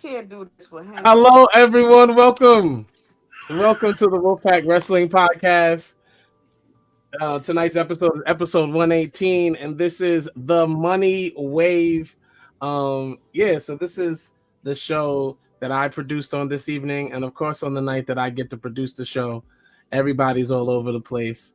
can't do this with him. Hello, everyone. Welcome to the Wolfpack Wrestling Podcast. Tonight's episode is episode 118, and this is the Money Wave. So this is the show that I produced on this evening, and of course, on the night that I get to produce the show, everybody's all over the place.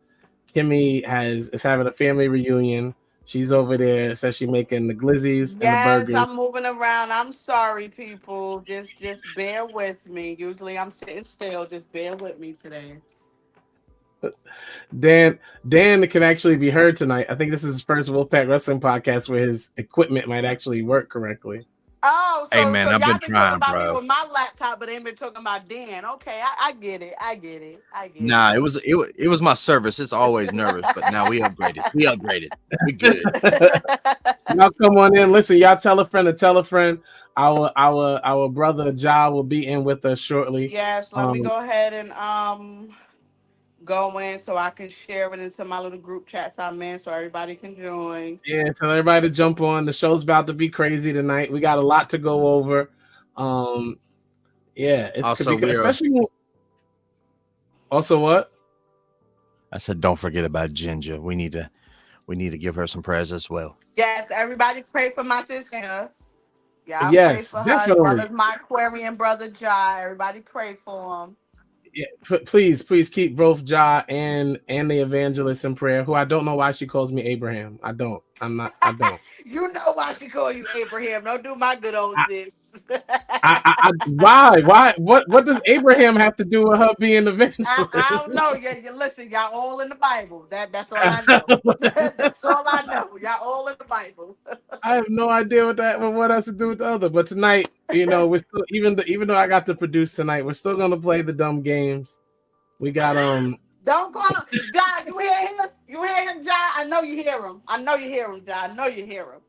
Kimmy is having a family reunion. She's over there, says she's making the glizzies and the Yes, burgers. I'm moving around. I'm sorry, people. Just bear with me. Usually I'm sitting still. Just bear with me today. Dan can actually be heard tonight. I think this is his first Wolfpack Wrestling podcast where his equipment might actually work correctly. Oh, Hey so man, so I've y'all been been talking trying, about me bro. with my laptop, but ain't been talking about Dan. Okay, I get it. I get it. Nah, it was my service. It's always nervous, but now we upgraded. We good. Y'all come on in. Listen, y'all tell a friend to tell a friend. Our brother Ja will be in with us shortly. Yes, let me go ahead and go in so I can share it into my little group chats I'm in so everybody can join. Yeah, tell everybody to jump on. The show's about to be crazy tonight. We got a lot to go over. It's Also, especially also what? I said, don't forget about Ginger. We need to give her some prayers as well. Yes, everybody pray for my sister. Yeah, Yes, pray for definitely. her. As well as my Aquarian brother Ja. Everybody pray for him. Yeah, please keep both Ja and the evangelist in prayer. Who I don't know why she calls me Abraham. I don't. You know why she call you Abraham. Don't do my good old sis. Why? What does Abraham have to do with her being evangelist? I don't know. Listen, y'all all in the Bible. That's all I know. That's all I know. Y'all all in the Bible. I have no idea what has to do with the other. But tonight, we're still even though I got to produce tonight, we're still gonna play the dumb games. We got Don't call him Ja. You hear him? You hear him, Ja? I know you hear him. Ja. I know you hear him.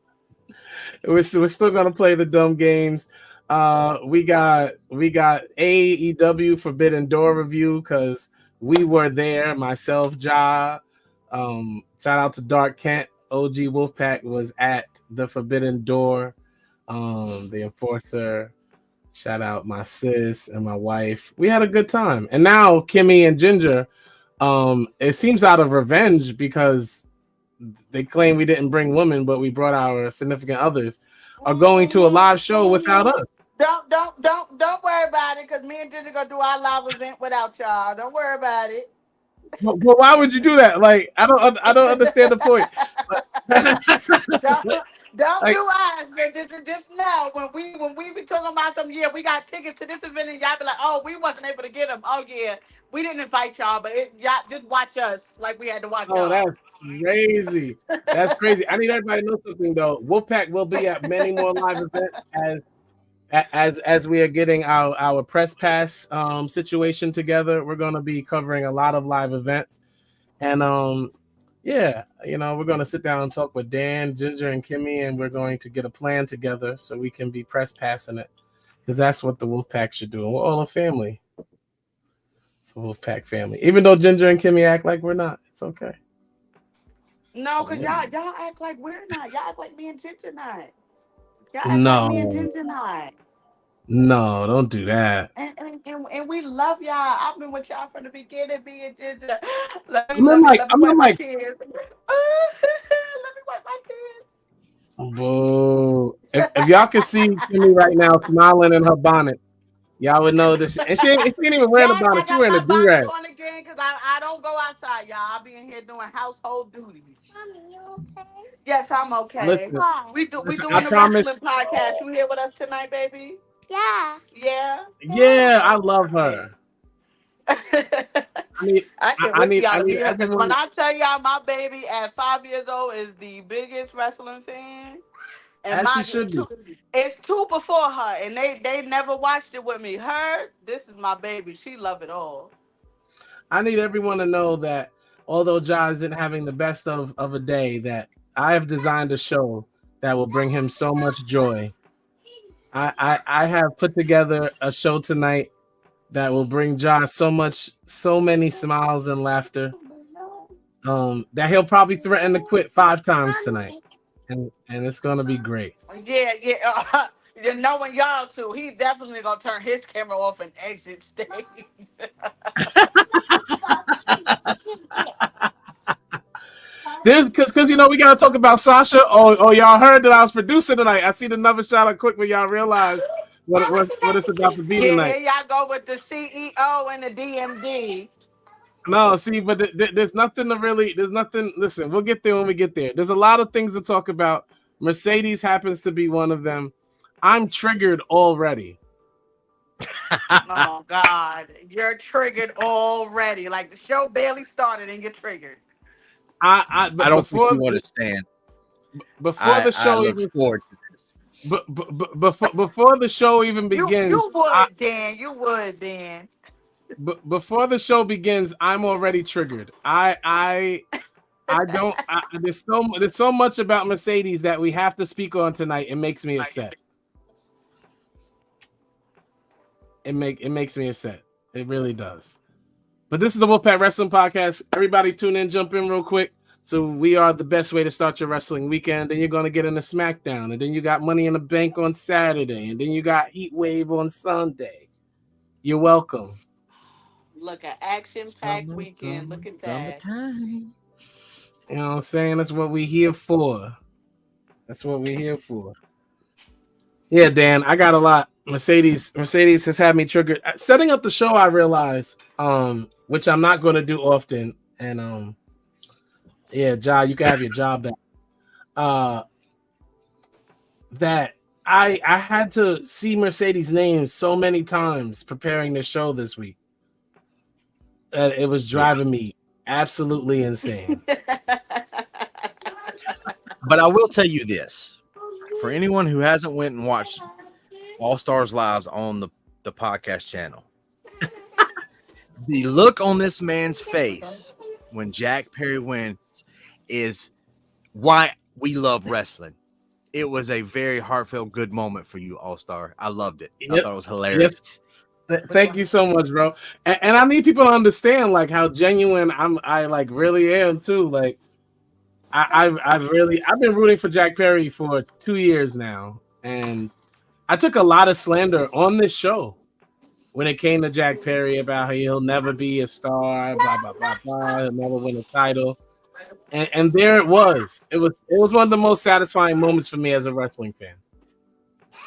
We're still gonna play the dumb games. We got AEW Forbidden Door review because we were there. Myself, Ja. Shout out to Dark Kent. OG Wolfpack was at the Forbidden Door. The Enforcer. Shout out my sis and my wife. We had a good time. And now Kimmy and Ginger, it seems out of revenge because they claim we didn't bring women, but we brought our significant others, are going to a live show without us. Don't worry about it, because me and Ginger gonna do our live event without y'all. Don't worry about it. But why would you do that? Like, I don't understand the point. Don't like, do us. Just now, when we be talking about some, we got tickets to this event, and y'all be like, oh, we wasn't able to get them. Oh yeah, we didn't invite y'all, but y'all just watch us like we had to watch y'all. Oh, that's crazy. That's crazy. I need everybody to know something though. Wolfpack will be at many more live events as we are getting our press pass situation together. We're going to be covering a lot of live events, and we're going to sit down and talk with Dan, Ginger, and Kimmy, and we're going to get a plan together so we can be press passing it, because that's what the Wolfpack should do. And we're all a family. It's a Wolfpack family, even though Ginger and Kimmy act like we're not. It's okay. No, because y'all act like we're not. Y'all act like me and Ginger not. Y'all act like me and Ginger not. No, don't do that. And we love y'all. I've been with y'all from the beginning, being Ginger. Let me wipe my tears. Boo. If y'all can see Kimmy right now smiling in her bonnet, y'all would know this. And she ain't even wearing a bonnet. She wearing a do-rag. On again because I don't go outside, y'all. I'll be in here doing household duties. Mommy, you okay? Yes, I'm okay. Listen, we doing the wrestling podcast. You here with us tonight, baby? Yeah. Yeah, I love her. I need y'all to be here, because when I tell y'all my baby at 5 years old is the biggest wrestling fan, and it's two before her, and they never watched it with me. This is my baby. She love it all. I need everyone to know that although Ja isn't having the best of a day, that I have designed a show that will bring him so much joy. I have put together a show tonight that will bring Ja so many smiles and laughter, that he'll probably threaten to quit 5 times tonight, and it's gonna be great. Yeah. You knowing y'all too, he's definitely gonna turn his camera off and exit stage. There's because we gotta talk about Sasha. Oh, y'all heard that I was producing tonight. I see another shot of quick when y'all realize what it's about to be Yeah, tonight. here y'all go with the CEO and the DMD. No, see, but there's nothing to really. There's nothing. Listen, we'll get there when we get there. There's a lot of things to talk about. Mercedes happens to be one of them. I'm triggered already. Oh God, you're triggered already. Like the show barely started and you're triggered. I don't think you understand. Before the show look even forward to this. Before the show even begins, you would, Dan. You would, Dan. Before the show begins, I'm already triggered. There's so much about Mercedes that we have to speak on tonight. It makes me upset. It makes me upset. It really does. But this is the Wolfpack Wrestling Podcast. Everybody tune in, jump in real quick. So we are the best way to start your wrestling weekend. Then you're going to get into SmackDown. And then you got Money in the Bank on Saturday. And then you got Heat Wave on Sunday. You're welcome. Look at action-packed weekend. Look at that. You know what I'm saying? That's what we're here for. Yeah, Dan, I got a lot. Mercedes has had me triggered. Setting up the show, I realized, which I'm not going to do often. And yeah, Ja, you can have your job back. That I had to see Mercedes' name so many times preparing the show this week. It was driving me absolutely insane. But I will tell you this. For anyone who hasn't went and watched All Stars Lives on the podcast channel, the look on this man's face when Jack Perry wins is why we love wrestling. It was a very heartfelt, good moment for you, All Star. I loved it. I thought it was hilarious. Yes. Thank you so much, bro. And I need people to understand like how genuine I like really am too. Like I've been rooting for Jack Perry for 2 years now, and I took a lot of slander on this show when it came to Jack Perry about how he'll never be a star, blah blah blah blah, he'll never win a title, and there it was. It was one of the most satisfying moments for me as a wrestling fan.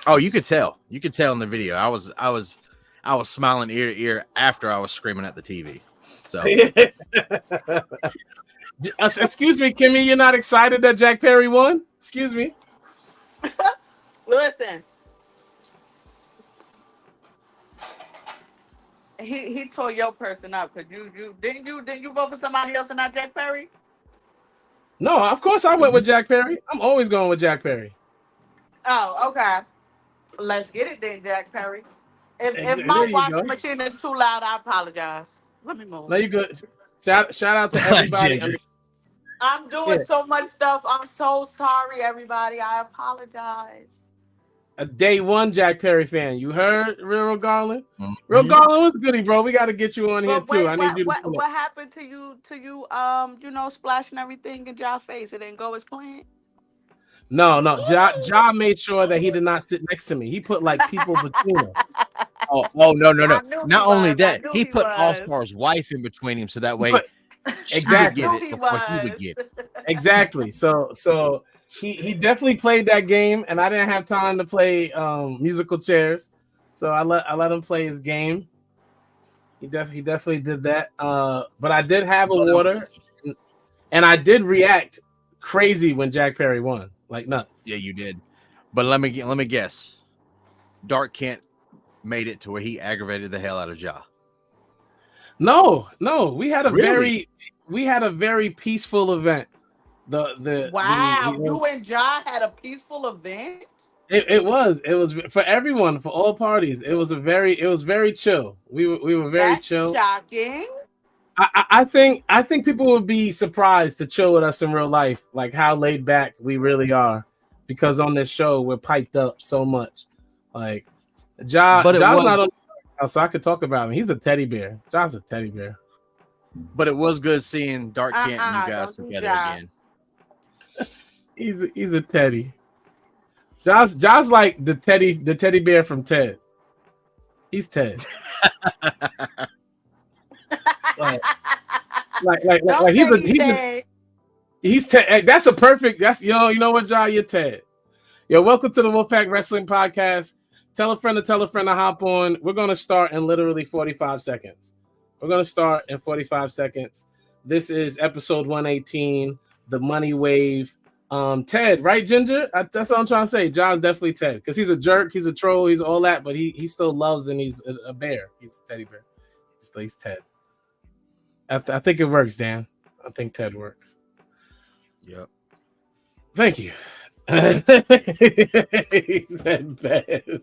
Oh, you could tell. You could tell in the video. I was smiling ear to ear after I was screaming at the TV. So. Excuse me, Kimmy, you're not excited that Jack Perry won? Excuse me. Listen, he tore your person up because you didn't vote for somebody else and not Jack Perry? No, of course I went with Jack Perry. I'm always going with Jack Perry. Oh, okay. Let's get it then, Jack Perry. If my washing machine is too loud, I apologize. Let me move. No, you good. Shout out to everybody. I'm doing so much stuff. I'm so sorry, everybody. I apologize. A day one Jack Perry fan. You heard, Real Garland? Mm-hmm. Real Garland was goodie, bro. We got to get you on here too. I need you. What happened to you? Splashing everything in Ja's face? It didn't go as planned. No. Ja made sure that he did not sit next to me. He put like people between us. Oh no. Not only that, he put All Star's wife in between him so that way. Exactly. He would get it. Exactly. So he definitely played that game, and I didn't have time to play musical chairs, so I let him play his game. He definitely did that. But I did have a water, and I did react crazy when Jack Perry won, like nuts. Yeah, you did. But let me guess. Dark Kent made it to where he aggravated the hell out of Ja. No, we had a very peaceful event. You and Ja had a peaceful event. It was for everyone, for all parties. It was very chill. We were very chill. Shocking. I think people would be surprised to chill with us in real life, like how laid back we really are, because on this show we're piped up so much. Like Ja's not on. So I could talk about him. He's a teddy bear. Ja's a teddy bear. But it was good seeing Dark Kent and you guys together again. He's a teddy. Josh like the teddy bear from Ted. He's Ted. like he's Ted. That's a perfect. That's you know what, John, you're Ted. Yo, welcome to the Wolfpack Wrestling Podcast. Tell a friend to hop on. We're gonna start in literally 45 seconds. This is episode 118, the Money Wave. Ted, right, Ginger? That's what I'm trying to say. John's definitely Ted because he's a jerk, he's a troll, he's all that, but he still loves and he's a bear. He's a teddy bear. He's Ted. I think it works, Dan. I think Ted works. Yep. Thank you. He said bad.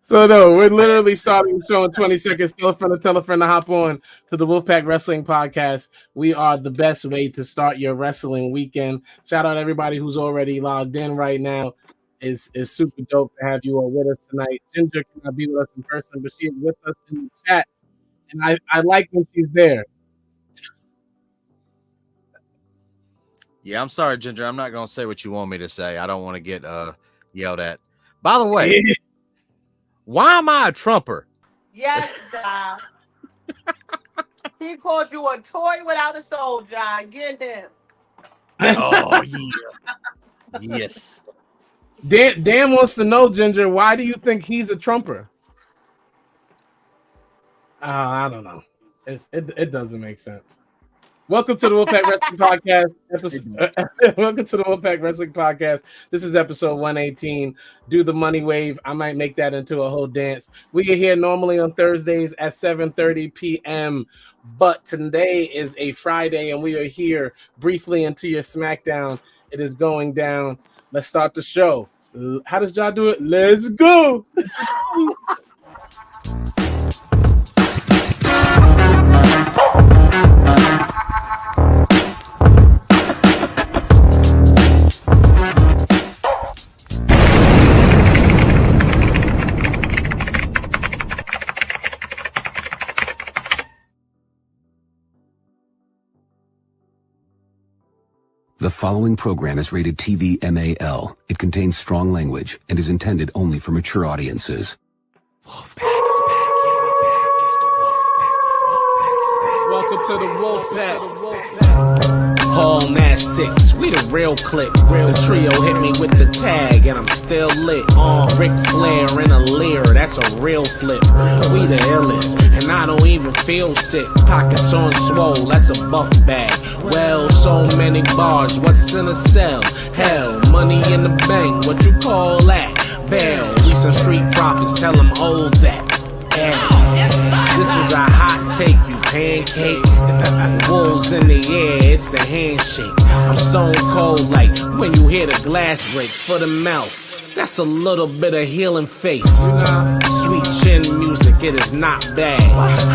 So no, we're literally starting the show in 20 seconds. Tell a friend to hop on to the Wolfpack Wrestling Podcast. We are the best way to start your wrestling weekend. Shout out everybody who's already logged in right now. It's super dope to have you all with us tonight. Ginger cannot be with us in person, but she is with us in the chat. And I like when she's there. Yeah, I'm sorry, Ginger. I'm not going to say what you want me to say. I don't want to get yelled at. By the way, why am I a Trumper? Yes, John. He called you a toy without a soul, John. Get him. Oh, yeah. Yes. Dan wants to know, Ginger, why do you think he's a Trumper? I don't know. It doesn't make sense. Welcome to the Wolfpack Wrestling Podcast. Welcome to the Wolfpack Wrestling Podcast. This is episode 118. Do the Money Wave. I might make that into a whole dance. We are here normally on Thursdays at 7:30 p.m., but today is a Friday, and we are here briefly into your SmackDown. It is going down. Let's start the show. How does John do it? Let's go. The following program is rated TV MAL. It contains strong language and is intended only for mature audiences. Welcome to the Wolfpack. Hall Nash 6, we the real click. Real trio hit me with the tag and I'm still lit. Ric Flair in a leer, that's a real flip. We the illest, and I don't even feel sick. Pockets on swole, that's a buff bag. Well, so many bars, what's in a cell? Hell, money in the bank, what you call that? Bail, we some street prophets, tell them hold that. This is a hot take, you pancake. Wolves in the air, it's the handshake. I'm stone cold like when you hear the glass break for the mouth. That's a little bit of healing face. Sweet chin music, it is not bad.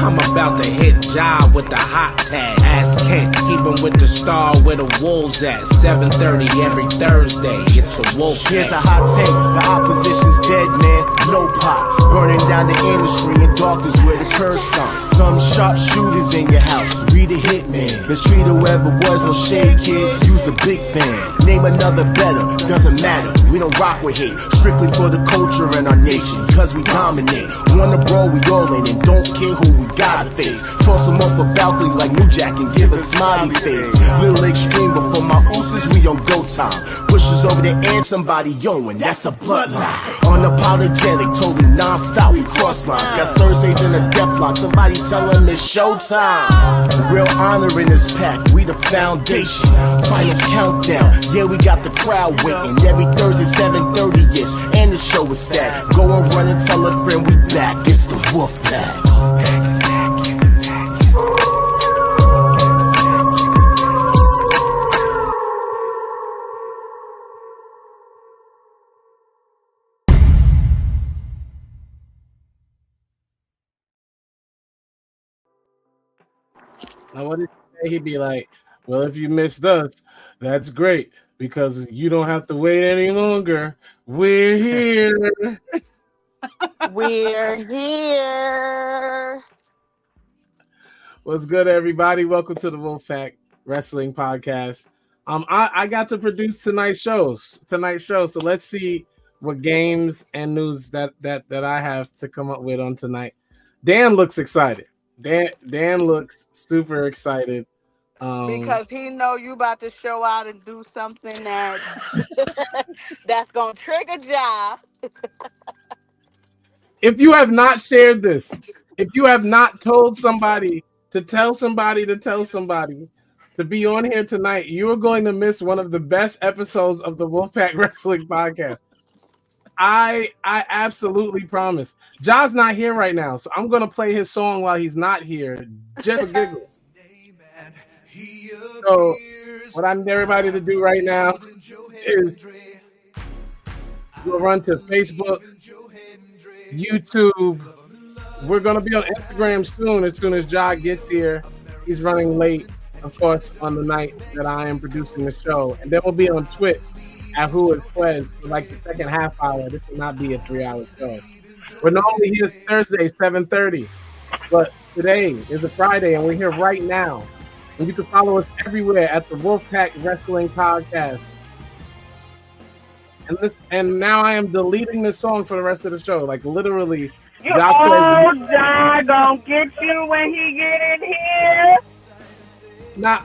I'm about to hit job with the hot tag. Ask Kent, keepin' with the star where the wolves at. 7:30 every Thursday, it's the Wolf. Here's a hot take, the opposition's dead, man. No pop, burning down the industry and dark is where the curve stops. Some sharpshooters in your house, we the hitman. Let's treat whoever was no shade, kid. You's a big fan. Name another better, doesn't matter. We don't rock with hate, strictly for the culture and our nation. Cause we dominate, wanna brawl, we all in, and don't care who we gotta face. Toss them off a balcony like New Jack and give a smiley face. Little extreme, but for my ooses, we on go time. Pushes over the end, somebody yoing, that's a bloodline. Unapologetic, totally non-stop, we cross lines. Got Thursdays in a death lock, somebody tell them it's showtime. Real honor in this pack, we the foundation. Final countdown, yeah, we got the crowd waiting. Every Thursday 7:30 is, and the show is stacked. Go and run and tell a friend we back, it's the Wolfpack. Now, what did he say? He'd be like, well, if you missed us, that's great because you don't have to wait any longer. We're here. We're here. What's good, everybody? Welcome to the Wolfpack Wrestling Podcast. I got to produce tonight's show. So let's see what games and news that I have to come up with on tonight. Dan looks excited. Dan looks super excited. Because he know you about to show out and do something that that's gonna trigger Ja. If you have not shared this, if you have not told somebody to tell somebody to tell somebody to be on here tonight, you are going to miss one of the best episodes of the Wolfpack Wrestling Podcast. I absolutely promise. Ja's not here right now, so I'm gonna play his song while he's not here, just for giggles. So what I need everybody to do right now is go run to Facebook, YouTube. We're gonna be on Instagram soon as Ja gets here. He's running late, of course, on the night that I am producing the show, and then we'll be on Twitch at Who Is Pledged for like the second half hour. This will not be a 3-hour show. We're normally here Thursday, 7:30, but today is a Friday, and we're here right now. And you can follow us everywhere at the Wolfpack Wrestling Podcast. And now I am deleting this song for the rest of the show. Like literally, Ja gonna get you when he get in here. Nah,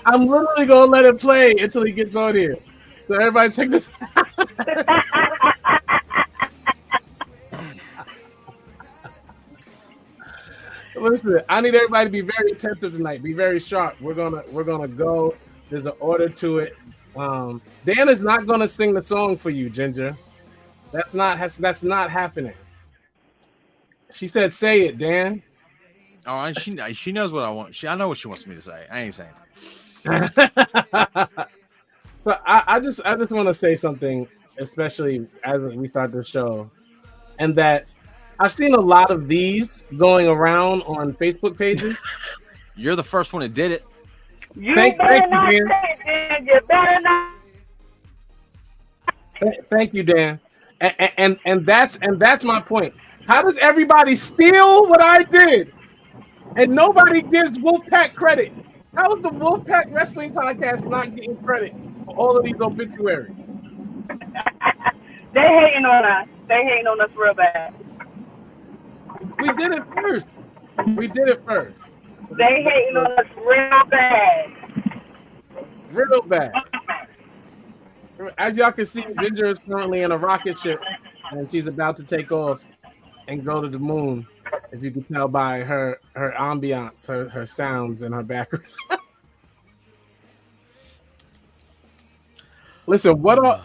I'm literally gonna let it play until he gets on here. So everybody check this out. Listen, I need everybody to be very attentive tonight. Be very sharp. We're gonna go. There's an order to it. Dan is not gonna sing the song for you, Ginger. That's not happening. She said, "Say it, Dan." Oh, she knows what I want. I know what she wants me to say. I ain't saying it. So I just want to say something, especially as we start the show, and that I've seen a lot of these going around on Facebook pages. You're the first one that did it. Thank you, Dan. You better not. Thank you, Dan. And that's my point. How does everybody steal what I did, and nobody gives Wolfpack credit? How is the Wolfpack Wrestling Podcast not getting credit for all of these obituaries? They hating on us. They hating on us real bad. We did it first. They hating on us real bad. Real bad. As y'all can see, Ginger is currently in a rocket ship, and she's about to take off and go to the moon. If you can tell by her ambiance, her sounds, and her background. Listen, what are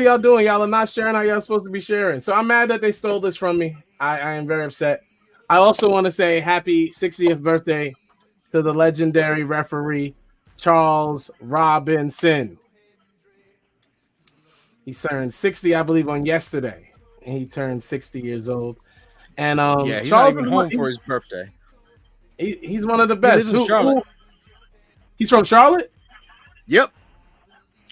y'all doing? Y'all are not sharing how y'all supposed to be sharing. So I'm mad that they stole this from me. I am very upset. I also want to say happy 60th birthday to the legendary referee Charles Robinson. He turned 60, I believe, on yesterday, and he turned 60 years old. And yeah, he's Charles not even home for his birthday. He's one of the best. He lives in Charlotte. He's from Charlotte? Yep.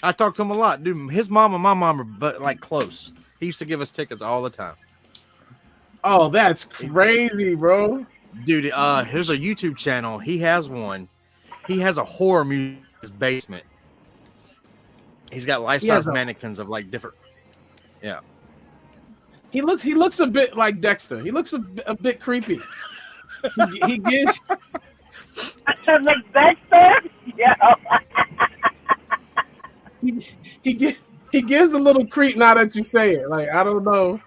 I talked to him a lot, dude. His mom and my mom are like close. He used to give us tickets all the time. Oh, that's crazy, bro. Dude, here's a YouTube channel. He has one. He has a horror music in his basement. He's got life-size mannequins of like different. Yeah. He looks a bit like Dexter. He looks a bit creepy. he gives like Dexter. Yeah. he gives a little creep now that you say it. Like I don't know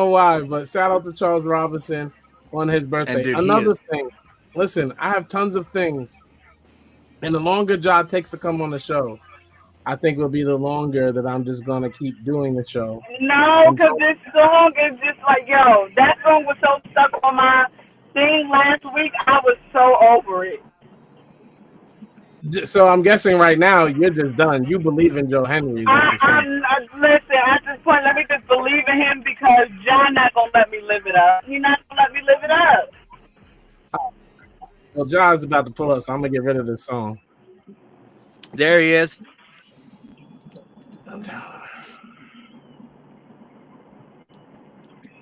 why, but shout out to Charles Robinson on his birthday. Dude, another thing. Listen, I have tons of things, and the longer job takes to come on the show, I think will be the longer that I'm just gonna keep doing the show. No, because this song is just like, yo, that song was so stuck on my thing last week. I was so over it. So I'm guessing right now you're just done. You believe in Joe Henry. Listen, at this point, let me just believe in him because John not gonna let me live it up. He's not gonna let me live it up. Well, John's about to pull up, so I'm gonna get rid of this song. There he is.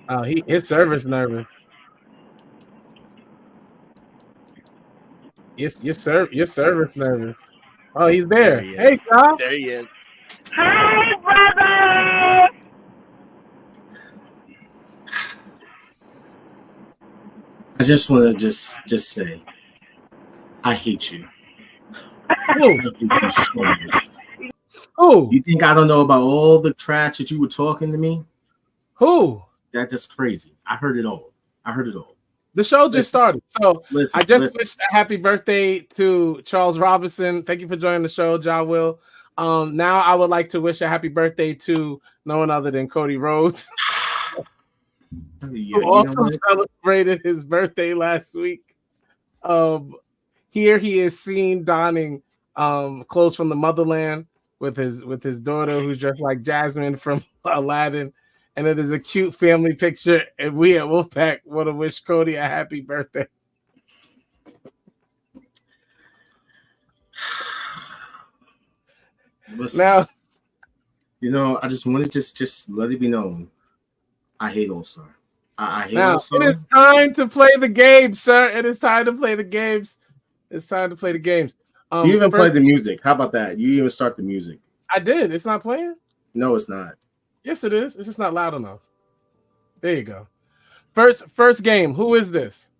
Oh, his service nervous. Your service nervous. Oh, he's there. He is. Hey, Kyle. There he is. Hey, brother! I just want to just say, I hate you. Who? I hate you so much. Who? You think I don't know about all the trash that you were talking to me? Who? That's just crazy. I heard it all. The show just started. So Listen, I just wished a happy birthday to Charles Robinson. Thank you for joining the show, Ja Will. Now I would like to wish a happy birthday to no one other than Cody Rhodes, who also celebrated his birthday last week. Here he is seen donning clothes from the motherland with his daughter, who's dressed like Jasmine from Aladdin. And it is a cute family picture. And we at Wolfpack want to wish Cody a happy birthday. Listen, Now, I just want to just let it be known. I hate All Star. I hate now All Star. it is time to play the game, sir. It is time to play the games. It's time to play the games. You even played the music. How about that? You even start the music. I did. It's not playing? No, it's not. Yes, it is. It's just not loud enough. There you go. First game. Who is this?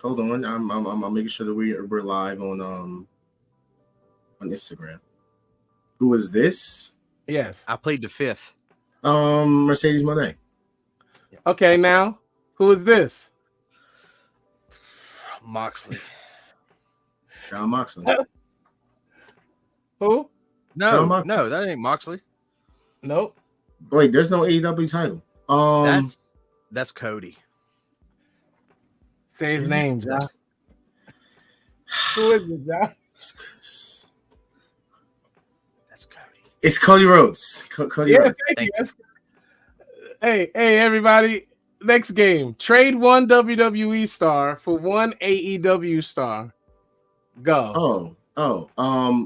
Hold on. I'm making sure that we're live on Instagram. Who is this? Yes. I played the fifth. Mercedes Moné. Okay, now who is this? Moxley. John Moxley. Who? No, that ain't Moxley. Nope. Wait, there's no AEW title. That's Cody. Say his name, John. Who is it, John? That's Cody. It's Cody Rhodes. Cody Rhodes. Thank you. Hey, everybody. Next game. Trade one WWE star for one AEW star. Go.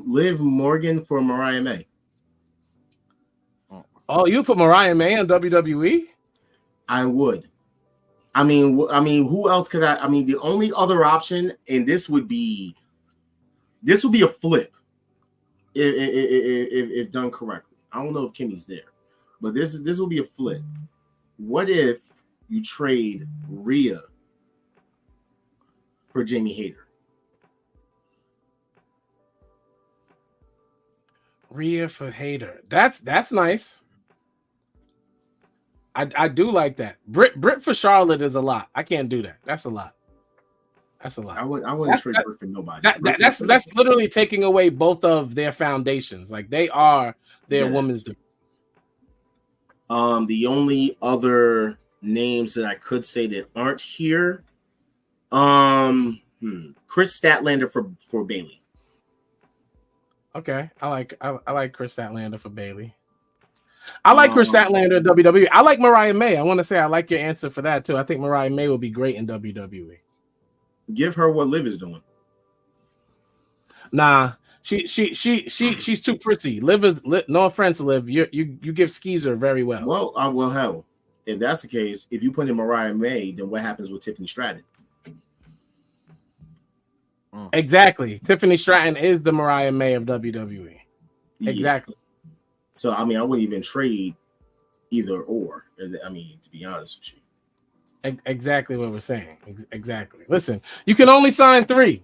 Liv Morgan for Mariah May. Oh, you put Mariah May on WWE? I would. I mean, who else could I? I mean, the only other option, and this would be a flip if done correctly. I don't know if Kimmy's there, but this will be a flip. What if you trade Rhea for Jamie Hayter? Rhea for Hayter. That's nice. I do like that. Britt for Charlotte is a lot. I can't do that. That's a lot. I wouldn't trade Britt for nobody. That's literally taking away both of their foundations. Like they are their women's division. The only other names that I could say that aren't here, Chris Statlander for Bayley. Okay, I like Chris Statlander for Bayley. I like Chris Statlander in WWE. I like Mariah May. I want to say I like your answer for that too. I think Mariah May will be great in WWE. Give her what Liv is doing. Nah, she's too pretty. Liv is no offense, Liv. You give Skeezer very well. Well, hell, if that's the case, if you put in Mariah May, then what happens with Tiffany Stratton? Exactly. Tiffany Stratton is the Mariah May of WWE. Yeah. Exactly. So, I mean, I wouldn't even trade either or. I mean, to be honest with you. Exactly what we're saying. Exactly. Listen, you can only sign 3.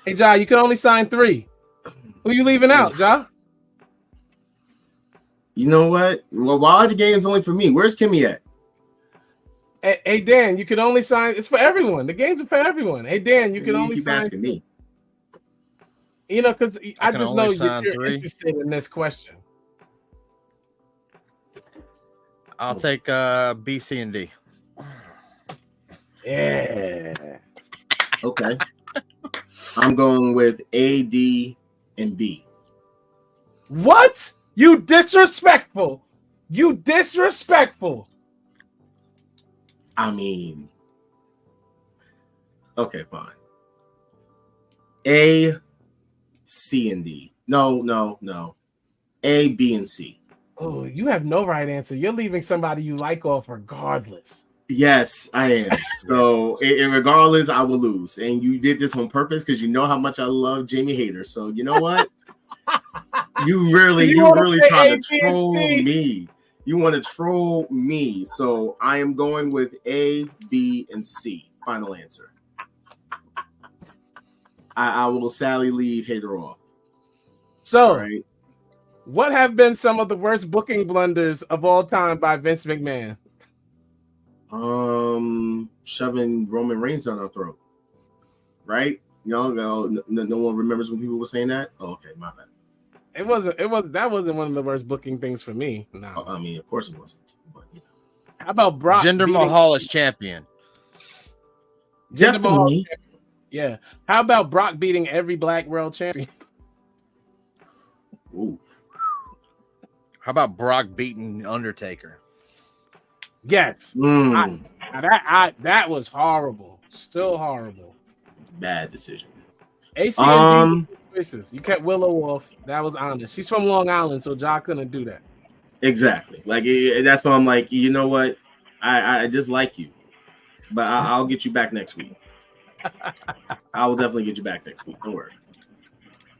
Hey, Ja, you can only sign 3. Who you leaving out, Ja? You know what? Well, why are the games only for me? Where's Kimmy at? Hey, Dan, you can only sign. It's for everyone. The games are for everyone. Hey, Dan, you can only keep sign. Asking me. You know, because I just know you're 3. interested in this question. I'll take B, C, and D. Yeah. Okay. I'm going with A, D, and B. What? You disrespectful. You disrespectful. I mean, okay, fine. A, C, and D. No. A, B, and C. Oh, you have no right answer. You're leaving somebody you like off regardless. Yes, I am. So, regardless, I will lose. And you did this on purpose because you know how much I love Jamie Hayter. So, you know what? you really trying to troll me. You want to troll me. So, I am going with A, B, and C. Final answer. I will sadly leave Hayter off. So, right. What have been some of the worst booking blunders of all time by Vince McMahon? Shoving Roman Reigns down our throat, right? No one remembers when people were saying that. Oh, okay, my bad. That wasn't one of the worst booking things for me. No, I mean, of course it wasn't. But how about Brock? Jinder Mahal as champion. Jinder Mahal, yeah. How about Brock beating every black world champion? Ooh. How about Brock beating Undertaker? Yes. That was horrible. Still horrible. Bad decision. ACMD choices. You kept Willow off. That was honest. She's from Long Island, so Ja couldn't do that. Exactly. Like that's why I'm like, you know what? I just like you, but I'll get you back next week. I will definitely get you back next week. Don't worry.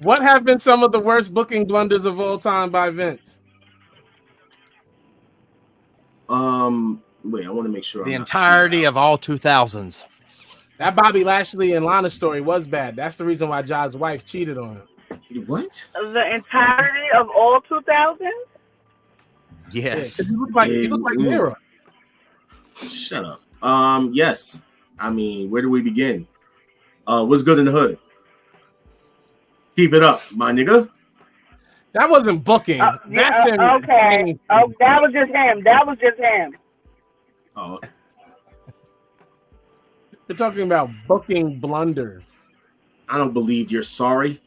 What have been some of the worst booking blunders of all time by Vince? Wait, I want to make sure the entirety of all 2000s. That Bobby Lashley and Lana story was bad. That's the reason why Ja's wife cheated on him. What? The entirety of all 2000s? Yes. Yeah, you look like Mira. Shut up. Yes. I mean, where do we begin? What's good in the hood? Keep it up, my nigga. That wasn't booking. That's him. Okay. Oh, that was just him. Oh, okay. You're talking about booking blunders. I don't believe you're sorry.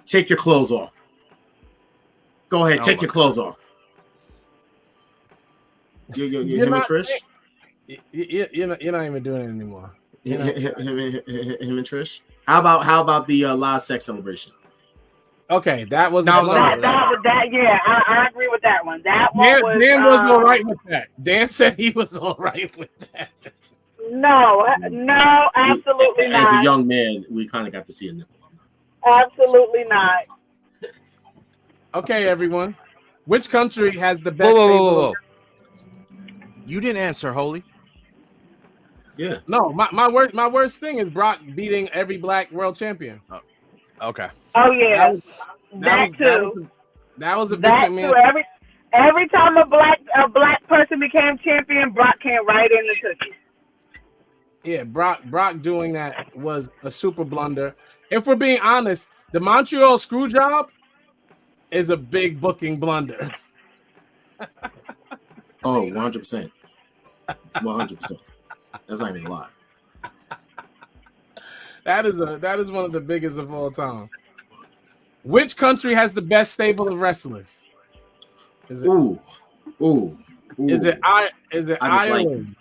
Take your clothes off. Go ahead, take your clothes off. You're him and Trish? You're not even doing it anymore. Him and Trish? How about the live sex celebration? Okay, that was that. Yeah, I agree with that one. That one Dan was all right with that. Dan said he was all right with that. No, absolutely not. As a young man, we kind of got to see a nipple. Absolutely not. Okay, everyone. Which country has the best stable? You didn't answer, Holy. Yeah. No, my worst thing is Brock beating every black world champion. Oh, okay. Oh yeah. That was a big man. Every time a black person became champion, Brock came right in the cookie. Yeah, Brock doing that was a super blunder. If we're being honest, the Montreal screw job is a big booking blunder. Oh, 100%. 100%. That's not even a lie. That is one of the biggest of all time. Which country has the best stable of wrestlers? Is it Is it Ireland?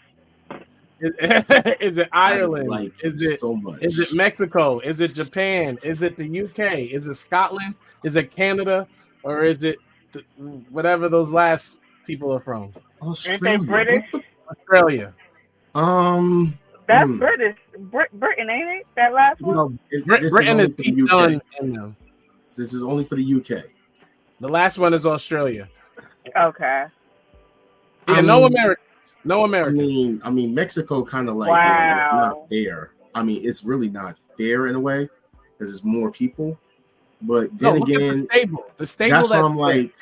Is it Ireland? Is it Mexico? Is it Japan? Is it the UK? Is it Scotland? Is it Canada? Or is it whatever those last people are from? Australia. British? Australia. That's British. Britain, ain't it? That last one? Britain is done in them. This is only for the UK. The last one is Australia. Okay. Yeah, no Americans. No Americans. I mean, Mexico kind of like wow. Not fair. I mean, it's really not fair in a way because it's more people. But then again, the stable. That's why I'm like,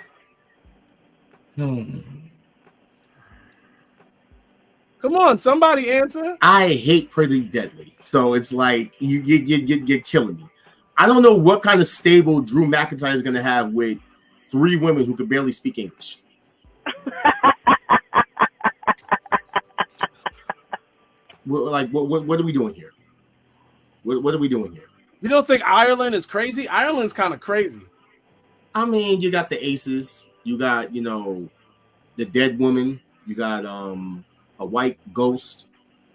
Come on, somebody answer. I hate Pretty Deadly, so it's like you're killing me. I don't know what kind of stable Drew McIntyre is going to have with 3 women who could barely speak English. What are we doing here? What are we doing here? You don't think Ireland is crazy? Ireland's kind of crazy. I mean, you got the Aces, you got the Dead Woman, you got a white ghost,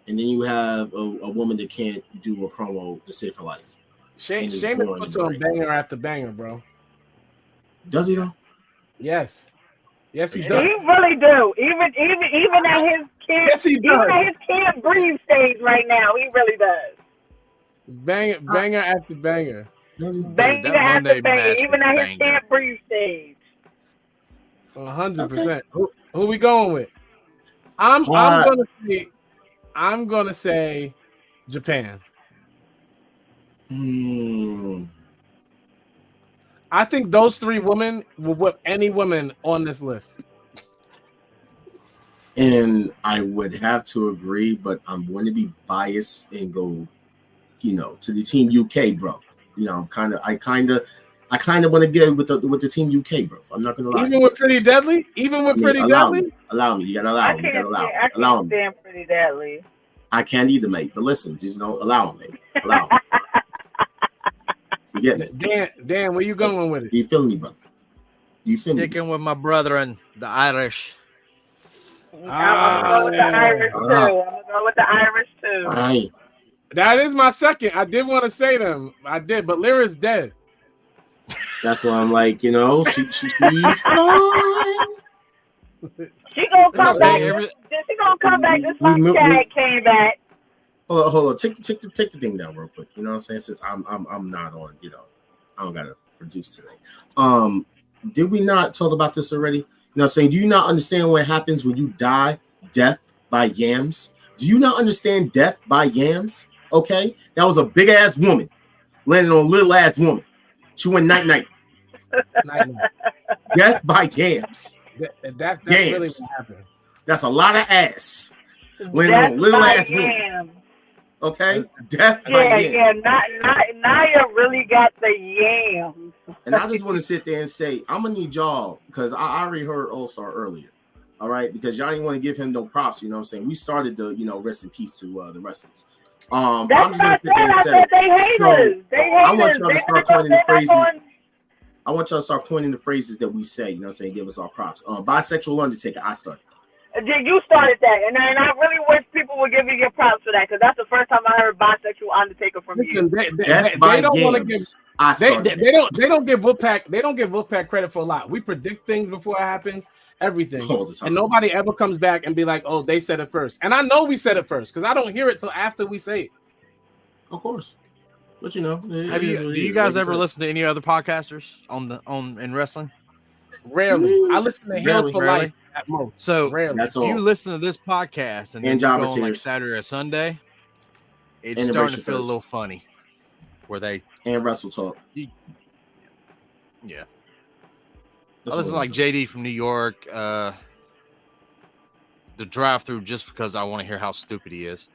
and then you have a woman that can't do a promo to save her life. Sheamus puts on banger after banger, bro. Does he though? Yes, he does. He really do. Even at Yes, he Even at does. his can't breathe stage right now, he really does. Banger after banger. Banger after banger, even at his can't breathe stage. 100%. Who we going with? I'm gonna say Japan. I think those three women will whip any woman on this list. And I would have to agree, but I'm going to be biased and go, to the team UK, bro. I kind of want to get with the team UK, bro. I'm not gonna lie. Even with Pretty Deadly, allow me. You gotta allow me. I can't stand Pretty Deadly. I can't either, mate. But listen, just don't allow me. Allow me. You get it? Dan, where you going with it? You feel me, brother? You feel me? Sticking with my brethren, the Irish. I'm gonna go with the Irish too. Aye. That is my second. I did want to say them. I did, but Lyra's dead. That's why I'm like, she's gone. She gonna come back. She gonna come back. This my tag came back. Hold on. Take the thing down real quick. You know what I'm saying? Since I'm not on. I don't gotta produce today. Did we not talk about this already? You know what I'm saying? Do you not understand what happens when you die? Death by yams. Do you not understand death by yams? Okay, that was a big ass woman landing on a little ass woman. She went night night. Death by yams. That's really what happened. That's a lot of ass landing on a little ass woman. Okay, death by yams. Yeah. Naya really got the yams. And I just want to sit there and say, I'm gonna need y'all because I already heard All Star earlier. All right, because y'all didn't want to give him no props. You know what I'm saying? We started the rest in peace to the wrestlers. I'm just gonna sit there and say, they haters. I want y'all to start coining the phrases. I want y'all to start coining the phrases that we say. You know what I'm saying? Give us our props. Bisexual Undertaker, I started. You started that, and I really wish people would give you your props for that because that's the first time I heard Bisexual Undertaker from you. They don't want to give. They don't give Wolfpack. They don't give Wolfpack credit for a lot. We predict things before it happens. Everything, and nobody ever comes back and be like, "Oh, they said it first." And I know we said it first because I don't hear it till after we say it. Of course, but do you guys ever listen to any other podcasters in wrestling? Rarely. I listen to Hills for Life at most. So rarely. If you listen to this podcast and then you go on like Saturday or Sunday, it's starting to feel a little funny. Where they and Wrestle Talk. Yeah. I listen to like JD from New York, the drive-through just because I want to hear how stupid he is.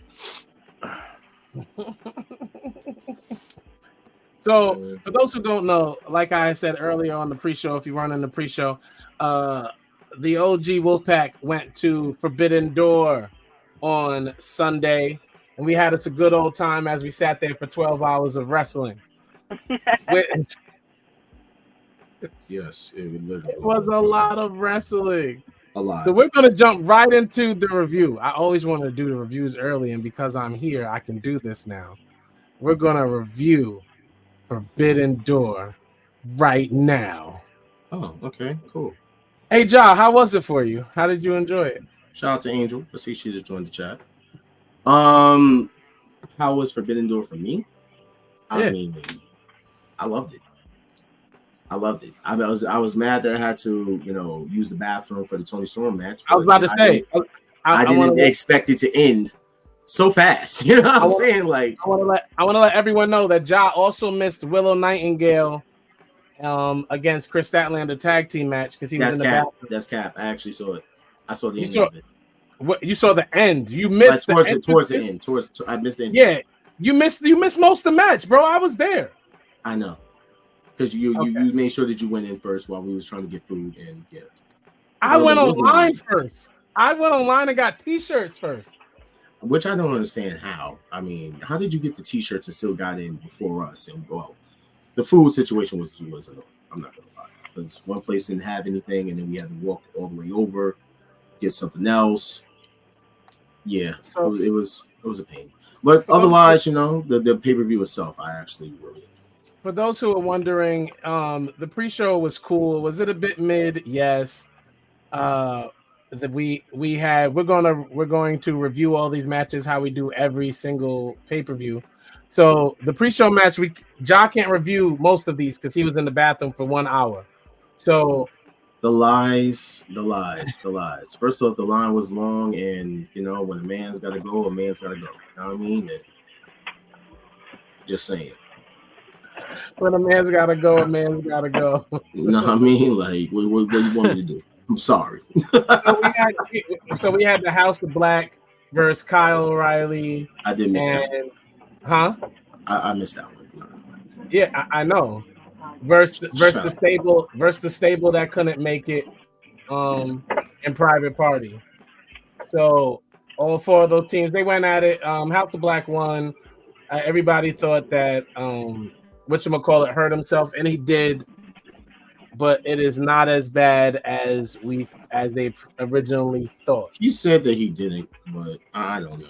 So, for those who don't know, like I said earlier on the pre-show, if you weren't in the pre-show, the OG Wolfpack went to Forbidden Door on Sunday, and we had us a good old time as we sat there for 12 hours of wrestling. Yes, it was a lot of wrestling. A lot. So we're going to jump right into the review. I always wanted to do the reviews early, and because I'm here, I can do this now. We're going to review Forbidden Door right now. Oh, okay, cool. Hey, Ja, how was it for you? How did you enjoy it? Shout out to Angel. Let's see, she just joined the chat. How was Forbidden Door for me? I mean, I loved it. I was mad that I had to, use the bathroom for the Tony Storm match. I was about to say, I didn't expect it to end so fast. You know what I'm saying? Like, I want to let everyone know that Ja also missed Willow Nightingale against Chris Statlander tag team match because he was in the bathroom. That's cap. I actually saw it. I saw the end of it. What you saw the end? You missed towards the end. I missed the end. Yeah, you missed most of the match, bro. I was there. I know. Because you made sure that you went in first while we was trying to get food and I went online first. I went online and got T-shirts first. Which I don't understand how. I mean, how did you get the T-shirts and still got in before us? And the food situation was I'm not gonna lie. Because one place didn't have anything, and then we had to walk all the way over, get something else. Yeah, so it was a pain. But otherwise, the pay-per-view itself, I actually really. For those who are wondering, the pre-show was cool. Was it a bit mid? Yes. we're going to review all these matches how we do every single pay-per-view. So the pre-show match, Ja can't review most of these because he was in the bathroom for 1 hour. So the lies. First off, the line was long, and when a man's got to go, a man's got to go. You know what I mean? Just saying. When a man's got to go, a man's got to go. You know what I mean? Like, what do you want me to do? I'm sorry. So we had the House of Black versus Kyle O'Reilly. I did miss that one. Huh? I missed that one. Yeah, I know. Versus the stable that couldn't make it in Private Party. So all 4 of those teams, they went at it. House of Black won. Everybody thought that whatchamacallit hurt himself, and he did, but it is not as bad as they originally thought. He said that he didn't, but I don't know.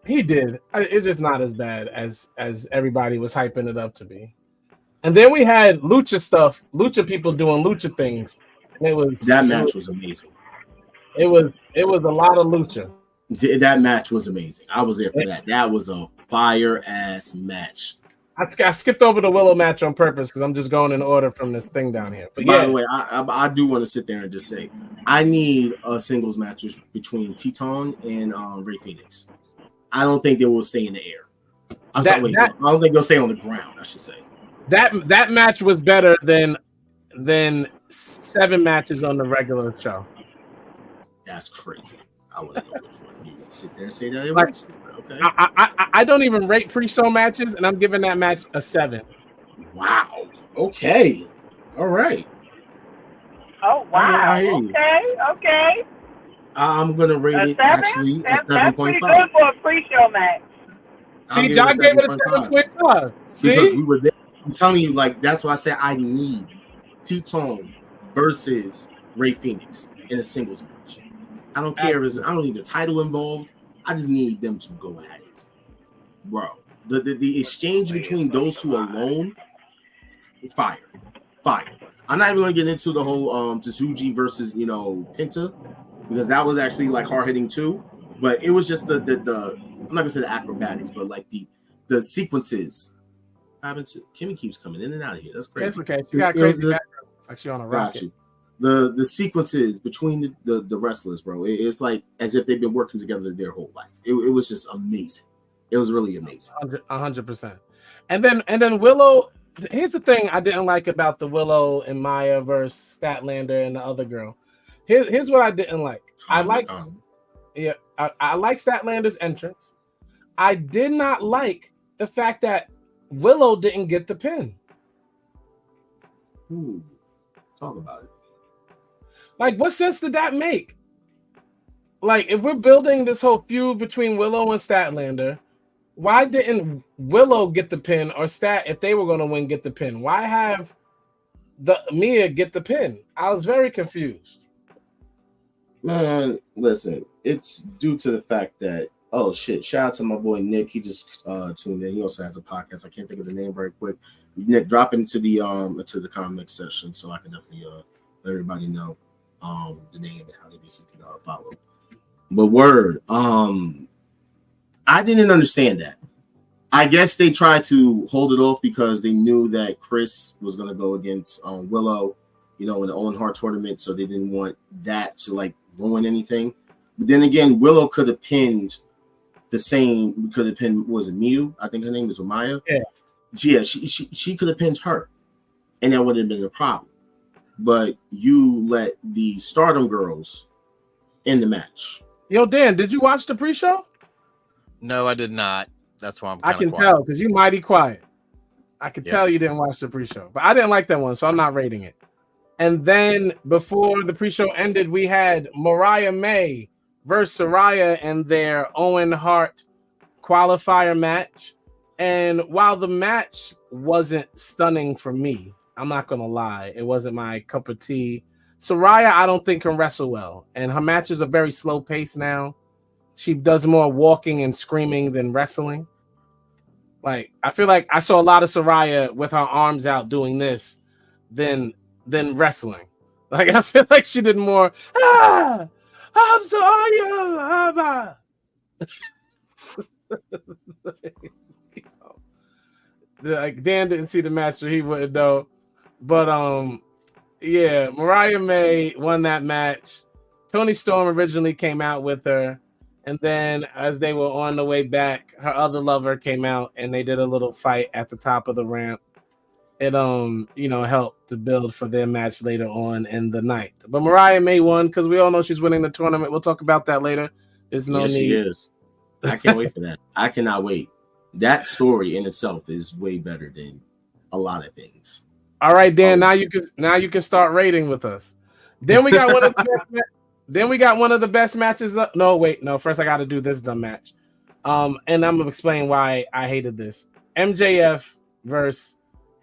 He did. It's just not as bad as everybody was hyping it up to be. And then we had lucha people doing lucha things. And that match was amazing. It was a lot of lucha. That match was amazing. I was there for that. That was a fire ass match. I skipped over the Willow match on purpose because I'm just going in order from this thing down here. But by the way, I do want to sit there and just say I need a singles match between Teton and Ray Phoenix. I don't think they will stay in the air. I don't think they'll stay on the ground. I should say that match was better than 7 matches on the regular show. That's crazy. I want to know which one. You sit there and say that it was okay. I don't even rate pre-show matches, and I'm giving that match a 7. Wow. Okay. All right. Oh wow. I hear you. Okay. I'm gonna rate it 7? actually a 7.5. That's pretty good for a pre-show match. See, John gave it a 7.5. See, because we were there. I'm telling you, like that's why I said I need T-Tone versus Ray Phoenix in a singles match. I don't care. I don't need the title involved. I just need them to go at it, bro. The exchange between those two alone, fire. I'm not even gonna get into the whole Tsuji versus Penta because that was actually like hard hitting too. But it was just the I'm not gonna say the acrobatics, but like the sequences. Kimmy keeps coming in and out of here. That's crazy. That's okay. She got crazy background. It's like she on a rocket. The sequences between the wrestlers, bro. It's like as if they've been working together their whole life. It was just amazing. It was really amazing. 100%. And then Willow. Here's the thing I didn't like about the Willow and Maya versus Statlander and the other girl. Here's what I didn't like. I like Statlander's entrance. I did not like the fact that Willow didn't get the pin. Talk about it. Like, what sense did that make? Like, if we're building this whole feud between Willow and Statlander, why didn't Willow get the pin or Stat, if they were going to win, get the pin? Why have Mia get the pin? I was very confused. Man, listen, it's due to the fact that oh shit! Shout out to my boy Nick. He just tuned in. He also has a podcast. I can't think of the name very quick. Nick, drop into the comment section so I can definitely let everybody know the name and how they basically follow. But word, I didn't understand that. I guess they tried to hold it off because they knew that Chris was going to go against Willow, in the Owen Hart tournament, so they didn't want that to like ruin anything. But then again, Willow could have pinned the same because it pinned was it Miu? I think her name was Maya. Yeah, she could have pinned her, and that would have been a problem. But you let the Stardom girls in the match. Yo, Dan, did you watch the pre-show? No, I did not. That's why I can tell because you're mighty quiet. I can tell you didn't watch the pre-show, but I didn't like that one, so I'm not rating it. And then before the pre-show ended, we had Mariah May versus Saraya in their Owen Hart qualifier match. And while the match wasn't stunning for me, I'm not going to lie, it wasn't my cup of tea. Saraya, I don't think can wrestle well. And her matches are very slow paced now. She does more walking and screaming than wrestling. Like, I feel like I saw a lot of Saraya with her arms out doing this than wrestling. Like, I feel like she did more I'm sorry. Like Dan didn't see the match, so he wouldn't know. But yeah, Mariah May won that match. Toni Storm originally came out with her, and then as they were on the way back, her other lover came out, and they did a little fight at the top of the ramp. It helped to build for their match later on in the night. But Mariah May won because we all know she's winning the tournament. We'll talk about that later. There's no need. She is. I can't wait for that. I cannot wait. That story in itself is way better than a lot of things. All right, Dan. Now you can start rating with us. Then we got one of the best. Then we got one of the best matches. No. First, I got to do this dumb match. And I'm gonna explain why I hated this. MJF versus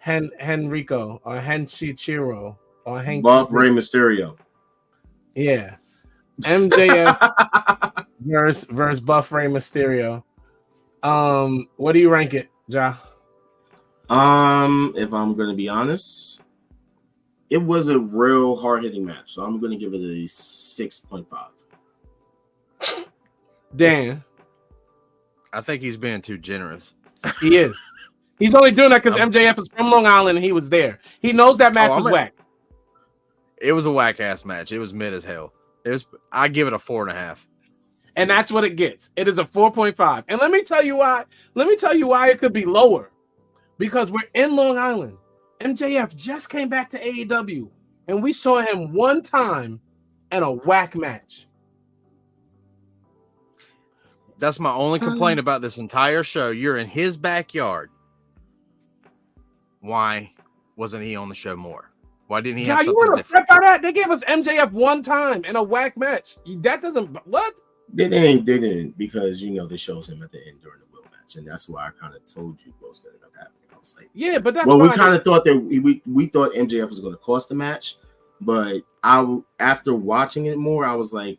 Henrico or Henchichiro or Buff Rey Mysterio. Yeah, MJF versus Buff Rey Mysterio. What do you rank it, Ja? If I'm gonna be honest, it was a real hard-hitting match, so I'm gonna give it a 6.5. Dan, I think he's being too generous. He is. He's only doing that because MJF is from Long Island and he was there. He knows that match was whack. It was a whack ass match. It was mid as hell. I give it a 4.5. And that's what it gets. It is a 4.5. And let me tell you why. It could be lower. Because we're in Long Island. MJF just came back to AEW. And we saw him one time in a whack match. That's my only complaint about this entire show. You're in his backyard. Why wasn't he on the show more? Why didn't he have something you different? By that? They gave us MJF one time in a whack match. That doesn't what? They didn't because they shows him at the end during the will match, and that's why I kind of told you what was going to end up happening. I was like, yeah, but that's we kind of thought that we thought MJF was going to cost the match, but after watching it more, I was like,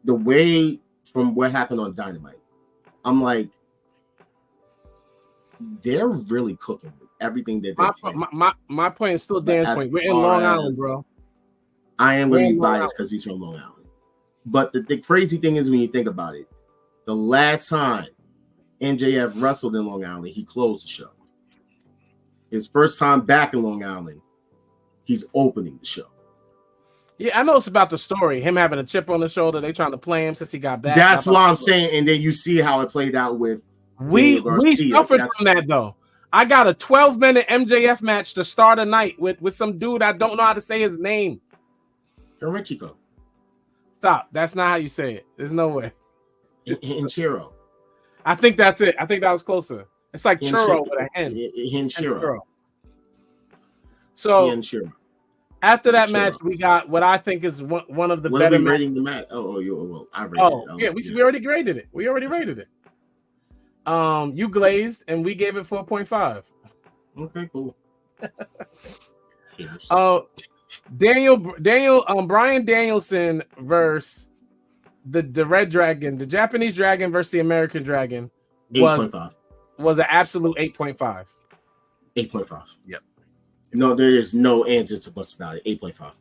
the way from what happened on Dynamite, I'm like, they're really cooking with everything that they my point is still Dan's point. We're in Long Island, bro. I am going to be biased because he's from Long Island. But the crazy thing is when you think about it, the last time MJF wrestled in Long Island, he closed the show. His first time back in Long Island, he's opening the show. Yeah, I know it's about the story. Him having a chip on the shoulder. They trying to play him since he got back. That's what I'm saying. And then you see how it played out with we suffered from that though. I got a 12-minute MJF match to start a night with some dude I don't know how to say his name. Henrico. Stop. That's not how you say it. There's no way. Henchiro. I think that's it. I think that was closer. It's like churro with a hen. Henchiro. So Henchiro. After that match, we got what I think is one of the better. What are we rating the match? I rated it. We already graded it. We already rated it. You glazed, and we gave it 4.5. Okay, cool. Bryan Danielson versus the Red Dragon, the Japanese Dragon versus the American Dragon was an absolute 8.5. 8.5. Yep. No, there is no ands it's supposed about it. 8.5.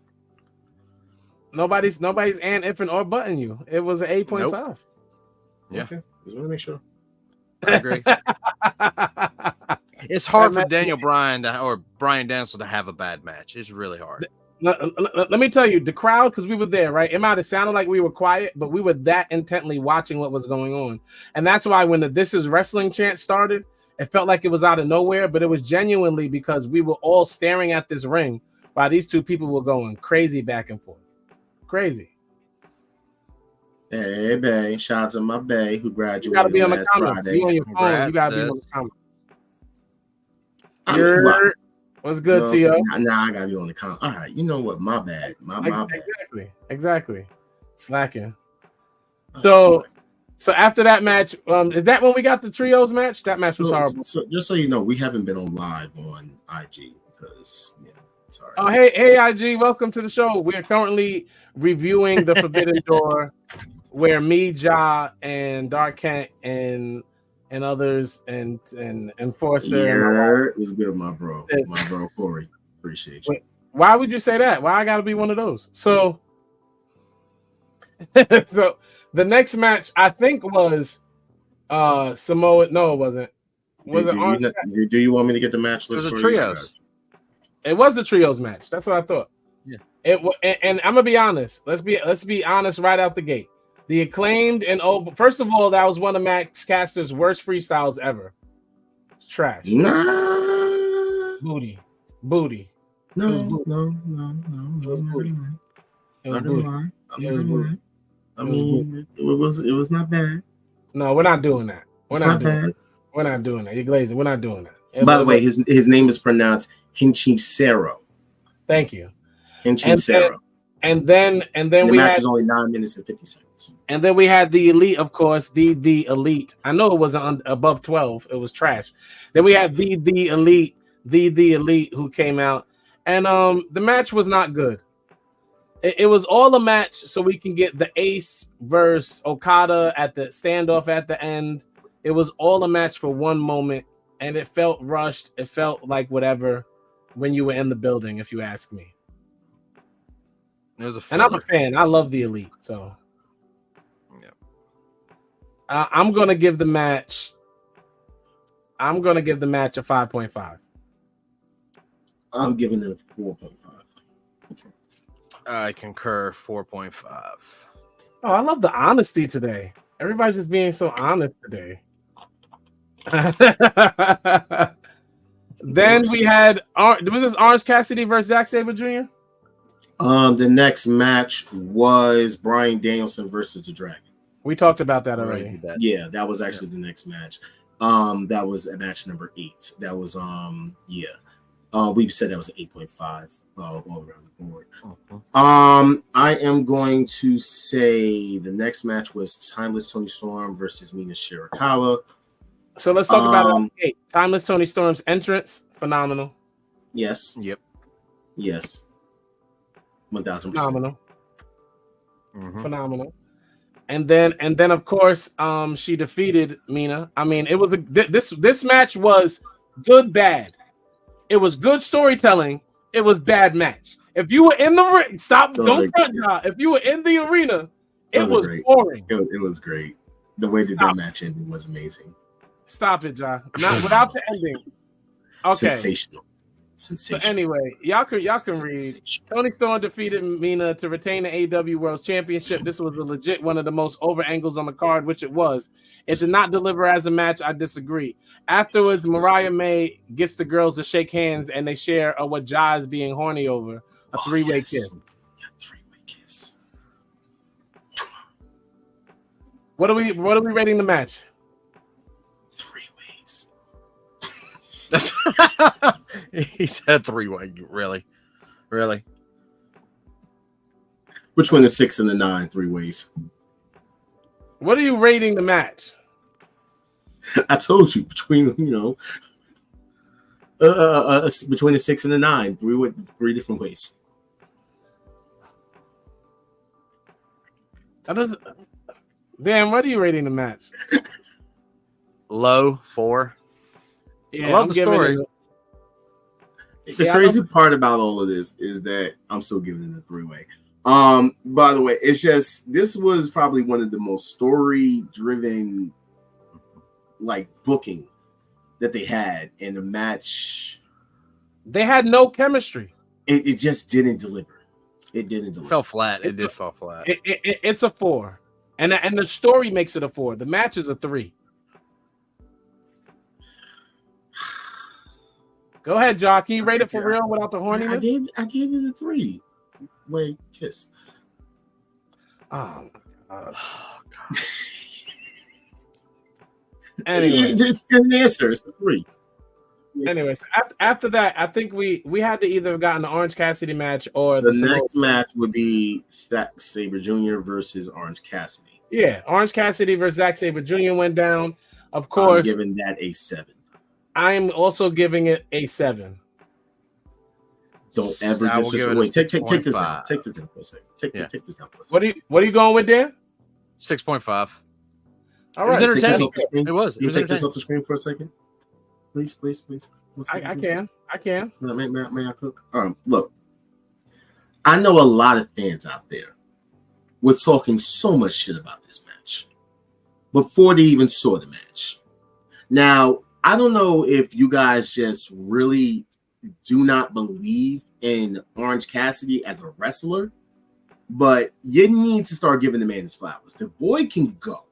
Nobody's and if and or button you. It was an 8.5. Nope. Yeah. Okay. Just want to make sure. I agree. It's hard for Bryan Danielson to have a bad match. It's really hard. Let me tell you, the crowd, because we were there, right? It might have sounded like we were quiet, but we were that intently watching what was going on. And that's why when the This Is Wrestling chant started, it felt like it was out of nowhere, but it was genuinely because we were all staring at this ring while these two people were going crazy back and forth. Crazy. Hey, bae. Shout out to my bae who graduated. You got to be on the comments. Friday. You on your phone. You got to be on the comments. What's good, T.O.? Nah, I got to be on the comments. All right. You know what? My bad. My bad. Exactly. Slacking. So after that match, is that when we got the trios match? That match was horrible. So just so you know, we haven't been on live on IG because it's all right. Oh, hey, IG, welcome to the show. We're currently reviewing the Forbidden Door, where me, Ja, and Dark Kent and others and Enforcer. It was good, my bro. My bro Corey. Appreciate you. Why would you say that? Why I gotta be one of those? So So the next match I think was Samoa. No, it wasn't. Was it Orange? Do you want me to get the match list? It was a trios. It was the trios match. That's what I thought. Yeah. And I'm gonna be honest. Let's be honest right out the gate. The Acclaimed and first of all, that was one of Max Caster's worst freestyles ever. It's trash. Nah. Booty. No. It was booty. I mean, it was not bad. No, we're not doing that. We're not doing that. You're glazing. We're not doing that. By the way, his name is pronounced Hinchisero. Thank you. Hinchisero. And then the we match had is only 9 minutes and 50 seconds. And then we had the Elite, of course, the Elite. I know it wasn't above 12. It was trash. Then we had the Elite, the Elite who came out. And the match was not good. It was all a match so we can get the Ace versus Okada at the standoff at the end. It was all a match for one moment, and it felt rushed. It felt like whatever when you were in the building, if you ask me. It was and I'm a fan. I love the Elite, so yeah. I'm gonna give the match. I'm gonna give the match a 5.5. I'm giving it a 4.5. I concur. 4.5. Oh, I love the honesty today. Everybody's just being so honest today. Then we had was this Orange Cassidy versus Zack Sabre Jr.? The next match was Bryan Danielson versus the Dragon. We talked about that already. Yeah, that was actually the next match. That was at match number 8. That was we said that was an 8.5 all around the board. I am going to say the next match was Timeless Tony Storm versus Mina Shirakawa. So let's talk about it. Timeless Tony Storm's entrance, phenomenal. Yes. Yep. Yes. 1,000%. Phenomenal. Phenomenal. And then of course, she defeated Mina. I mean, it was this match was good, bad. It was good storytelling. It was bad match. If you were in the ring, don't front job. If you were in the arena, it was boring. It was great. The way that match ended was amazing. Stop it, John. Not without the ending. Okay. Sensational. So anyway, y'all can read. Tony Storm defeated Mina to retain the AEW World Championship. This was a legit one of the most over angles on the card, which it was. It did not deliver as a match. I disagree. Afterwards, Mariah May gets the girls to shake hands, and they share what Ja is being horny over, a three-way kiss. Yeah, three-way kiss. What are we rating the match? 3 ways. He said 3-way. Really? Between the 6 and the 9, 3 ways. What are you rating the match? I told you between between the 6 and the 9, 3 different ways. Dan, what are you rating the match? Low 4. Yeah, I love the story. The crazy part about all of this is that I'm still giving it a 3-way. By the way, it's just this was probably one of the most story-driven booking that they had in the match. They had no chemistry. It just didn't deliver. It didn't deliver. Fell flat. It did fall flat. It's a 4. And the story makes it a 4. The match is a 3. Go ahead, Jock. Can you rate it for real without the horniness? I gave it a 3-way kiss. Oh my God. Anyway, it's an answer. It's a 3. Anyways, after that, I think we had to either have gotten the Orange Cassidy match or the next match would be Zack Sabre Jr. versus Orange Cassidy. Yeah, Orange Cassidy versus Zack Sabre Jr. went down. Of course, I'm giving that a 7. I am also giving it a 7. Don't ever just wait. Take this down. Take this down for a second. Take this down for a second. What are you going with there? 6.5. All right. It was entertaining. It was. You take this off the screen for a second, please. I can. May I cook? Look, I know a lot of fans out there was talking so much shit about this match before they even saw the match. Now, I don't know if you guys just really do not believe in Orange Cassidy as a wrestler, but you need to start giving the man his flowers. The boy can go.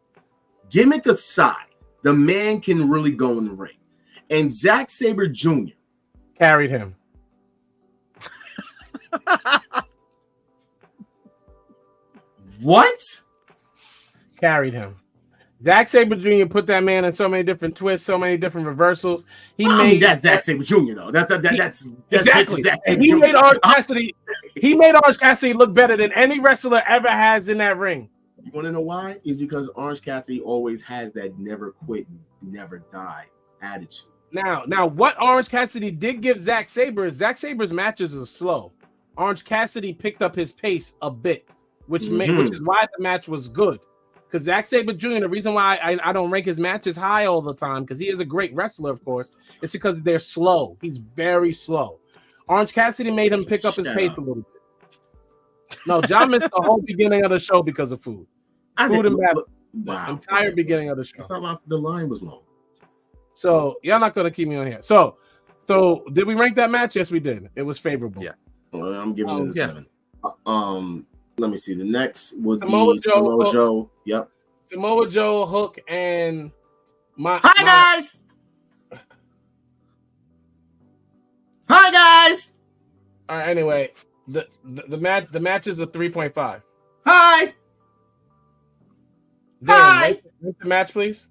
Gimmick aside, the man can really go in the ring. And Zack Sabre Jr. carried him. What? Carried him. Zack Sabre Jr. put that man in so many different twists, so many different reversals. That's Zack Sabre Jr. though. That's exactly. And he made Orange Cassidy. He made Orange Cassidy look better than any wrestler ever has in that ring. You want to know why? It's because Orange Cassidy always has that never quit, never die attitude. Now, what Orange Cassidy did give Zack Sabre is Zack Sabre's matches are slow. Orange Cassidy picked up his pace a bit, which is why the match was good. Because Zack Sabre Jr., the reason why I don't rank his matches high all the time, because he is a great wrestler, of course, it's because they're slow. He's very slow. Orange Cassidy made him pick up his pace a little bit. No, John missed the whole beginning of the show because of food. Food and bad. Wow. The entire beginning of the show. It's not like the line was long. So y'all not gonna keep me on here. So did we rank that match? Yes, we did. It was favorable. Yeah. I'm giving it a 7. Let me see. The next would Samoa be Samoa Joe. Yep. Samoa Joe, Hook, and guys. Hi guys. All right. Anyway, the match is a 3.5. Hi. Dan, rank the match, please.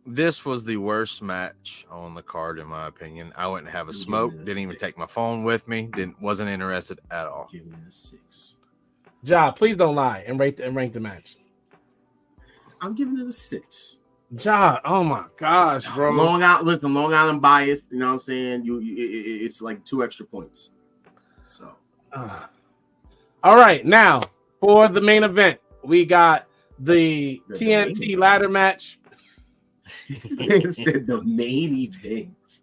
This was the worst match on the card, in my opinion. I wouldn't have a smoke. Didn't even take my phone with me. Wasn't interested at all. Giving it a 6. Ja, please don't lie and rank the match. I'm giving it a 6. Ja, oh my gosh, bro. Long Island bias. You know what I'm saying? It's like 2 extra points. So, all right, now for the main event, we got the TNT ladder match. Said the main event.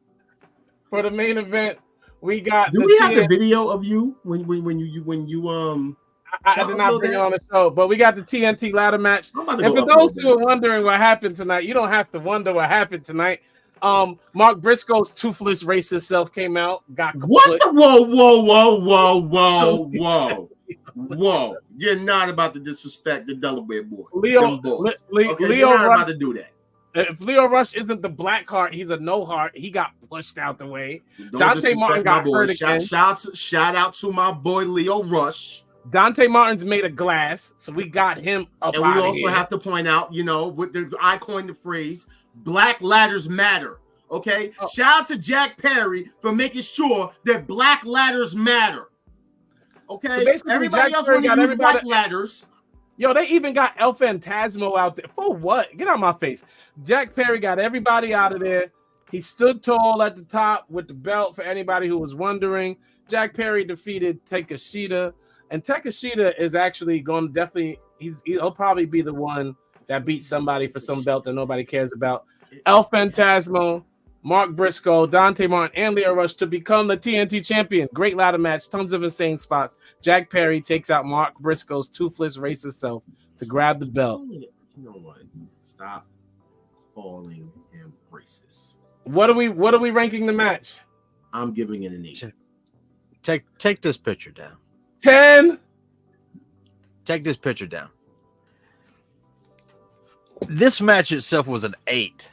For the main event, we got. Do we have the video of you when you I did not bring it on the show, but we got the TNT ladder match. And for those who are wondering what happened tonight, you don't have to wonder what happened tonight. Mark Briscoe's toothless racist self came out. Got what? Whoa! You're not about to disrespect the Delaware boy. Leo not about to do that. If Leo Rush isn't the black heart, he's a no heart. He got pushed out the way. Dante Martin got hurt again. Shout out to my boy Leo Rush. Dante Martin's made of glass, so we got him up. And we also have to point out, I coined the phrase "Black Ladders Matter." Okay, shout out to Jack Perry for making sure that Black Ladders matter. Okay, so basically, everybody else want to use black ladders. Yo, they even got El Phantasmo out there. For what? Get out of my face. Jack Perry got everybody out of there. He stood tall at the top with the belt for anybody who was wondering. Jack Perry defeated Takeshita. And Takeshita is actually going to definitely, he'll probably be the one that beats somebody for some belt that nobody cares about. El Phantasmo, Mark Briscoe, Dante Martin, and Leo Rush to become the TNT champion. Great ladder match, tons of insane spots. Jack Perry takes out Mark Briscoe's toothless racist self to grab the belt. You know what? Stop calling him racist. What are we ranking the match? I'm giving it an 8. Take this picture down. 10. Take this picture down. This match itself was an 8.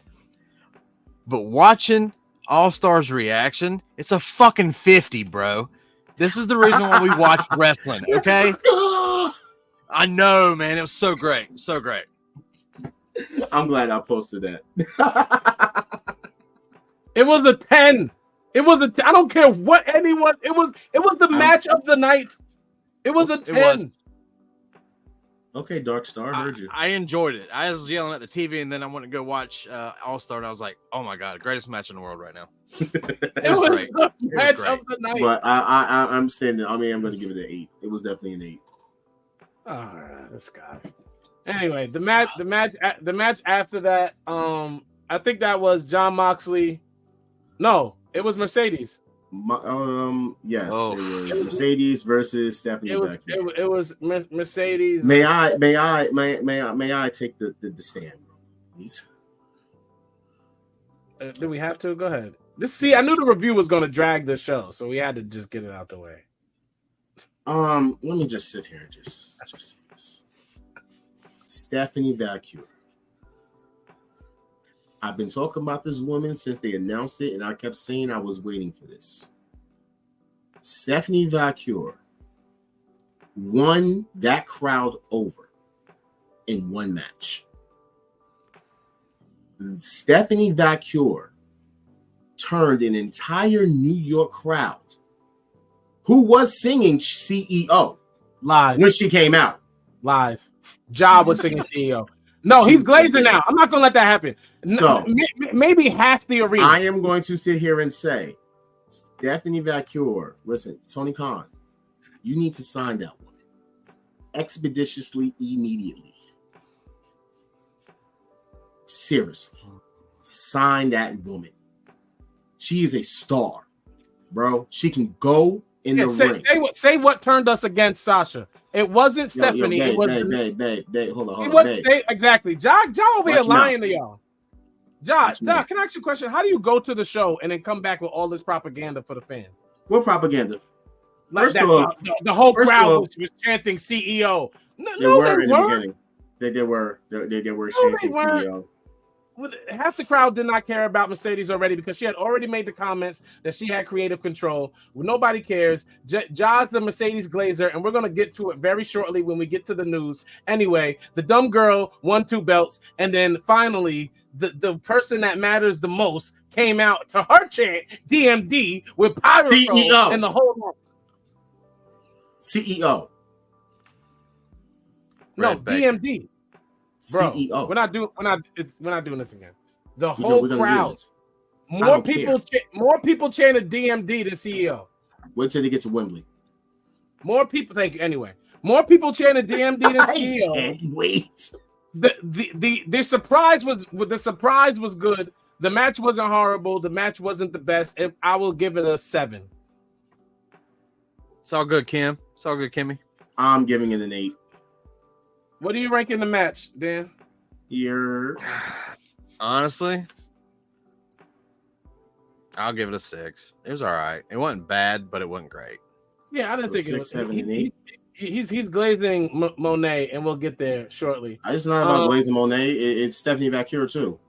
But watching All Stars reaction, it's a fucking 50, bro. This is the reason why we watch wrestling, okay? I know, man. It was so great. So great. I'm glad I posted that. It was a 10. It was a. I don't care what anyone. It was the match of the night. It was a 10. It was. Okay, Dark Star, heard you. I enjoyed it. I was yelling at the TV, and then I went to go watch All Star, and I was like, "Oh my god, greatest match in the world right now!" It was the match of the night. But I'm standing. I mean, I'm going to give it an 8. It was definitely an 8. Oh, this guy. Anyway, the match after that. I think that was John Moxley. No, it was Mercedes. Yes, Oh. it was Mercedes versus Stephanie Vacchio. It was Mercedes. May I take the stand, please? Do we have to? Go ahead. I knew the review was going to drag the show, so we had to just get it out the way. Let me just sit here and just say this. Stephanie Vacchio. I've been talking about this woman since they announced it, and I kept saying I was waiting for this. Stephanie Vacchio won that crowd over in one match. Stephanie Vacchio turned an entire New York crowd who was singing CEO Lies. when she came out. Lies. Job was singing CEO. No, he's glazing now. I'm not going to let that happen. So maybe half the arena. I am going to sit here and say, Stephanie Vacchio, listen, Tony Khan, you need to sign that woman expeditiously, immediately. Seriously, sign that woman. She is a star, bro. She can go in the ring. Say what turned us against Sasha. It wasn't Stephanie. Babe, it was babe. Hold on. Exactly. Ja over here lying mouth. to y'all. Ja, can I ask you a question? How do you go to the show and then come back with all this propaganda for the fans? What propaganda? Like that, the whole crowd was chanting CEO. They were in the beginning. They were chanting CEO. Half the crowd did not care about Mercedes already because she had already made the comments that she had creative control. Nobody cares. Ja's the Mercedes Glazer, and we're going to get to it very shortly when we get to the news. Anyway, the dumb girl won 2 belts, and then finally, the person that matters the most came out to her chant DMD with pyro CEO and the whole lot. CEO. No, DMD. Bro, CEO. we're not doing this again. The whole crowd. More people chanted DMD than CEO. Wait till they get to Wembley. More people. Thank you. Anyway, more people chanted DMD than CEO. Wait. The surprise was good. The match wasn't horrible. The match wasn't the best. I will give it a 7. It's all good, Kim. It's all good, Kimmy. I'm giving it an 8. What are you ranking the match, Dan? Honestly, I'll give it a 6. It was all right. It wasn't bad, but it wasn't great. Yeah, I didn't think 6, it was 7, and 8. He's glazing Monet, and we'll get there shortly. It's not about glazing Monet. It's Stephanie Vacchio too.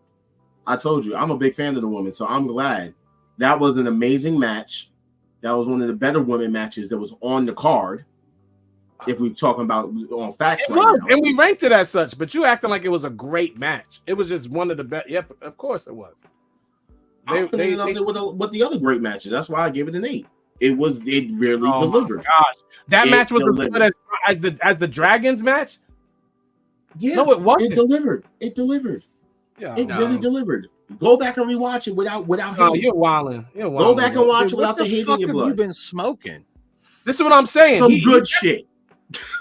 I told you, I'm a big fan of the woman, so I'm glad. That was an amazing match. That was one of the better women matches that was on the card. If we're talking about on facts right now. And we ranked it as such, but you acting like it was a great match. It was just one of the best. Yep, of course it was. They with the other great matches. That's why I gave it an 8. It really delivered. My gosh, that match was as good as the Dragons match. Yeah, no, it wasn't. It delivered. Yeah, really delivered. Go back and rewatch it without hating. You're wilding. Go back and watch it without the hate in your blood. You've been smoking. This is what I'm saying. Some good shit.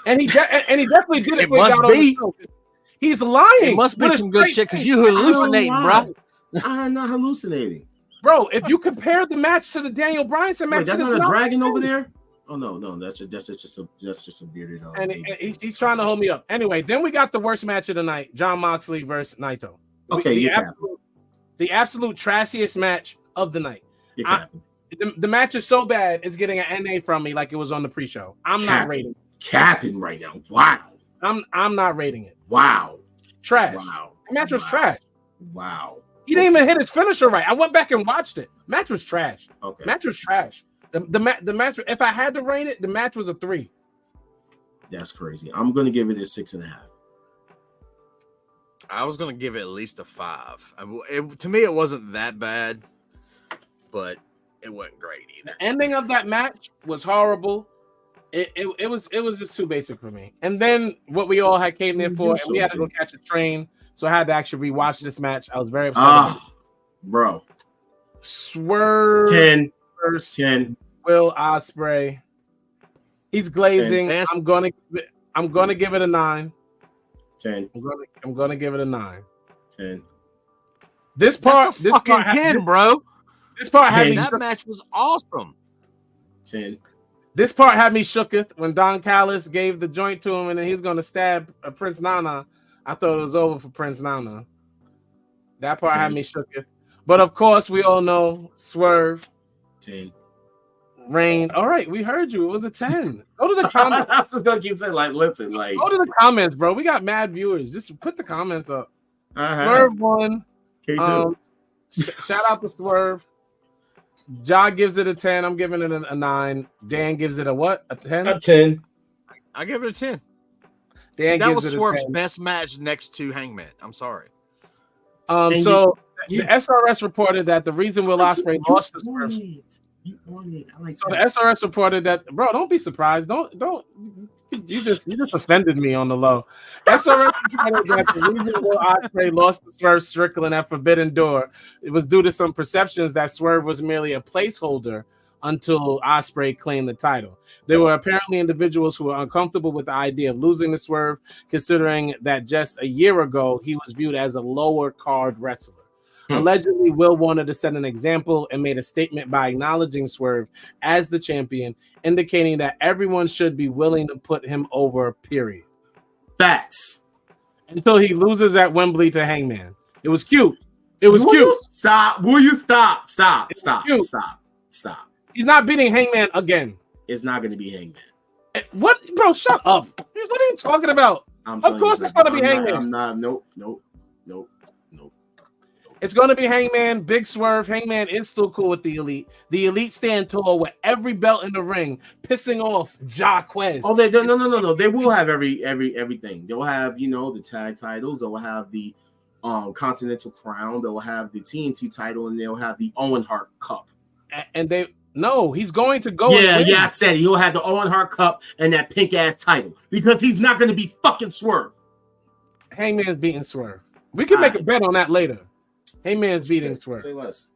And he definitely did it. It must be. He's lying. It must be some good shit because you hallucinating, bro. I'm not hallucinating, bro. If you compare the match to the Daniel Bryanson match, that's not a dragon over there. Oh no, that's just a bearded. And he's trying to hold me up. Anyway, then we got the worst match of the night: Jon Moxley versus Naito. Okay, the absolute trashiest match of the night. The match is so bad, it's getting an NA from me, like it was on the pre-show. I'm not rating. Capping right now. Wow. I'm not rating it. Wow. Trash. Wow. The match was trash. Wow. He didn't even hit his finisher right. I went back and watched it. Match was trash. Okay. Match was trash. The match. If I had to rate it, the match was a 3. That's crazy. I'm gonna give it a 6.5. I was gonna give it at least a 5. To me, it wasn't that bad, but it wasn't great either. The ending of that match was horrible. It was just too basic for me. And then what we all had came there for, and we had to go catch a train, so I had to actually rewatch this match. I was very upset. Bro. Swerve 10. Will Ospreay. He's glazing. 10. I'm gonna give it a 9. 10. I'm gonna give it a 9. 10. This part, That's a fucking 10, bro. This part had me. That match was awesome. 10. This part had me shooketh when Don Callis gave the joint to him and then he was going to stab Prince Nana. I thought it was over for Prince Nana. That part 10. had me shooketh. But of course, we all know Swerve. 10. Rain. All right, we heard you. It was a 10. Go to the comments. I'm just gonna keep saying, like, listen, like, go to the comments, bro. We got mad viewers. Just put the comments up. Swerve won. Shout out to Swerve. Ja gives it a 10. I'm giving it a 9. Dan gives it a what? A 10? A 10. I give it a 10. Dan that gives was it Swerve's a 10. best match next to Hangman. I'm sorry. So the SRS reported that the reason Will Ospreay lost to Swerve. So the SRS reported that, bro, don't be surprised. Don't you just offended me on the low. SRS reported that the reason Will Ospreay lost to Swerve Strickland at Forbidden Door, it was due to some perceptions that Swerve was merely a placeholder until Ospreay claimed the title. There were apparently individuals who were uncomfortable with the idea of losing to Swerve, considering that just a year ago he was viewed as a lower card wrestler. Allegedly, Will wanted to set an example and made a statement by acknowledging Swerve as the champion, indicating that everyone should be willing to put him over, period. Facts. Until he loses at Wembley to Hangman. It was cute. It was cute. Stop. Will you stop? Stop. He's not beating Hangman again. It's not going to be Hangman. What? Bro, shut up. What are you talking about? Of course it's going to be Hangman. Nope. It's going to be Hangman, Big Swerve. Hangman is still cool with the Elite. The Elite stand tall with every belt in the ring, pissing off Jaquez. Oh, no. They will have everything. They'll have, the tag titles. They'll have the Continental Crown. They'll have the TNT title, and they'll have the Owen Hart Cup. And he's going to go. Yeah, I said it. He'll have the Owen Hart Cup and that pink ass title because he's not going to be fucking Swerve. Hangman's beating Swerve. We can make a bet on that later. Hangman's beating Swerve. Say less.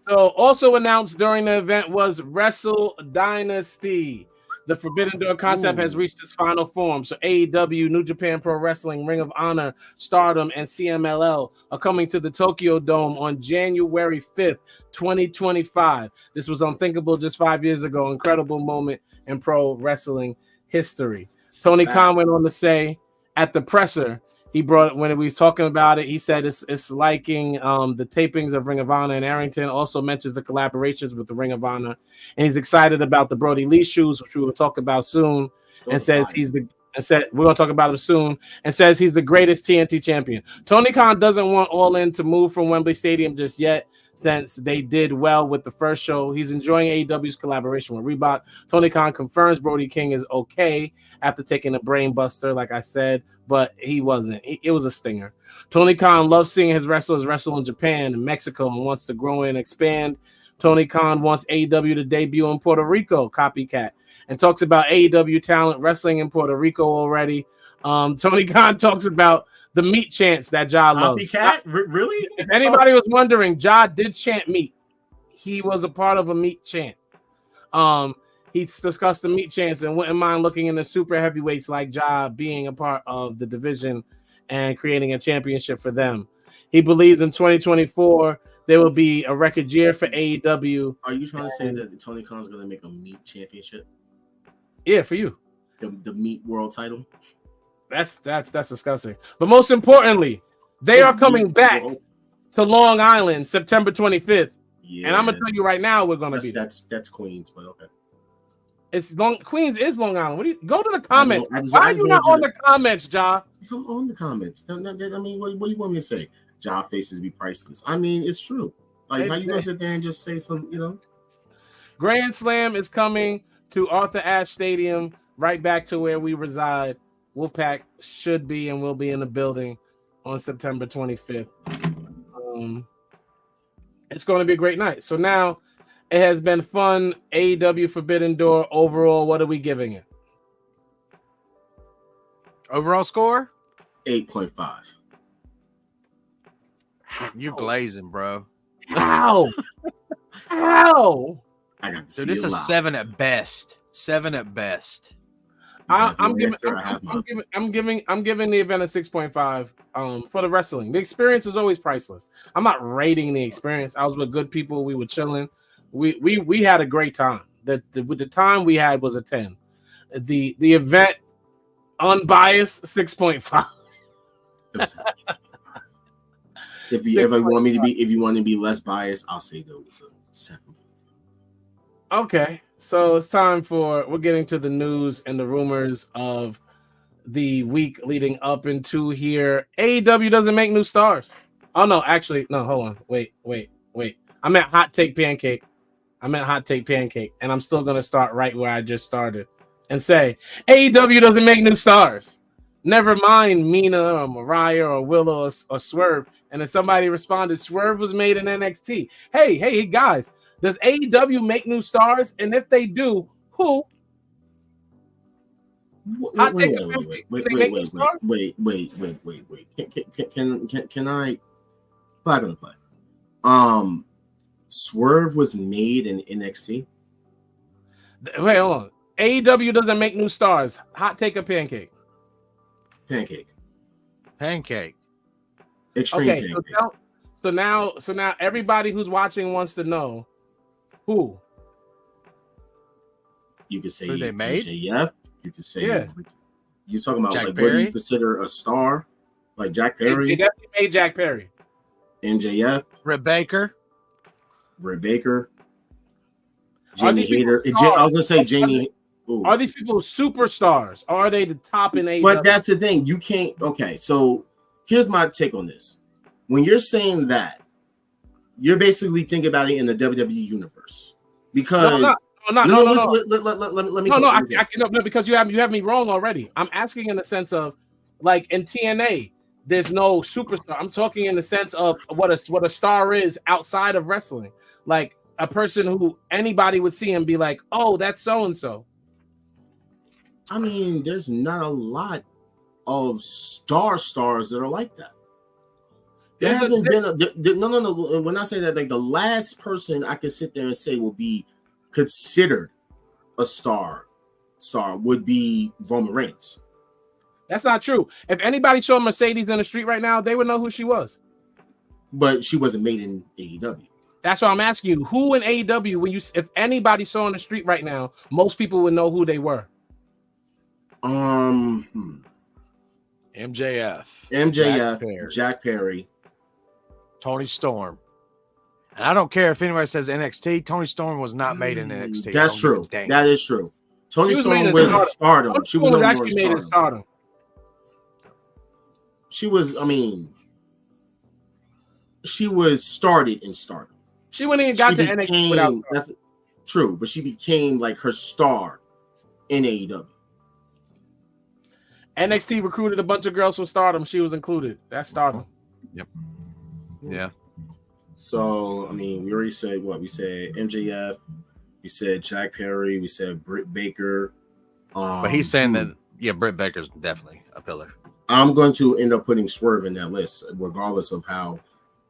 So also announced during the event was Wrestle Dynasty. The Forbidden Door concept has reached its final form. So AEW, New Japan Pro Wrestling, Ring of Honor, Stardom, and CMLL are coming to the Tokyo Dome on January 5th, 2025. This was unthinkable just 5 years ago. Incredible moment in pro wrestling history. Tony Khan went on to say at the presser, when we was talking about it, he said it's liking the tapings of Ring of Honor in Arrington. Also mentions the collaborations with the Ring of Honor, and he's excited about the Brody Lee shoes, which we will talk about soon. And says we're gonna talk about him soon. And says he's the greatest TNT champion. Tony Khan doesn't want All In to move from Wembley Stadium just yet, since they did well with the first show. He's enjoying AEW's collaboration with Reebok. Tony Khan confirms Brody King is okay after taking a brain buster, like I said, but he wasn't. It was a stinger. Tony Khan loves seeing his wrestlers wrestle in Japan and Mexico and wants to grow and expand. Tony Khan wants AEW to debut in Puerto Rico, copycat, and talks about AEW talent wrestling in Puerto Rico already. Tony Khan talks about the meat chants that Ja loves. Copycat? Really? If anybody was wondering, Ja did chant meat. He was a part of a meat chant. He's discussed the meat chants and wouldn't mind looking into super heavyweights like Ja being a part of the division and creating a championship for them. He believes in 2024 there will be a record year for AEW. Are you trying to say that Tony Khan's going to make a meat championship? Yeah, for you. The meat world title? That's disgusting. But most importantly, they are coming back to Long Island September 25th. Yeah. And I'm gonna tell you right now, we're gonna be that's Queens, but okay. It's Queens is Long Island. What do you go to the comments? Why are you not on the comments, Ja? I'm on the comments. I mean, what do you want me to say? Ja faces be priceless. I mean, it's true. Like, how you gonna sit there and just say some, Grand Slam is coming to Arthur Ashe Stadium, right back to where we reside. Wolfpack should be and will be in the building on September 25th. It's going to be a great night. So now it has been fun. AEW Forbidden Door overall, what are we giving it? Overall score? 8.5. You're glazing, bro. How? I got to see this is a 7 at best. 7 at best. I'm giving the event a 6.5 for the wrestling. The experience is always priceless. I'm not rating the experience. I was with good people. We were chilling. We had a great time. With the time we had was a 10. The event unbiased 6.5. If you ever want me to be, if you want to be less biased, I'll say that was a 7. Okay, so it's time we're getting to the news and the rumors of the week leading up into here. AEW doesn't make new stars. Oh no, actually, no, hold on. Wait. I meant hot take pancake. And I'm still gonna start right where I just started and say AEW doesn't make new stars. Never mind Mina or Mariah or Willow or Swerve. And then somebody responded, Swerve was made in NXT. Hey, guys, does AEW make new stars? And if they do, who? Wait. Can I plug and play? Swerve was made in NXT. Wait, hold on. AEW doesn't make new stars. Hot take or pancake? Pancake. Extreme okay, pancake. So now everybody who's watching wants to know who. You could say who they made. JF. You could say you're talking about Jack like Perry? what do you consider a star? Like Jack Perry. They definitely made Jack Perry. MJF. Britt Baker. Jamie Hayter. I was gonna say Jamie. Are these people superstars? Are they the top in AEW? But that's the thing. You can't. Okay, so here's my take on this. When you're saying that, you're basically thinking about it in the WWE universe because no, because you have me wrong already. I'm asking in the sense of like in TNA, there's no superstar. I'm talking in the sense of what a star is outside of wrestling, like a person who anybody would see and be like, oh, that's so and so. I mean, there's not a lot of stars that are like that. There hasn't been no. When I say that, like the last person I could sit there and say will be considered a star would be Roman Reigns. That's not true. If anybody saw Mercedes in the street right now, they would know who she was. But she wasn't made in AEW. That's why I'm asking you, who in AEW, if anybody saw on the street right now, most people would know who they were. MJF, Jack Perry, Tony Storm. And I don't care if anybody says NXT. Tony Storm was not made in NXT. That's true. That is true. Tony Storm was in Stardom. She was actually made in Stardom. She was started in Stardom. She wouldn't even got to NXT without. That's true, but she became like her star in AEW. NXT recruited a bunch of girls from Stardom. She was included. That's Stardom. Yep. Yeah. So, I mean, we already said what? We said MJF. We said Jack Perry. We said Britt Baker. But he's saying that, Britt Baker's definitely a pillar. I'm going to end up putting Swerve in that list, regardless of how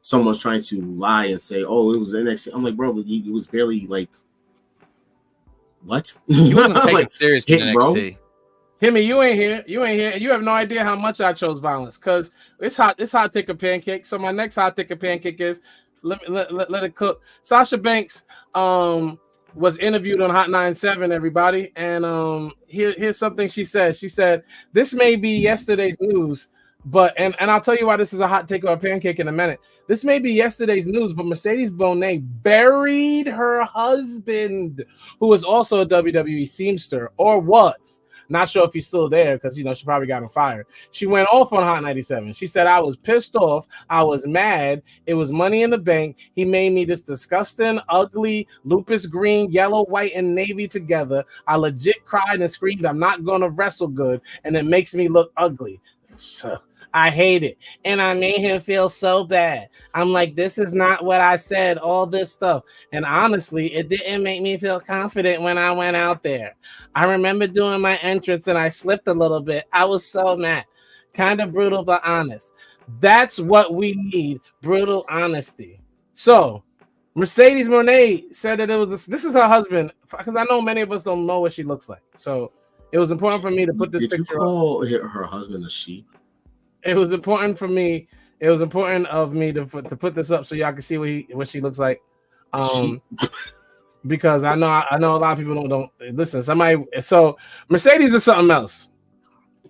someone's trying to lie and say, oh, it was NXT. I'm like, bro, it was barely like, what? He wasn't taking it seriously in NXT. Himmy, you ain't here. You have no idea how much I chose violence because it's hot take a pancake. So my next hot take a pancake is let it cook. Sasha Banks was interviewed on Hot 97, everybody, and here's something she said. She said this may be yesterday's news, but and I'll tell you why this is a hot take or a pancake in a minute. This may be yesterday's news, but Mercedes Bonet buried her husband, who was also a WWE seamster or was. Not sure if he's still there because, she probably got him fired. She went off on Hot 97. She said, I was pissed off. I was mad. It was Money in the Bank. He made me this disgusting, ugly, lupus green, yellow, white, and navy together. I legit cried and screamed, I'm not going to wrestle good, and it makes me look ugly. I hate it. And I made him feel so bad. I'm like, this is not what I said, all this stuff. And honestly, it didn't make me feel confident when I went out there. I remember doing my entrance and I slipped a little bit. I was so mad. Kind of brutal, but honest. That's what we need, brutal honesty. So, Mercedes Moné said that it was this is her husband, because I know many of us don't know what she looks like. So, It was important for me to put this Did picture you call her husband a she? It was important for me. It was important of me to put this up so y'all can see what she looks like. Because I know a lot of people don't listen. So Mercedes is something else.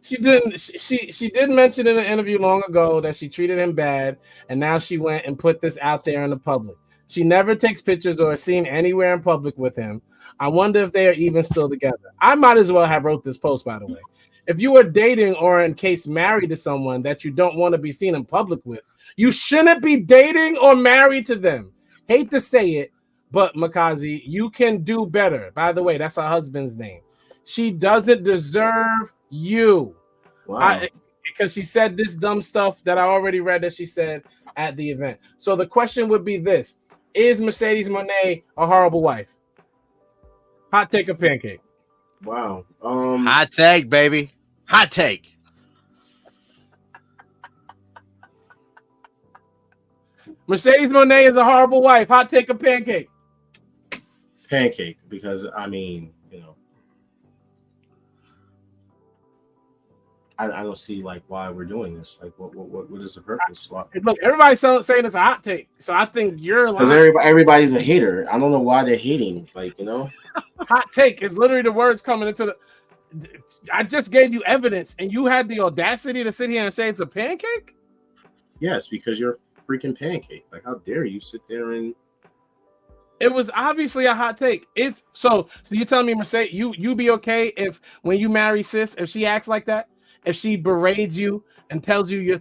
She did mention in an interview long ago that she treated him bad, and now she went and put this out there in the public. She never takes pictures or is seen anywhere in public with him. I wonder if they are even still together. I might as well have wrote this post, by the way. If you were dating or in case married to someone that you don't want to be seen in public with, you shouldn't be dating or married to them. Hate to say it, but Makazi, you can do better. By the way, that's her husband's name. She doesn't deserve you. Wow. Because she said this dumb stuff that I already read that she said at the event. So the question would be this: is Mercedes Moné a horrible wife? Hot take or pancake? Wow. Hot take, baby. Hot take. Mercedes Moné is a horrible wife. Hot take or pancake? Pancake, because I mean, you know, I don't see like why we're doing this. Like, what is the purpose? Look, everybody's saying it's a hot take, so I think you're because everybody's a hater. I don't know why they're hating. Like, you know, hot take is literally the words coming into the. I just gave you evidence, and you had the audacity to sit here and say it's a pancake. Yes, because you're a freaking pancake. Like, how dare you sit there and? It was obviously a hot take. So you telling me, Mercedes, you be okay if when you marry sis, if she acts like that, if she berates you and tells you your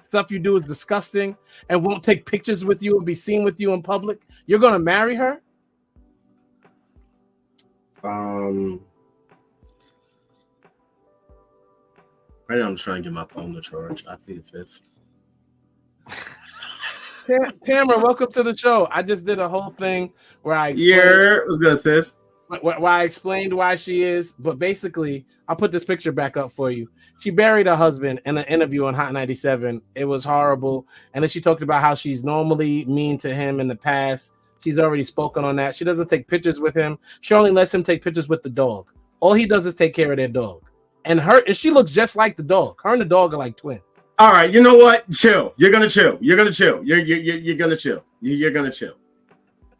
stuff you do is disgusting and won't take pictures with you and be seen with you in public, you're gonna marry her? Right now I'm trying to get my phone to charge. I plead the fifth. Tamara, welcome to the show. I just did a whole thing where I what's good, sis? Where I explained why she is, but basically, I'll put this picture back up for you. She buried her husband in an interview on Hot 97. It was horrible. And then she talked about how she's normally mean to him in the past. She's already spoken on that. She doesn't take pictures with him. She only lets him take pictures with the dog. All he does is take care of their dog. And she looks just like the dog. Her and the dog are like twins. All right, you know what? Chill. You're gonna chill. You're gonna chill. You're gonna chill. You're gonna chill.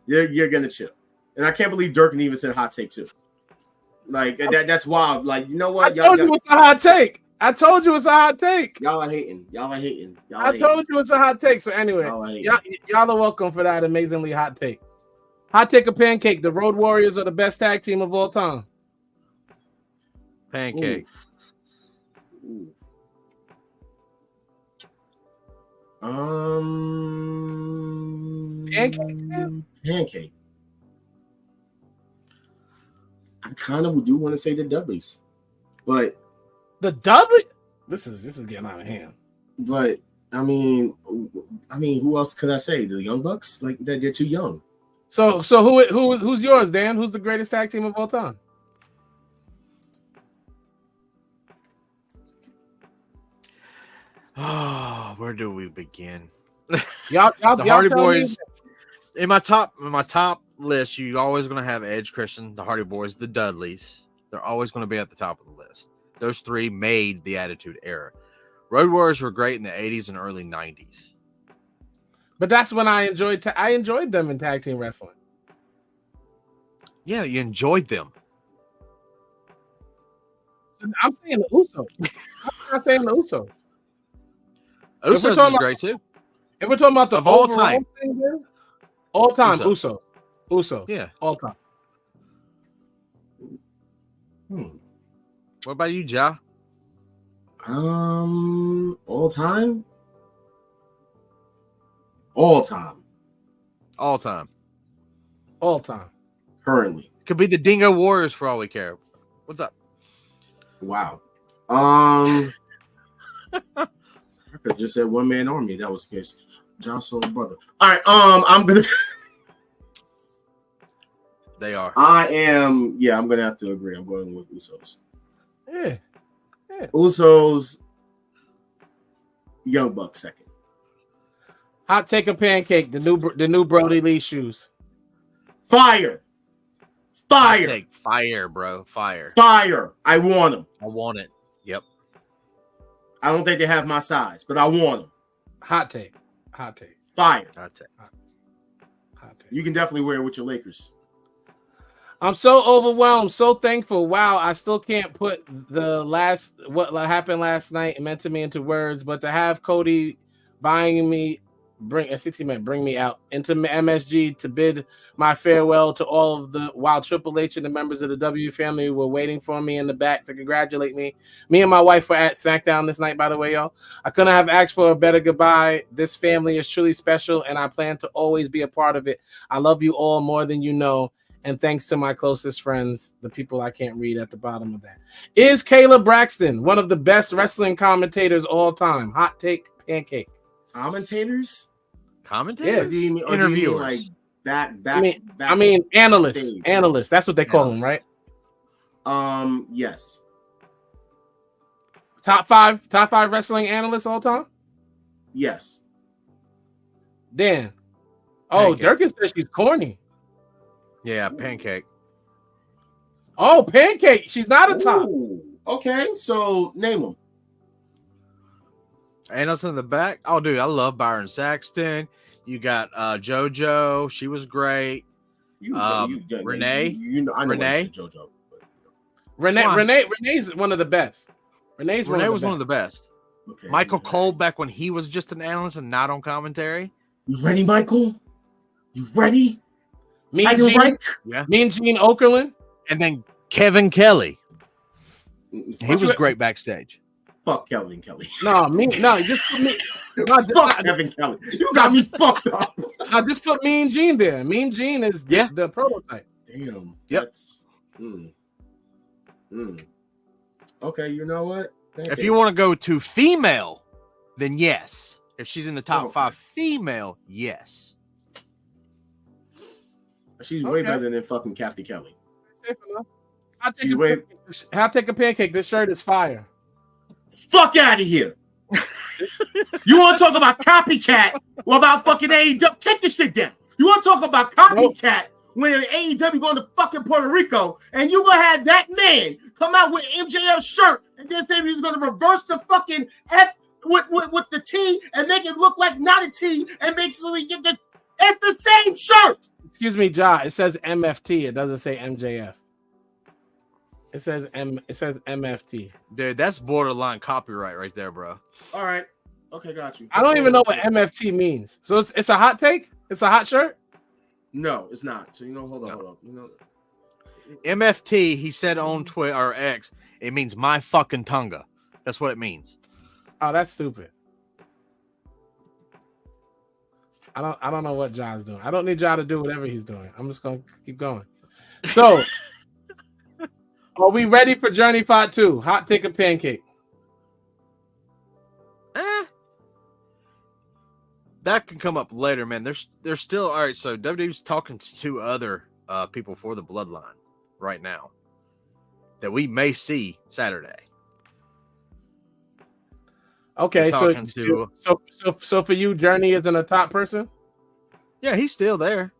You're gonna chill. And I can't believe Durkin even said hot take too. Like that's wild. Like, you know what? I told you it's a hot take. I told you it's a hot take. Y'all are hating. I told you it's a hot take. So anyway, y'all are welcome for that amazingly hot take. Hot take or pancake? The Road Warriors are the best tag team of all time. Pancake. Ooh. Pancake. I kind of do want to say the Dudleys, but the Dudley. This is getting out of hand. But I mean, who else could I say? The Young Bucks? Like that? They're too young. So who's yours, Dan? Who's the greatest tag team of all time? Oh, where do we begin? Y'all, the Hardy Boys. In my top list, you're always going to have Edge, Christian, the Hardy Boys, the Dudleys. They're always going to be at the top of the list. Those three made the Attitude Era. Road Warriors were great in the 80s and early 90s. But that's when I enjoyed them in tag team wrestling. Yeah, you enjoyed them. I'm saying the Usos. I'm not saying the Usos. Usos is great too. If we're talking about the all time thing, all time Usos. Yeah, all time. What about you, Ja? All time. Currently, could be the Dingo Warriors for all we care. What's up? Wow. I could just said one man army. That was the case. John's older brother. All right. I'm gonna. They are. I am. Yeah, I'm gonna have to agree. I'm going with Usos. Yeah. Usos. Young Bucks second. Hot take or pancake? The new Brody Lee shoes. Fire. Fire. Take fire, bro. Fire. Fire. I want them. I want it. Yep. I don't think they have my size, but I want them. Hot take. Hot take. Fire. Hot take. Hot take. You can definitely wear it with your Lakers. I'm so overwhelmed, so thankful. Wow, I still can't put what happened last night and meant to me into words, but to have Cody buying me, bring me out into MSG to bid my farewell to all of while Triple H and the members of the W family were waiting for me in the back to congratulate me. Me and my wife were at SmackDown this night, by the way, y'all. I couldn't have asked for a better goodbye. This family is truly special, and I plan to always be a part of it. I love you all more than you know. And thanks to my closest friends, the people I can't read at the bottom of that. Is Kayla Braxton one of the best wrestling commentators all time? Hot take, pancake. Commentators? Commentators? Yeah. Interviewers. Like that. I mean, analysts. Stage. Analysts. That's what they call them, right? Yes. Top five wrestling analysts all time? Yes. Dan. Oh, Pancake. Durkin says she's corny. Yeah, pancake. Oh, pancake. She's not a top. Ooh, okay, so name them. And us in the back. Oh, dude, I love Byron Saxton. You got JoJo. She was great. Renee. You know, I know Renee. JoJo. Renee's one of the best. Renee was one of the best. Okay, Michael Cole back when he was just an analyst and not on commentary. You ready, Michael? You ready? Mean Gene Okerlund. And then Kevin Kelly. Fuck He was great backstage. Fuck Kevin Kelly. Just put me. Fuck Kevin Kelly. You got me fucked up. I just put Mean Gene there. Mean Gene is the prototype. Damn. Yep. That's, Okay, you know what? If you want to go to female, then yes. If she's in the top 5 female, yes. She's way better than fucking Kathy Kelly. Safe enough. I'll take a pancake. This shirt is fire. Fuck out of here. You want to talk about copycat or about fucking AEW? Take this shit down. You want to talk about copycat when AEW going to fucking Puerto Rico and you gonna have that man come out with MJF's shirt and then say he's gonna reverse the fucking F with the T and make it look like not a T and basically get the it's the same shirt. Excuse me, Ja. It says MFT. It doesn't say MJF. It says MFT. Dude, that's borderline copyright right there, bro. All right. Okay, got you. I don't even know what MFT means. So it's a hot take? It's a hot shirt? No, it's not. So hold on. You know, MFT, he said on Twitter or X, it means my fucking tunga. That's what it means. Oh, that's stupid. I don't know what Ja's doing. I don't need Ja to do whatever he's doing. I'm just gonna keep going. So are we ready for Journey Part 2? Hot take or pancake? That can come up later, man. There's still all right. So WWE's talking to 2 other people for the bloodline right now that we may see Saturday. Okay, so for you, Journey isn't a top person? Yeah, he's still there.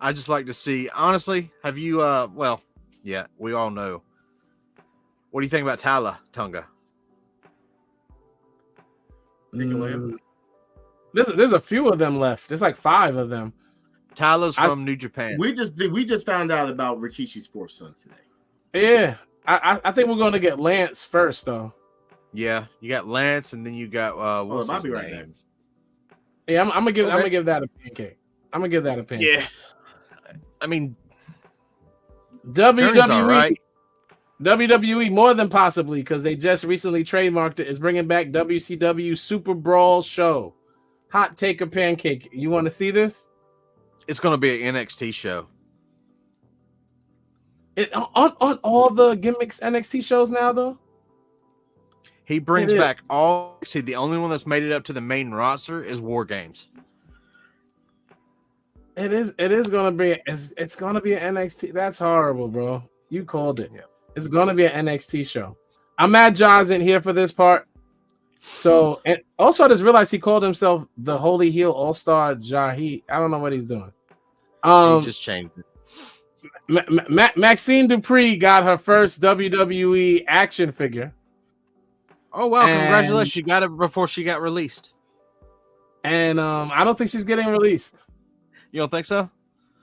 I just like to see. Honestly, have you? Well, yeah, we all know. What do you think about Tala Tunga? There's a few of them left. There's like 5 of them. Tyler's from New Japan. We just found out about Rikishi's 4th son today. Yeah, I think we're gonna get Lance first though. Yeah, you got Lance, and then you got what's his name? Right. Yeah, I'm gonna give that a pancake. I'm gonna give that a pancake. Yeah, I mean, WWE more than possibly because they just recently trademarked it is bringing back WCW Super Brawl Show. Hot take or pancake? You want to see this? It's gonna be an NXT show. On all the gimmicks NXT shows now though. He brings back all. See, the only one that's made it up to the main roster is War Games. It is gonna be. It's gonna be an NXT. That's horrible, bro. You called it. Yeah. It's gonna be an NXT show. I'm mad Ja isn't here for this part. So, and also I just realized he called himself the Holy Heel All-Star Jahi. I don't know what he's doing. He just changed it. Maxine Dupree got her first WWE action figure. Oh wow! Congratulations! She got it before she got released. And I don't think she's getting released. You don't think so?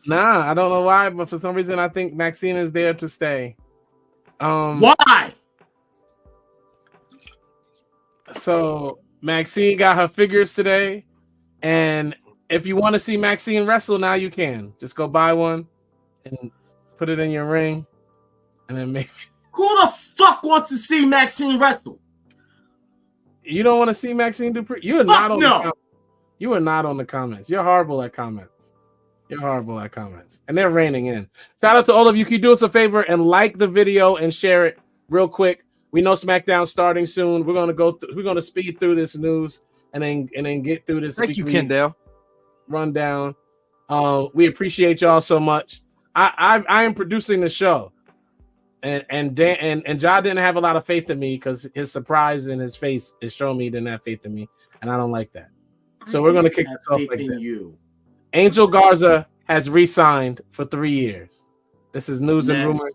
Nah, I don't know why, but for some reason I think Maxine is there to stay. Why? So Maxine got her figures today, and if you want to see Maxine wrestle, now you can. Just go buy one and put it in your ring, and then maybe. Who the fuck wants to see Maxine wrestle? You don't want to see Maxine Dupree? You are not on the comments. You are not on the comments. You're horrible at comments. You're horrible at comments. And they're raining in. Shout out to all of you. Can you do us a favor and like the video and share it real quick? We know SmackDown starting soon. We're gonna go. We're gonna speed through this news and then get through this. Thank you, Kendall. Rundown. We appreciate y'all so much. I am producing the show, and Dan and Ja didn't have a lot of faith in me because his surprise in his face is showing me he didn't have faith in me, and I don't like that. So we're gonna kick this off like this. Angel Garza has re-signed for 3 years. This is news and rumors.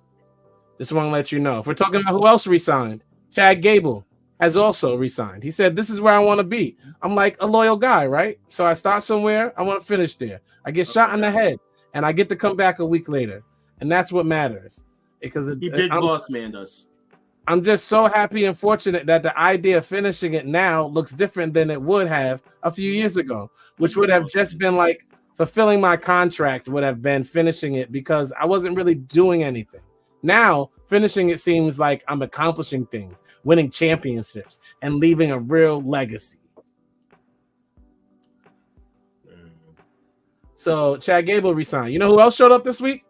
Just want to let you know. If we're talking about who else re-signed, Chad Gable has also re-signed. He said, "This is where I want to be." I'm like a loyal guy, right? So I start somewhere. I want to finish there. I get shot in the head, and I get to come back a week later, and that's what matters. Because he big boss man does. I'm just so happy and fortunate that the idea of finishing it now looks different than it would have a few years ago, which would have just been like fulfilling my contract would have been finishing it because I wasn't really doing anything. Now, finishing it seems like I'm accomplishing things, winning championships, and leaving a real legacy. So, Chad Gable resigned. You know who else showed up this week?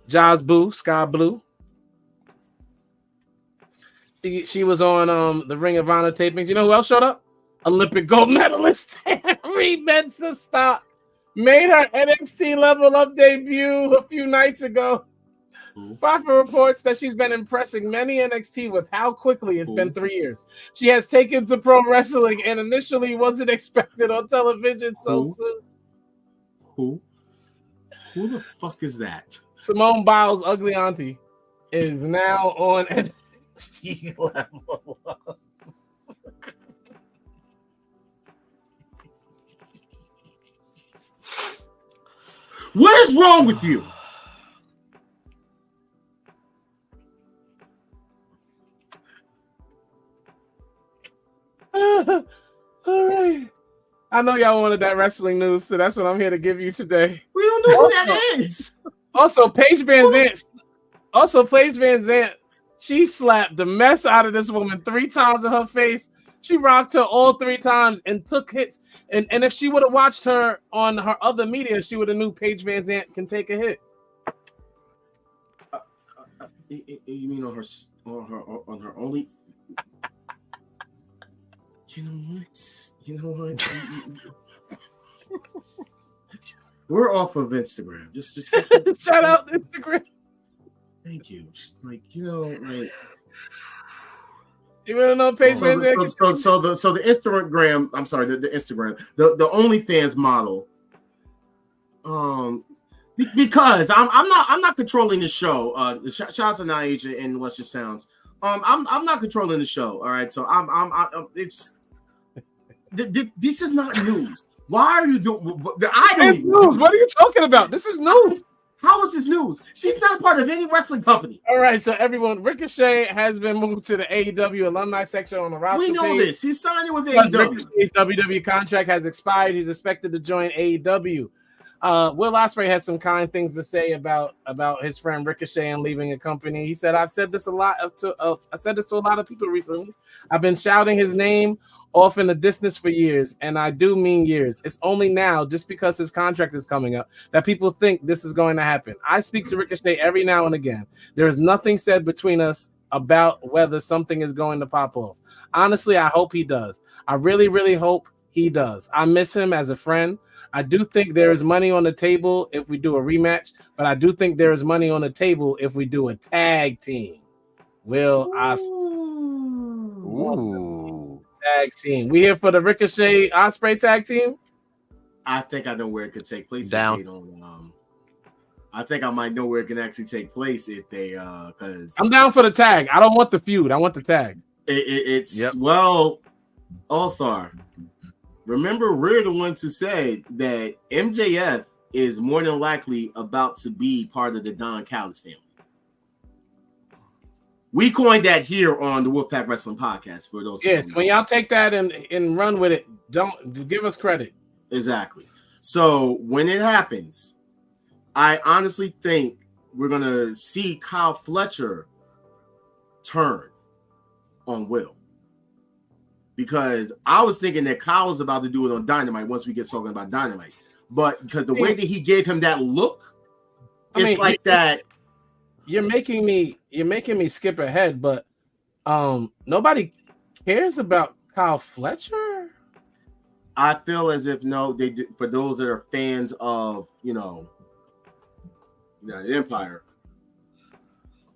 Jaws Boo, Sky Blue. She was on the Ring of Honor tapings. You know who else showed up? Olympic gold medalist Reed Stock made her NXT Level Up debut a few nights ago. Papa reports that she's been impressing many NXT with how quickly it's been 3 years. She has taken to pro wrestling and initially wasn't expected on television so soon. Who the fuck is that? Simone Biles' ugly auntie is now on NXT Level Up. What is wrong with you? All right. I know y'all wanted that wrestling news, so that's what I'm here to give you today. We don't know who that is. Also, Paige Van Zandt, she slapped the mess out of this woman 3 times in her face. She rocked her all 3 times and took hits. And if she would have watched her on her other media, she would have knew Paige Van Zandt can take a hit. You mean on her only? You know what? We're off of Instagram. Just shout out Instagram. Thank you. Like, you know, like. You want to know Paige Van Zandt? So the Instagram. I'm sorry, the Instagram. The OnlyFans model. Because I'm not controlling the show. Shout out to Naija and What's Your Sounds. I'm not controlling the show. All right, so it's. This is not news. Why are you doing? I don't. News. What are you talking about? This is news. How is this news? She's not part of any wrestling company. All right, so everyone, Ricochet has been moved to the AEW alumni section on the roster. We know page. this. He's signing with AEW. Ricochet's WWE contract has expired. He's expected to join AEW. Will Ospreay has some kind things to say about his friend Ricochet and leaving a company. He said, "I've said this a lot to a lot of people recently. I've been shouting his name off in the distance for years, and I do mean years. It's only now, just because his contract is coming up, that people think this is going to happen. I speak to Ricochet every now and again. There is nothing said between us about whether something is going to pop off. Honestly, I hope he does. I really, really hope he does. I miss him as a friend. I do think there is money on the table if we do a rematch, but I do think there is money on the table if we do a tag team." Will Ospreay. Tag team. We here for the Ricochet Ospreay tag team? I think I know where it could take place. Down. I think I might know where it can actually take place if they because I'm down for the tag. I don't want the feud. I want the tag. It's well, All-Star. Remember, we're the ones who said that MJF is more than likely about to be part of the Don Callis family. We coined that here on the Wolfpack Wrestling Podcast for those. Yes, when y'all take that and run with it, don't give us credit. Exactly. So when it happens, I honestly think we're gonna see Kyle Fletcher turn on Will. Because I was thinking that Kyle was about to do it on Dynamite once we get talking about Dynamite. But because the way that he gave him that look, it's like that. You're making me skip ahead, but nobody cares about Kyle Fletcher. I feel as if they do, for those that are fans of the Empire,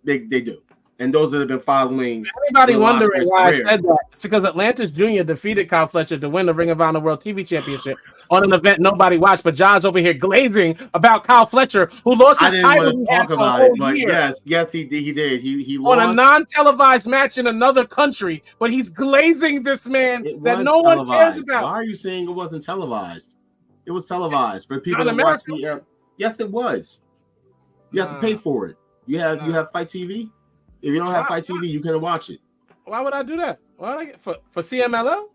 they do. And those that have been following, anybody wondering why I said that? It's because Atlantis Jr. defeated Kyle Fletcher to win the Ring of Honor World TV Championship on an event nobody watched. But John's over here glazing about Kyle Fletcher, who lost his title. I didn't want to talk about it, but yes, he did. He lost on a non-televised match in another country, but he's glazing this man that no one cares about. Why are you saying it wasn't televised? It was televised for people to watch the. Yes, it was. You have to pay for it. You have Fight TV. If you don't have Fight TV, you can watch it. Why would I do that? Why would I get for CMLL?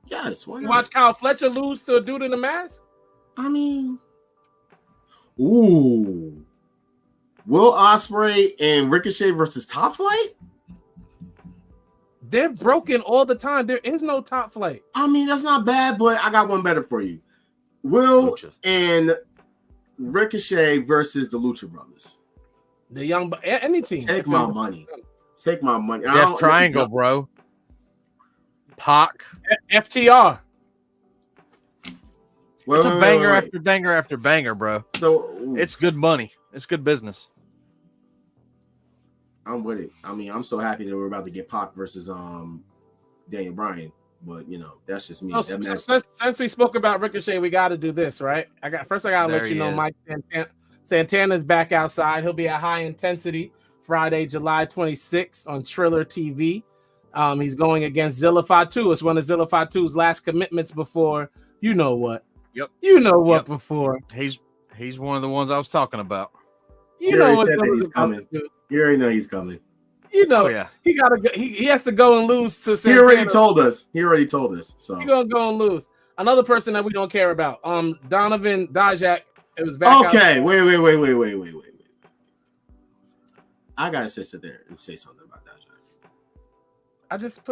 Yes. Why not? You watch Kyle Fletcher lose to a dude in a mask? I mean, Will Ospreay and Ricochet versus Top Flight? They're broken all the time. There is no Top Flight. I mean, that's not bad, but I got one better for you. Will and Ricochet versus the Lucha Brothers. The young, any team. Take my money. Take my money. Death Triangle, bro. Pac. FTR. It's a banger after banger after banger, bro. So it's good money. It's good business. I'm with it. I mean, I'm so happy that we're about to get Pac versus Daniel Bryan. But that's just me. Since we spoke about Ricochet, we got to do this, right? I gotta let you know, Mike Santana's back outside. He'll be at High Intensity Friday, July 26th on Triller TV. He's going against Zilla Fatu. It's one of Zilla Fatu's last commitments before you know what. Yep. You know what before. He's one of the ones I was talking about. You know what he's coming. You already know he's coming. He gotta go. He has to go and lose to Santana. He already told us. So he's gonna go and lose. Another person that we don't care about. Donovan Dijak. It was back. Okay, wait. I gotta sit there and say something about that. I just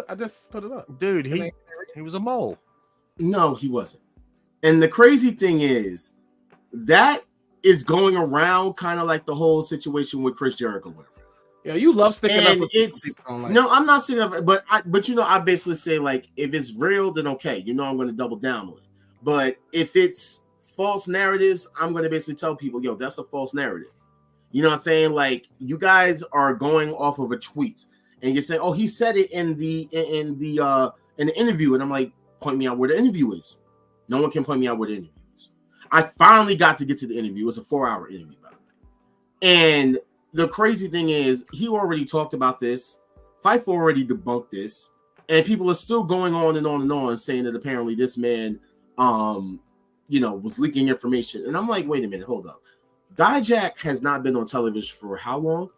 put it up, dude. He was a mole. No, he wasn't. And the crazy thing is that is going around, kind of like the whole situation with Chris Jericho. Yeah, you love sticking up. No, I'm not sticking up, but I basically say, like, if it's real, then okay, I'm going to double down on it. But if it's false narratives, I'm going to basically tell people, yo, that's a false narrative. You know what I'm saying? Like, you guys are going off of a tweet and you're saying, oh, he said it in the interview. And I'm like, point me out where the interview is. No one can point me out where the interview is. I finally got to get to the interview. It was a 4-hour interview, by the way. And the crazy thing is, he already talked about this. Fightful already debunked this. And people are still going on and on and on saying that apparently this man was leaking information. And I'm like, wait a minute, hold up. Dijak has not been on television for how long?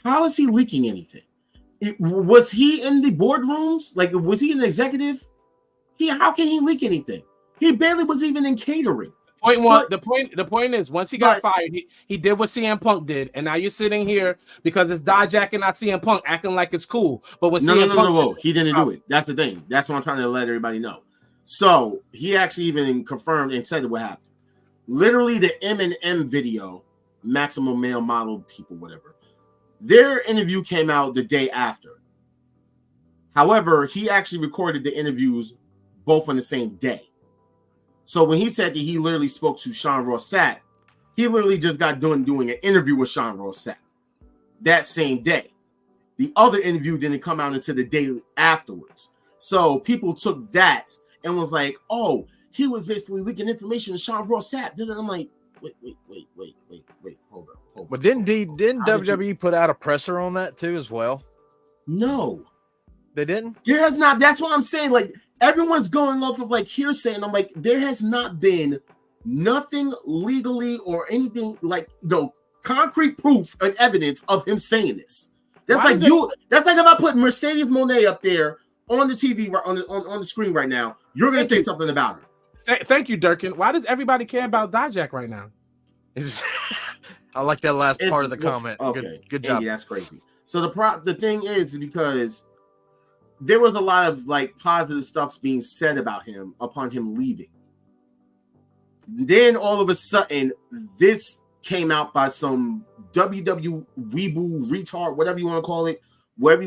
How is he leaking anything? Was he in the boardrooms? Like, was he an executive? How can he leak anything? He barely was even in catering. The point is, once he got fired, he did what CM Punk did, and now you're sitting here because it's Dijak and not CM Punk acting like it's cool. But when he didn't do it. That's the thing. That's what I'm trying to let everybody know. So he actually even confirmed and said what happened. Literally, the M&M video, Maximum Male Model people, whatever. Their interview came out the day after. However, he actually recorded the interviews both on the same day. So when he said that he literally spoke to Sean Ross Sapp, he literally just got done doing an interview with Sean Ross Sapp that same day. The other interview didn't come out until the day afterwards. So people took that and was like, oh, he was basically leaking information to Sean Ross Sapp. Then I'm like, Hold on. But didn't WWE put out a presser on that too as well? No, they didn't. There has not. That's what I'm saying. Like everyone's going off of like hearsay, and I'm like, there has not been nothing legally or anything like concrete proof and evidence of him saying this. That's like you. That's like if I put Mercedes Moné up there on the TV on the screen right now, you're gonna say something about her. Thank you, Durkin. Why does everybody care about Dijak right now? I like that last part of the comment. Okay, good job. Andy, that's crazy. So the thing is because there was a lot of like positive stuff being said about him upon him leaving. Then all of a sudden, this came out by some WW weeboo retard, whatever you want to call it, whatever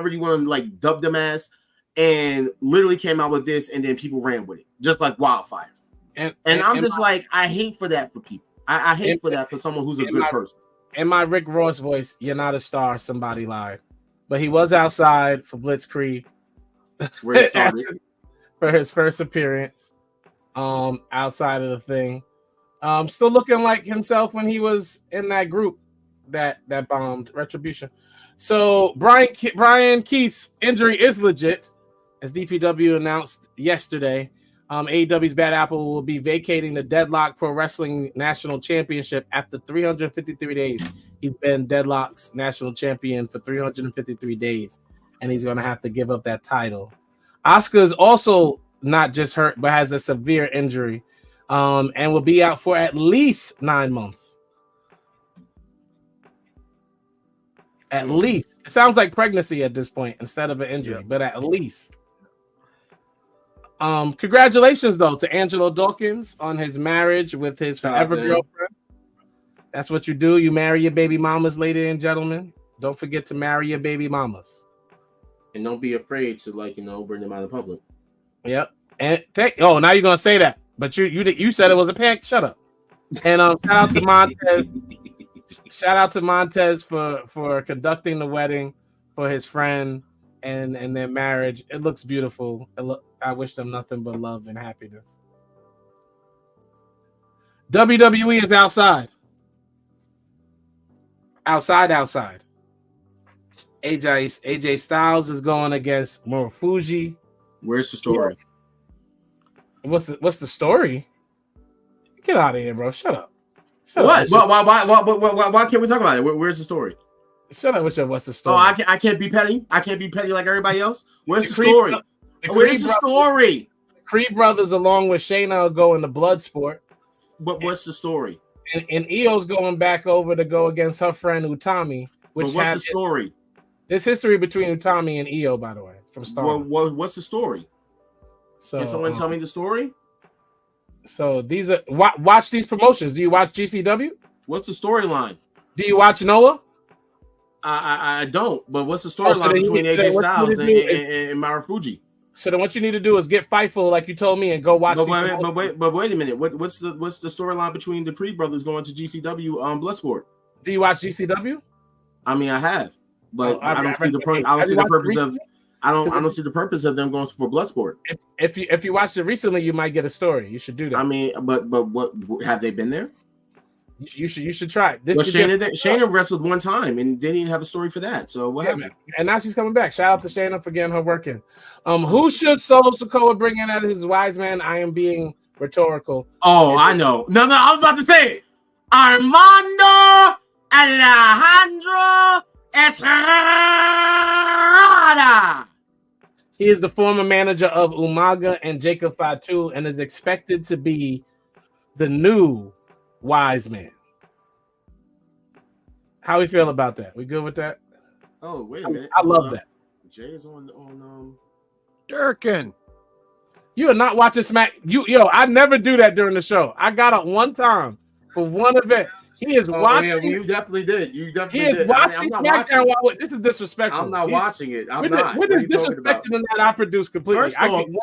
you want to like dub them as, and literally came out with this, and then people ran with it just like wildfire. And I'm just like, I hate for that for people. I hate for that for someone who's a good person. In my Rick Ross voice, you're not a star. Somebody lied, but he was outside for Blitzkrieg, where it started for his first appearance. Outside of the thing, still looking like himself when he was in that group that bombed Retribution. So Brian Keith's injury is legit, as DPW announced yesterday. AEW's Bad Apple will be vacating the Deadlock Pro Wrestling National Championship after 353 days. He's been Deadlock's national champion for 353 days, and he's going to have to give up that title. Asuka's also not just hurt, but has a severe injury, and will be out for at least 9 months. At least. It sounds like pregnancy at this point instead of an injury, but at least. Congratulations though to Angelo Dawkins on his marriage with his forever girlfriend. That's what you do. You marry your baby mamas, ladies and gentlemen. Don't forget to marry your baby mamas. And don't be afraid to bring them out in public. Yep. And now you're gonna say that, but you said it was a pack. Shut up. And shout out to Montez. Shout out to Montez for conducting the wedding for his friend and their marriage. It looks beautiful. I wish them nothing but love and happiness. WWE is outside. Outside. AJ Styles is going against Morofuji. Where's the story? What's the story? Get out of here, bro. Shut up. Why can't we talk about it? Where's the story? Shut up with your what's the story? Oh, I can't be petty. I can't be petty like everybody else. Where's the story? Where's the story? Creed brothers, along with Shayna, will go into Bloodsport. But what's the story? And Io's going back over to go against her friend Utami. What's the story? There's history between Utami and Io, by the way, from Star. What's the story? So, can someone tell me the story? So these are watch these promotions. Do you watch GCW? What's the storyline? Do you watch Noah? I don't. But what's the storyline between AJ Styles and Marufuji? So then, what you need to do is get Fightful, like you told me, and go watch. But wait a minute. What's the storyline between the Creed brothers going to GCW on Bloodsport? Do you watch GCW? I mean, I have, but I don't see the purpose of. I don't see the purpose of them going for Bloodsport. If you watched it recently, you might get a story. You should do that. I mean, but what have they been there? You should try it. But Shayna wrestled one time and didn't even have a story for that. So what happened? And now she's coming back. Shout out to Shayna for getting her work in. Who should Solo Sikoa bring in as his wise man? I am being rhetorical. Oh, I know. No, I was about to say it. Armando Alejandro Estrada. He is the former manager of Umaga and Jacob Fatu and is expected to be the new wise man. How we feel about that? We good with that? Oh, wait a minute. I love that. Jay's on Durkin. You are not watching Smack. I never do that during the show. I got up one time for one event. He is watching. Yeah, you definitely did. You definitely did. He is watching SmackDown. This is disrespectful. I'm not watching it. We're just disrespecting the night I produced completely.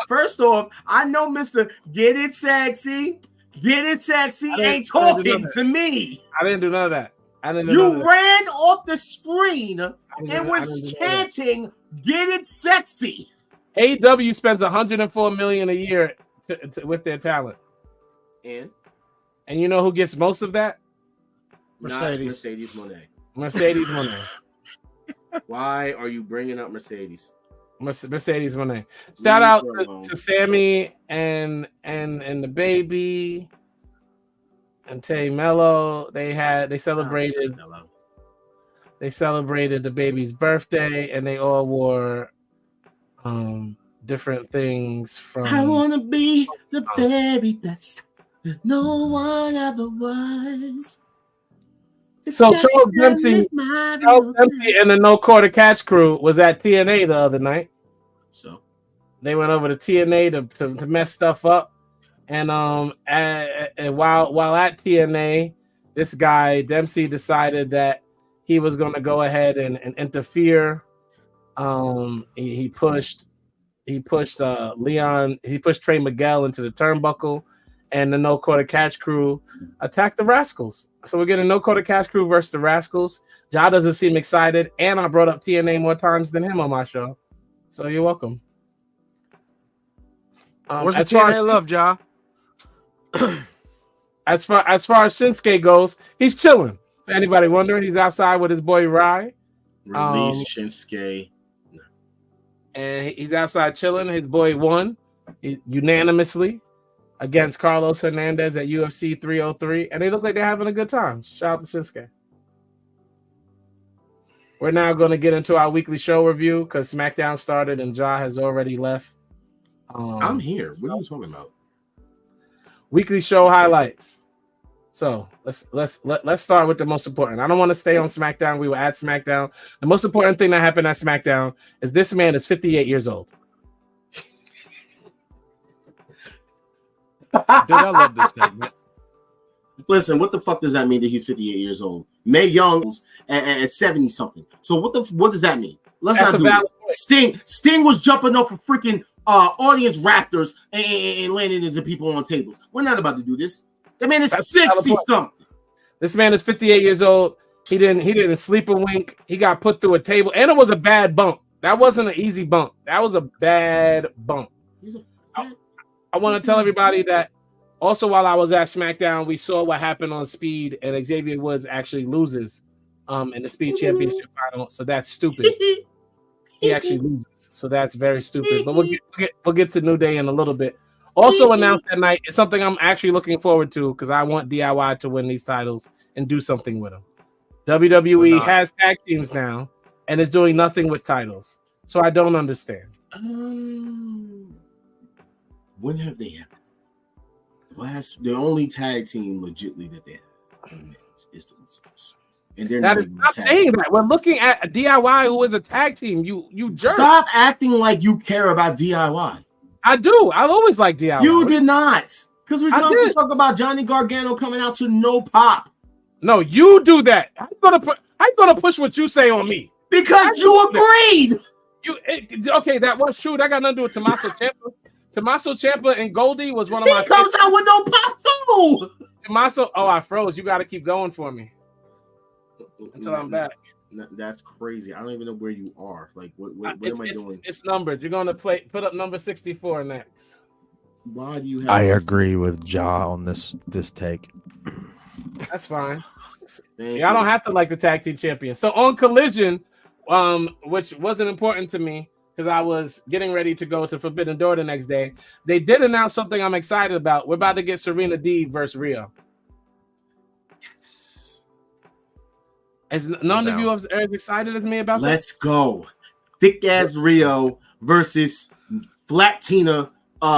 First off, I know Mr. Get It Sexy ain't talking to me. I didn't do none of that. You ran off the screen and was chanting "Get It Sexy." AEW spends $104 million a year with their talent, And you know who gets most of that? Mercedes Monet. Mercedes Monet. Why are you bringing up Mercedes? Mercedes Monet. Shout out to Sammy and the baby and Tay Mello. They celebrated the baby's birthday, and they all wore different things from. I wanna be the very best no one ever was. So Charles Dempsey and the No Quarter Catch crew was at TNA the other night. So they went over to TNA to mess stuff up, and while at TNA, this guy Dempsey decided that he was going to go ahead and interfere. He pushed Trey Miguel into the turnbuckle, and the No Quarter Catch crew attacked the Rascals. So we're getting No Quarter Catch crew versus the Rascals. Ja doesn't seem excited, and I brought up TNA more times than him on my show. So you're welcome. Where's the TNA love, Ja? As far as Shinsuke goes, he's chilling. For anybody wondering, he's outside with his boy Rai. Release Shinsuke. And he's outside chilling. His boy won unanimously against Carlos Hernandez at UFC 303, and they look like they're having a good time. Shout out to Shinsuke. We're now going to get into our weekly show review because SmackDown started and Ja has already left. I'm here. What are you talking about? Weekly show highlights. So let's start with the most important. I don't want to stay on SmackDown. We were at SmackDown. The most important thing that happened at SmackDown is this man is 58 years old. Dude, I love this segment. Listen, what the fuck does that mean that he's 58 years old? Mae Young's at 70 something. So what does that mean? Let's not do this. Sting was jumping off of freaking audience rafters and landing into people on tables. We're not about to do this. That man is 60 something. This man is 58 years old. He didn't sleep a wink. He got put through a table, and it was a bad bump. That wasn't an easy bump. That was a bad bump. I want to tell everybody that also while I was at SmackDown, we saw what happened on Speed, and Xavier Woods actually loses in the Speed Championship final. So that's stupid. He actually loses. So that's very stupid. But we'll get to New Day in a little bit. Also announced that night is something I'm actually looking forward to because I want DIY to win these titles and do something with them. WWE has tag teams now and is doing nothing with titles. So I don't understand. When have they happened? The only tag team legitly that they have is the Usos. And they're not saying that. We're looking at DIY, who is a tag team. You jerk. Stop acting like you care about DIY. I do. I always like DIY. You did not. Because we constantly talk about Johnny Gargano coming out to no pop. No, you do that. How you gonna push what you say on me? Because you agreed. Okay, that was true. That got nothing to do with Tommaso Ciampa. Tommaso Ciampa and Goldie was one of my. He comes out with no pop too. Tommaso, I froze. You got to keep going for me until I'm back. That's crazy. I don't even know where you are. Like, what am I doing? It's numbered. You're gonna put up number 64 next. Why do you have? I agree with Ja on this take. That's fine. I don't have to like the tag team champion. So on Collision, which wasn't important to me because I was getting ready to go to Forbidden Door the next day, they did announce something I'm excited about. We're about to get Serena Deeb versus Rio. Yes. Is none of you as excited as me about that? Let's go. Thick ass Rio versus Flat Tina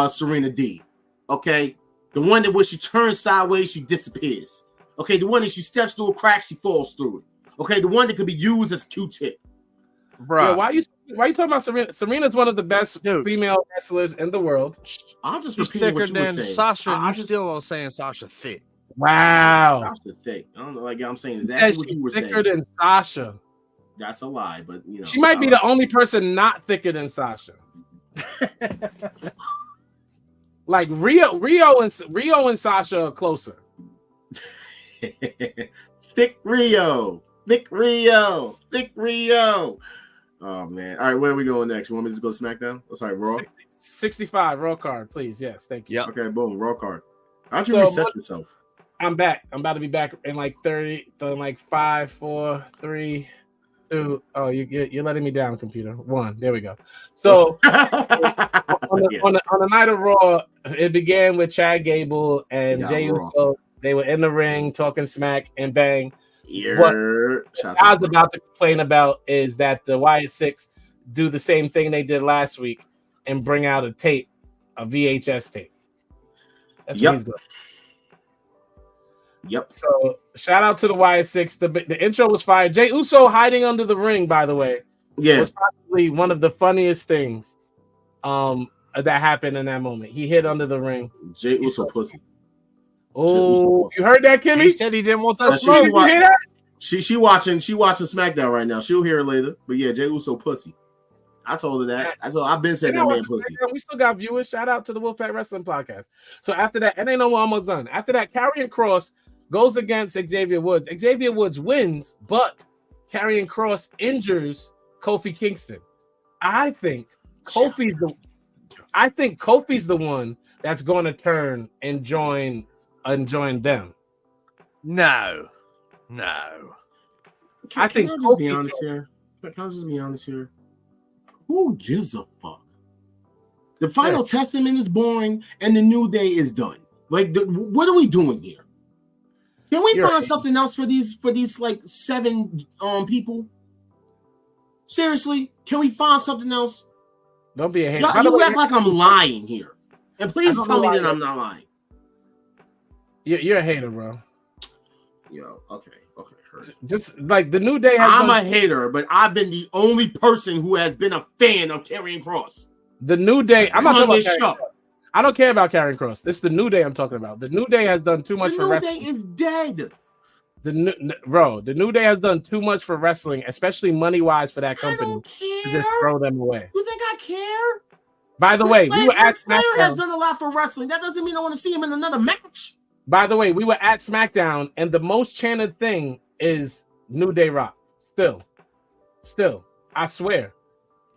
Serena Deeb. Okay? The one that when she turns sideways, she disappears. Okay, the one that she steps through a crack, she falls through it. Okay, the one that could be used as a Q-tip. Bro, why you talking about Serena? Serena's one of the best female wrestlers in the world. I'm just She's repeating thicker what you were than saying. Sasha. And you still are saying Sasha thick. Wow, Sasha thick. I don't know. Like I'm saying exactly what you were saying. Thicker than Sasha. That's a lie, but you know she might be the only person not thicker than Sasha. Like Rio and Sasha are closer. Thick Rio. Oh man! All right, where are we going next? You want me to just go to SmackDown? Oh, sorry, Raw. 65 Raw card, please. Yes, thank you. Yep. Okay, boom, Raw card. How'd you reset yourself? I'm back. I'm about to be back in like 30, like 5, 4, 3, 2. Oh, you're letting me down, computer. 1. There we go. So on the night of Raw, it began with Chad Gable and Jey Uso. They were in the ring talking smack and bang. What I was about to complain about is that the Wyatt Six do the same thing they did last week and bring out a tape, a VHS tape. That's what he's going. Yep. So shout out to the Wyatt Six. The intro was fire. Jey Uso hiding under the ring, by the way, was probably one of the funniest things that happened in that moment. He hid under the ring. Jey Uso pussy. Oh, you heard that, Kimmy? He said he didn't want that smoke. You hear that? She watching SmackDown right now. She'll hear it later. But yeah, Jey Uso pussy. I told her that. I've been saying that man pussy. We still got viewers. Shout out to the Wolfpack Wrestling Podcast. So after that, and they know we're almost done. After that, Karrion Kross goes against Xavier Woods. Xavier Woods wins, but Karrion Kross injures Kofi Kingston. I think Kofi's the one that's going to turn and join them. No. Can I just be honest here? Can I just be honest here? Who gives a fuck? The Final Testament is boring, and the New Day is done. Like, what are we doing here? Can we find something else for these like 7 people? Seriously, can we find something else? Don't be a hater. You act like I'm lying here, and please tell me that I'm not lying. You're a hater, bro. Yo, okay. Just like the New Day I'm a hater, but I've been the only person who has been a fan of Karrion Kross. The New Day, I'm not talking about Karrion Kross. I don't care about Karrion Kross. This is the New Day I'm talking about. The New Day has done too much for wrestling. The New Day is dead. The New Day has done too much for wrestling, especially money-wise for that company. I don't care. To just throw them away. You think I care? By the way, we were at SmackDown. Flair has done a lot for wrestling. That doesn't mean I want to see him in another match. By the way, we were at SmackDown, and the most chanted thing is New Day Rock. Still, I swear.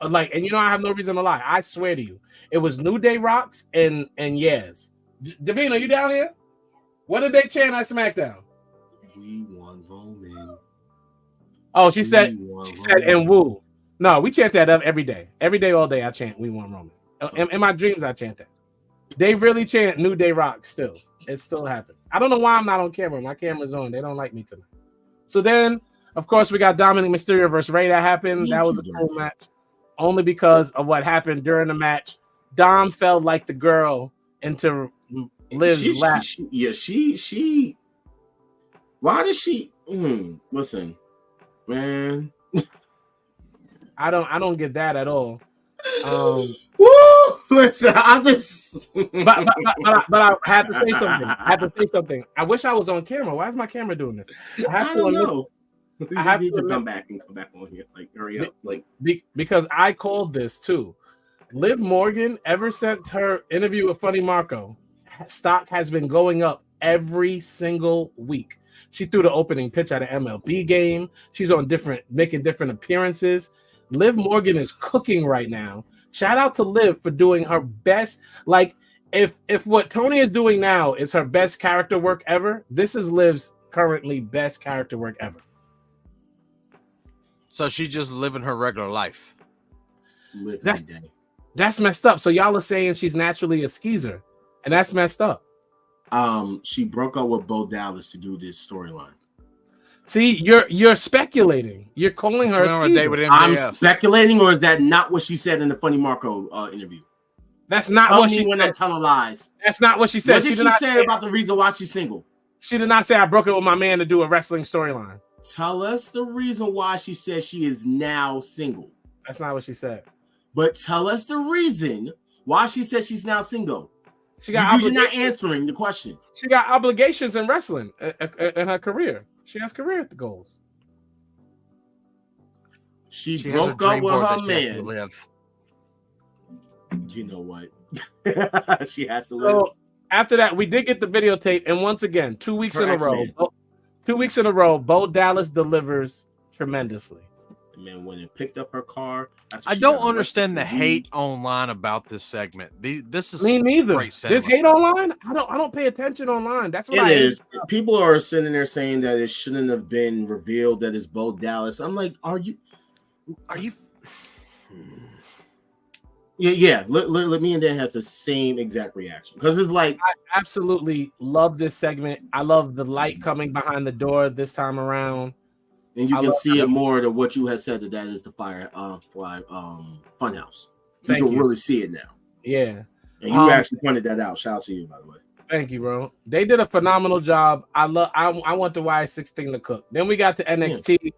And you know I have no reason to lie. I swear to you, it was New Day Rocks and yes. Davina, you down here? What did they chant at SmackDown? We won Roman. Oh, she said, and woo. No, we chant that up every day, all day. I chant we won Roman. In my dreams, I chant that. They really chant New Day Rock still. It still happens. I don't know why I'm not on camera. My camera's on. They don't like me tonight. So then, of course, we got Dominic Mysterio versus Rey. That happened. That was a cool match. Only because of what happened during the match. Dom fell like the girl into Liv's lap. She. Why did she? Listen, man. I don't get that at all. Woo! Listen, I'm just. but I had to say something. I wish I was on camera. Why is my camera doing this? I don't know. I have to come back on here. Like, hurry up. Like, because I called this too. Liv Morgan, ever since her interview with Funny Marco, stock has been going up every single week. She threw the opening pitch at an MLB game. She's on making different appearances. Liv Morgan is cooking right now. Shout out to Liv for doing her best. Like, if what Tony is doing now is her best character work ever, this is Liv's currently best character work ever. So she's just living her regular life. That's messed up. So y'all are saying she's naturally a skeezer, and that's messed up. She broke up with Bo Dallas to do this storyline. See, you're speculating. You're calling her a skeezer. I'm speculating, or is that not what she said in the Funny Marco interview? That's not what she said. I'm telling lies. That's not what she said. What did she say about the reason why she's single? She did not say I broke up with my man to do a wrestling storyline. Tell us the reason why she said she is now single. That's not what she said. But tell us the reason why she said she's now single. You're not answering the question. She got obligations in wrestling in her career. She has career goals. She broke up with her man. You know what? She has to live. So after that, we did get the videotape, and once again, 2 weeks in a row. 2 weeks in a row, Bo Dallas delivers tremendously. and then when it picked up her car, I don't understand the hate online about this segment. This is me neither. Great There's hate online. I don't pay attention online. That's what it is. People are sitting there saying that it shouldn't have been revealed that it's Bo Dallas. I'm like, are you? Yeah. Let me and Dan has the same exact reaction because it's like I absolutely love this segment. I love the light coming behind the door this time around, and you can see it more than what you had said that is the Funhouse. You can really see it now. Yeah, and you actually pointed that out. Shout out to you, by the way. Thank you, bro. They did a phenomenal job. I want the Y6 thing to cook. Then we got to NXT. Yeah.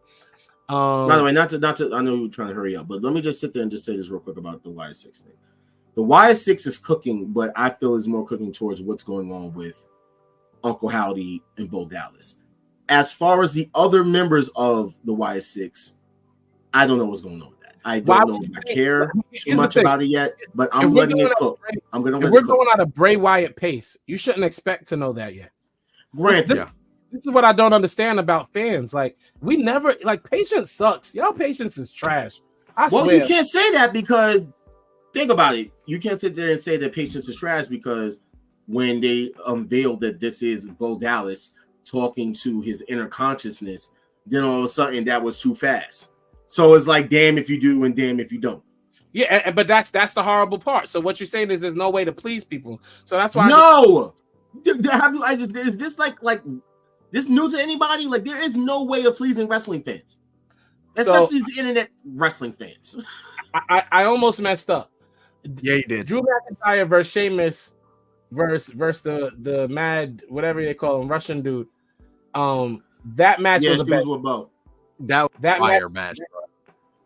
By the way, not to. I know you're trying to hurry up, but let me just sit there and just say this real quick about the Y6 thing. The Y6 is cooking, but I feel is more cooking towards what's going on with Uncle Howdy and Bo Dallas. As far as the other members of the Y6, I don't know what's going on with that. I don't know if I care too much about it yet, but I'm letting it cook. I'm going to let it cook. We're going at a Bray Wyatt pace. You shouldn't expect to know that yet. Granted. This is what I don't understand about fans. Like, we never, like, patience sucks. Y'all patience is trash. I swear. You can't say that because, think about it. You can't sit there and say that patience is trash because when they unveiled that this is Bo Dallas talking to his inner consciousness, then all of a sudden that was too fast. So it's like, damn if you do and damn if you don't. Yeah, but that's the horrible part. So what you're saying is there's no way to please people. So that's why. Is this like this new to anybody? Like, there is no way of pleasing wrestling fans, especially the internet wrestling fans. I almost messed up. Yeah, you did. Drew McIntyre versus Sheamus versus the mad whatever they call him Russian dude. That match was a banger. That fire match.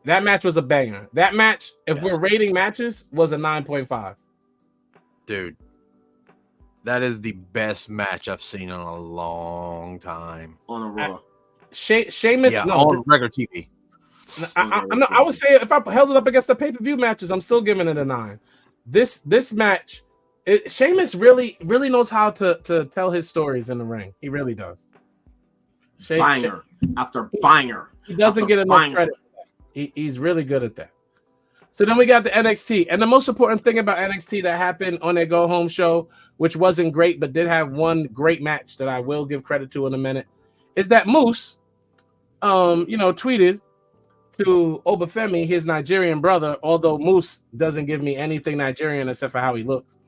That match was a banger. That match, if we're rating matches, was a 9.5. Dude. That is the best match I've seen in a long time. On a Raw. Sheamus, on regular TV. I would say if I held it up against the pay-per-view matches, I'm still giving it a 9. This match, Sheamus really knows how to tell his stories in the ring. He really does. Banger after banger. He doesn't get enough credit. He's really good at that. So then we got the NXT. And the most important thing about NXT that happened on their Go Home show, which wasn't great, but did have one great match that I will give credit to in a minute, is that Moose, tweeted to Obafemi, his Nigerian brother, although Moose doesn't give me anything Nigerian except for how he looks.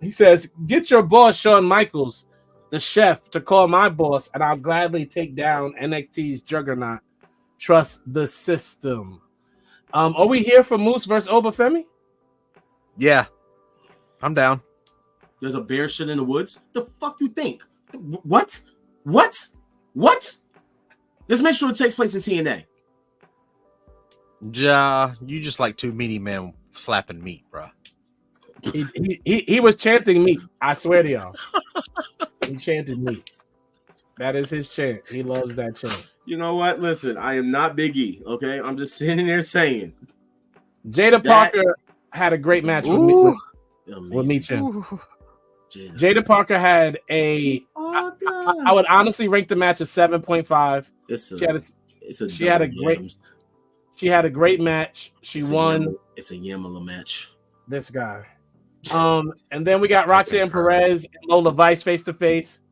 He says, get your boss, Shawn Michaels, the chef, to call my boss, and I'll gladly take down NXT's juggernaut. Trust the system. Are we here for Moose versus Obafemi? Yeah, I'm down. There's a bear shit in the woods. The fuck you think? What? Let's make sure it takes place in TNA. Ja, you just like two meaty men slapping meat, bro. He was chanting meat. I swear to y'all. He chanted meat. That is his chant. He loves that chant. You know what? Listen, I am not Big E, okay? I'm just sitting there saying. Jada Parker had a great match with Meechin. Jada Parker had I would honestly rank the match a 7.5. She had a great match. She won. It's a Yamala match. This guy. And then we got Roxanne Perez and Lola Vice face to face.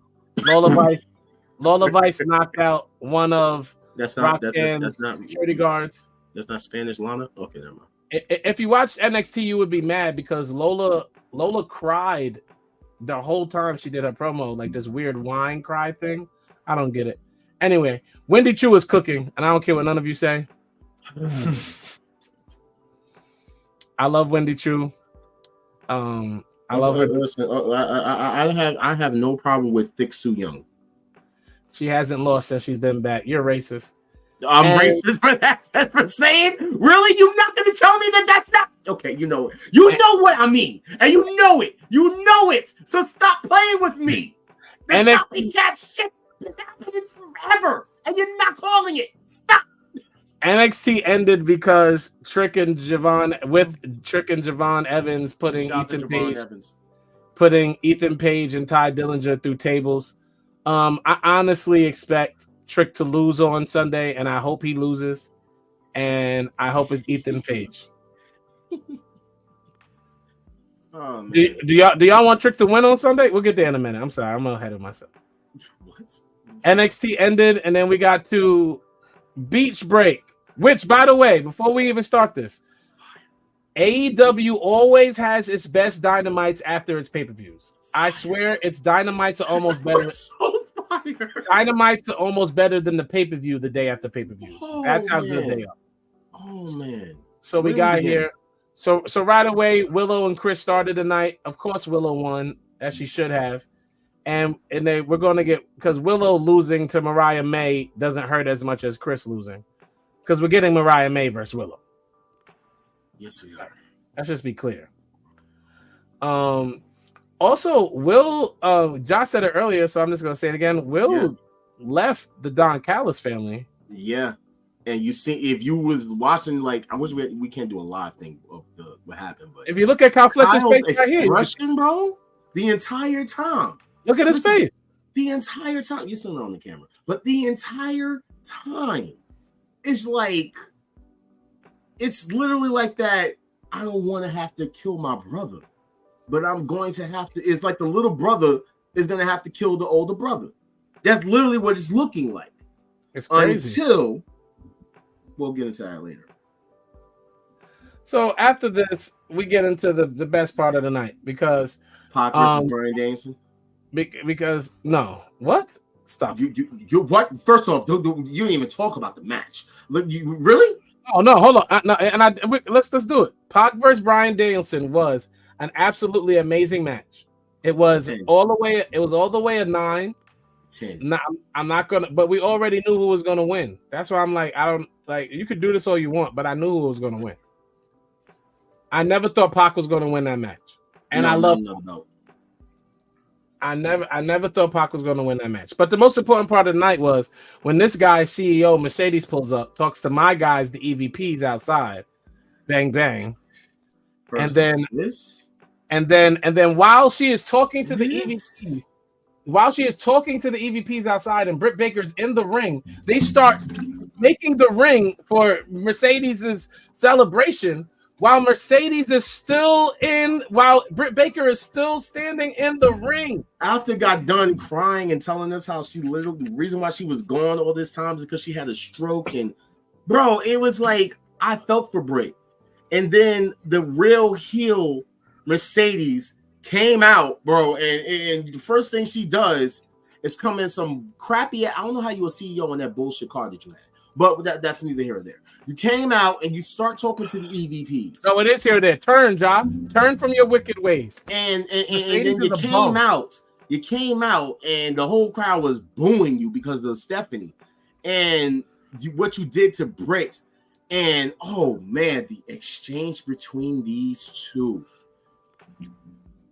Lola Vice knocked out one of Roxanne's security guards. That's not Spanish Lana? Okay, never mind. If you watched NXT, you would be mad because Lola cried the whole time she did her promo, like this weird whine cry thing. I don't get it. Anyway, Wendy Chu is cooking, and I don't care what none of you say. I love Wendy Chu. I love her. Listen, I have no problem with Thick Soo Young. She hasn't lost since she's been back. You're racist. I'm racist for that. For saying, really? You're not going to tell me that that's not okay? You know it. You know what I mean, and you know it. You know it. So stop playing with me. The copycat shit has happened forever, and you're not calling it. Stop. NXT ended because Trick and Javon Evans putting Ethan Page and Ty Dillinger through tables. I honestly expect Trick to lose on Sunday, and I hope he loses. and I hope it's Ethan Page. Oh, man. Do y'all want Trick to win on Sunday? We'll get there in a minute. I'm sorry, I'm ahead of myself. What? NXT ended, and then we got to Beach Break. Which, by the way, before we even start this, AEW always has its best dynamites after its pay-per-views. I swear, its dynamites are almost better. So fire. Dynamites are almost better than the pay-per-view the day after pay-per-views. Oh, That's how good man. they are. Oh man. So we got here. So right away, Willow and Chris started the night. Of course, Willow won, as she should have. And we're going to get, because Willow losing to Mariah May doesn't hurt as much as Chris losing, because we're getting Mariah May versus Willow. Yes, we are. Let's just be clear. Also, Will, Josh said it earlier, so I'm just going to say it again. Will left the Don Callis family. Yeah. And you see, if you was watching, like, I wish we can't do a live thing of what happened, but if you look at Kyle Fletcher's face right here, expression, bro, the entire time. Look at his face. The entire time. You're still not on the camera, but the entire time, it's like, it's literally like that. I don't want to have to kill my brother, but I'm going to have to. It's like the little brother is going to have to kill the older brother. That's literally what it's looking like. It's crazy. Until we'll get into that later. So after this, we get into the best part of the night because Pac versus Bryan Danielson. Because no, what? Stop. You what? First off, you didn't even talk about the match. Look, you really? Oh no, hold on. Let's do it. Pac versus Bryan Danielson was an absolutely amazing match. It was 10. all the way. It was all the way a 9. 10. No, I'm not gonna. But we already knew who was gonna win. That's why I'm like, I don't like. You could do this all you want, but I knew who was gonna win. I never thought Pac was gonna win that match, and I love. No. I never thought Pac was going to win that match. But the most important part of the night was when this guy, CEO Mercedes, pulls up, talks to my guys, the EVPs outside, bang bang, and then while she is talking to the EVPs, outside, and Britt Baker's in the ring, they start making the ring for Mercedes's celebration. While Mercedes is still while Britt Baker is still standing in the ring. After got done crying and telling us how the reason why she was gone all this time is because she had a stroke. And bro, it was like, I felt for Britt. And then the real heel Mercedes came out, bro. And the first thing she does is come in some crappy, I don't know how you were CEO on that bullshit car that you had. But that's neither here or there. You came out and you start talking to the EVPs. No, it is here or there. Turn, John. Turn from your wicked ways. And then you came out. You came out and the whole crowd was booing you because of Stephanie. And what you did to Britt. And, oh, man, the exchange between these two.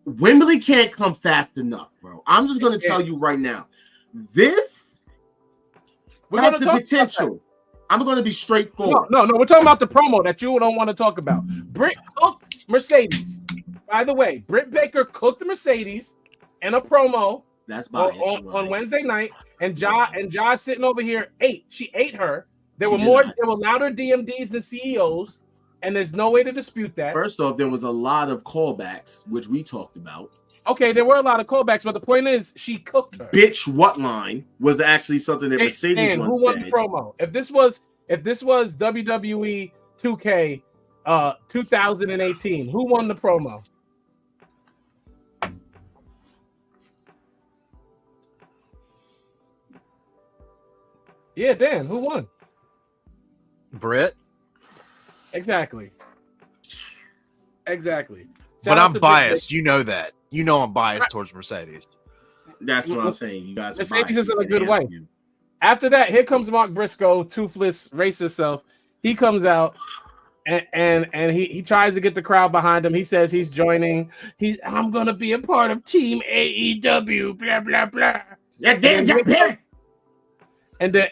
Wembley can't come fast enough, bro. I'm just going to tell you right now. This has the potential. I'm going to be straightforward. No, we're talking about the promo that you don't want to talk about. Britt cooked Mercedes. By the way, Britt Baker cooked Mercedes in a promo on Wednesday night, and Ja sitting over here ate. She ate her. There were louder DMDs than CEOs, and there's no way to dispute that. First off, there was a lot of callbacks, which we talked about. Okay, there were a lot of callbacks, but the point is, she cooked her. Bitch, what line was actually something that Mercedes once said. Who won the promo? If this was WWE 2K 2018, who won the promo? Yeah, Dan, who won? Britt. Exactly. But I'm biased. You know that. You know I'm biased towards Mercedes. That's what I'm saying. You guys, Mercedes is in a good way. After that, here comes Mark Briscoe, toothless, racist self. He comes out and he tries to get the crowd behind him. He says he's joining. I'm gonna be a part of Team AEW. Blah blah blah. And then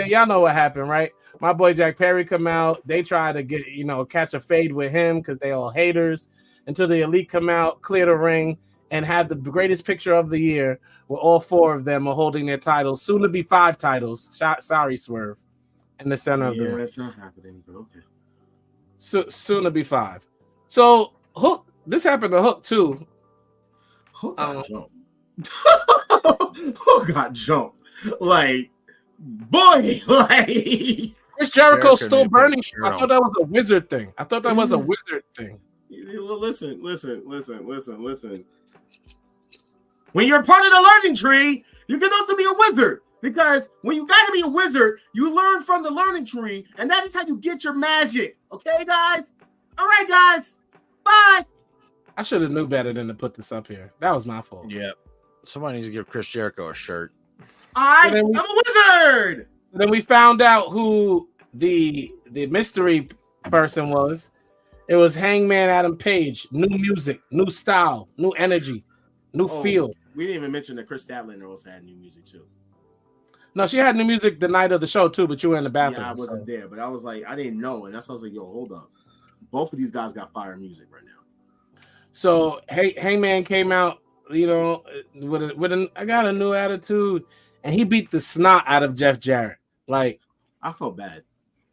y'all know what happened, right? My boy Jack Perry come out. They try to get catch a fade with him because they all haters. Until the Elite come out, clear the ring, and have the greatest picture of the year where all 4 of them are holding their titles, soon to be 5 titles. Sorry, Swerve. in the center of the ring. That's not happening, but okay. So soon to be 5. So Hook, this happened to Hook too. Hook got jumped. Hook got jumped. Like, boy, like Chris Jericho's still burning. I thought that was a wizard thing. Listen. When you're part of the learning tree, you can also be a wizard. Because when you got to be a wizard, you learn from the learning tree, and that is how you get your magic. Okay, guys? All right, guys. Bye. I should have knew better than to put this up here. That was my fault. Yeah. Somebody needs to give Chris Jericho a shirt. I'm a wizard. Then we found out who the mystery person was. It was Hangman Adam Page. New music, new style, new energy, new feel. We didn't even mention that Chris Statlander also had new music too. No, she had new music the night of the show too, but you were in the bathroom. Yeah, I wasn't there, but I was like, I didn't know, and that's why I was like, yo, hold up. Both of these guys got fire music right now. So Hangman came out, you know, with I got a new attitude, and he beat the snot out of Jeff Jarrett. Like, I felt bad.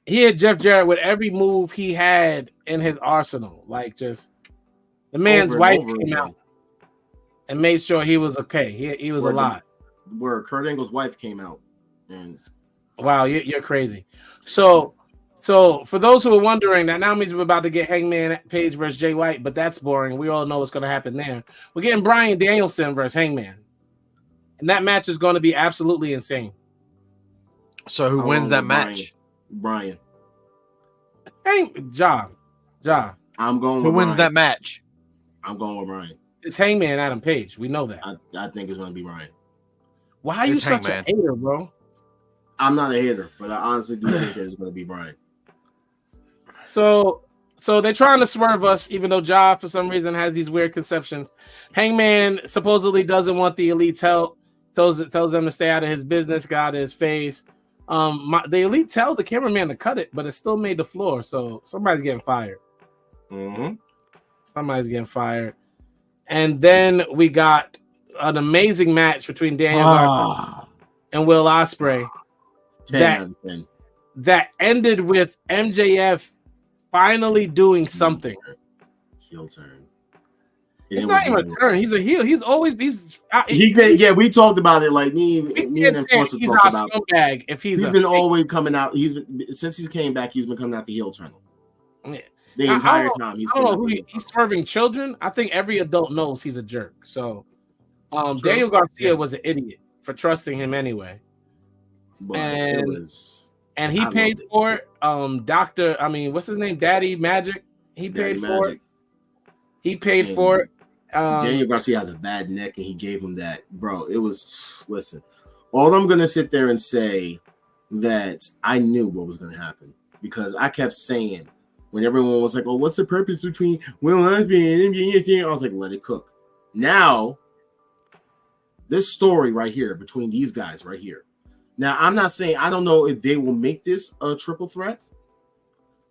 He had Jeff Jarrett with every move he had in his arsenal. Like, just the man's wife came out and made sure he was okay. He was alive. Where Kurt Angle's wife came out. And wow, you're crazy. So for those who are wondering, that now means we're about to get Hangman Page versus Jay White, but that's boring. We all know what's going to happen there. We're getting Bryan Danielson versus Hangman, and that match is going to be absolutely insane. So who wins that match? Bryan. Ja. I'm going. Who wins that match? I'm going with Bryan. It's Hangman Adam Page. We know that. I think it's going to be Bryan. Why are you such a hater, bro? I'm not a hater, but I honestly do think it's going to be Bryan. So they're trying to swerve us, even though Ja, for some reason, has these weird conceptions. Hangman supposedly doesn't want the Elite's help. Tells them to stay out of his business, got out of his face. The Elite tell the cameraman to cut it, but it still made the floor. So somebody's getting fired. Mm-hmm. Somebody's getting fired. And then we got an amazing match between Daniel Garcia and Will Ospreay. That ended with MJF finally doing something. Heel turn. It's not even a turn. He's a heel. We talked about it. Like me and Enforcer talked about. Scumbag if he's been always coming out. Since he came back, he's been coming out the heel turn. Yeah. The entire time he's serving children. I think every adult knows he's a jerk. So Daniel Garcia was an idiot for trusting him anyway. But and he paid for it. What's his name? Daddy Magic. He paid for it. He paid for it. Daniel Garcia has a bad neck, and he gave him that. Bro, it was, listen, all I'm going to sit there and say that I knew what was going to happen because I kept saying when everyone was like, oh, what's the purpose between Will Ospreay and MJF? I was like, let it cook. Now, this story right here between these guys right here. Now, I'm not saying, I don't know if they will make this a triple threat.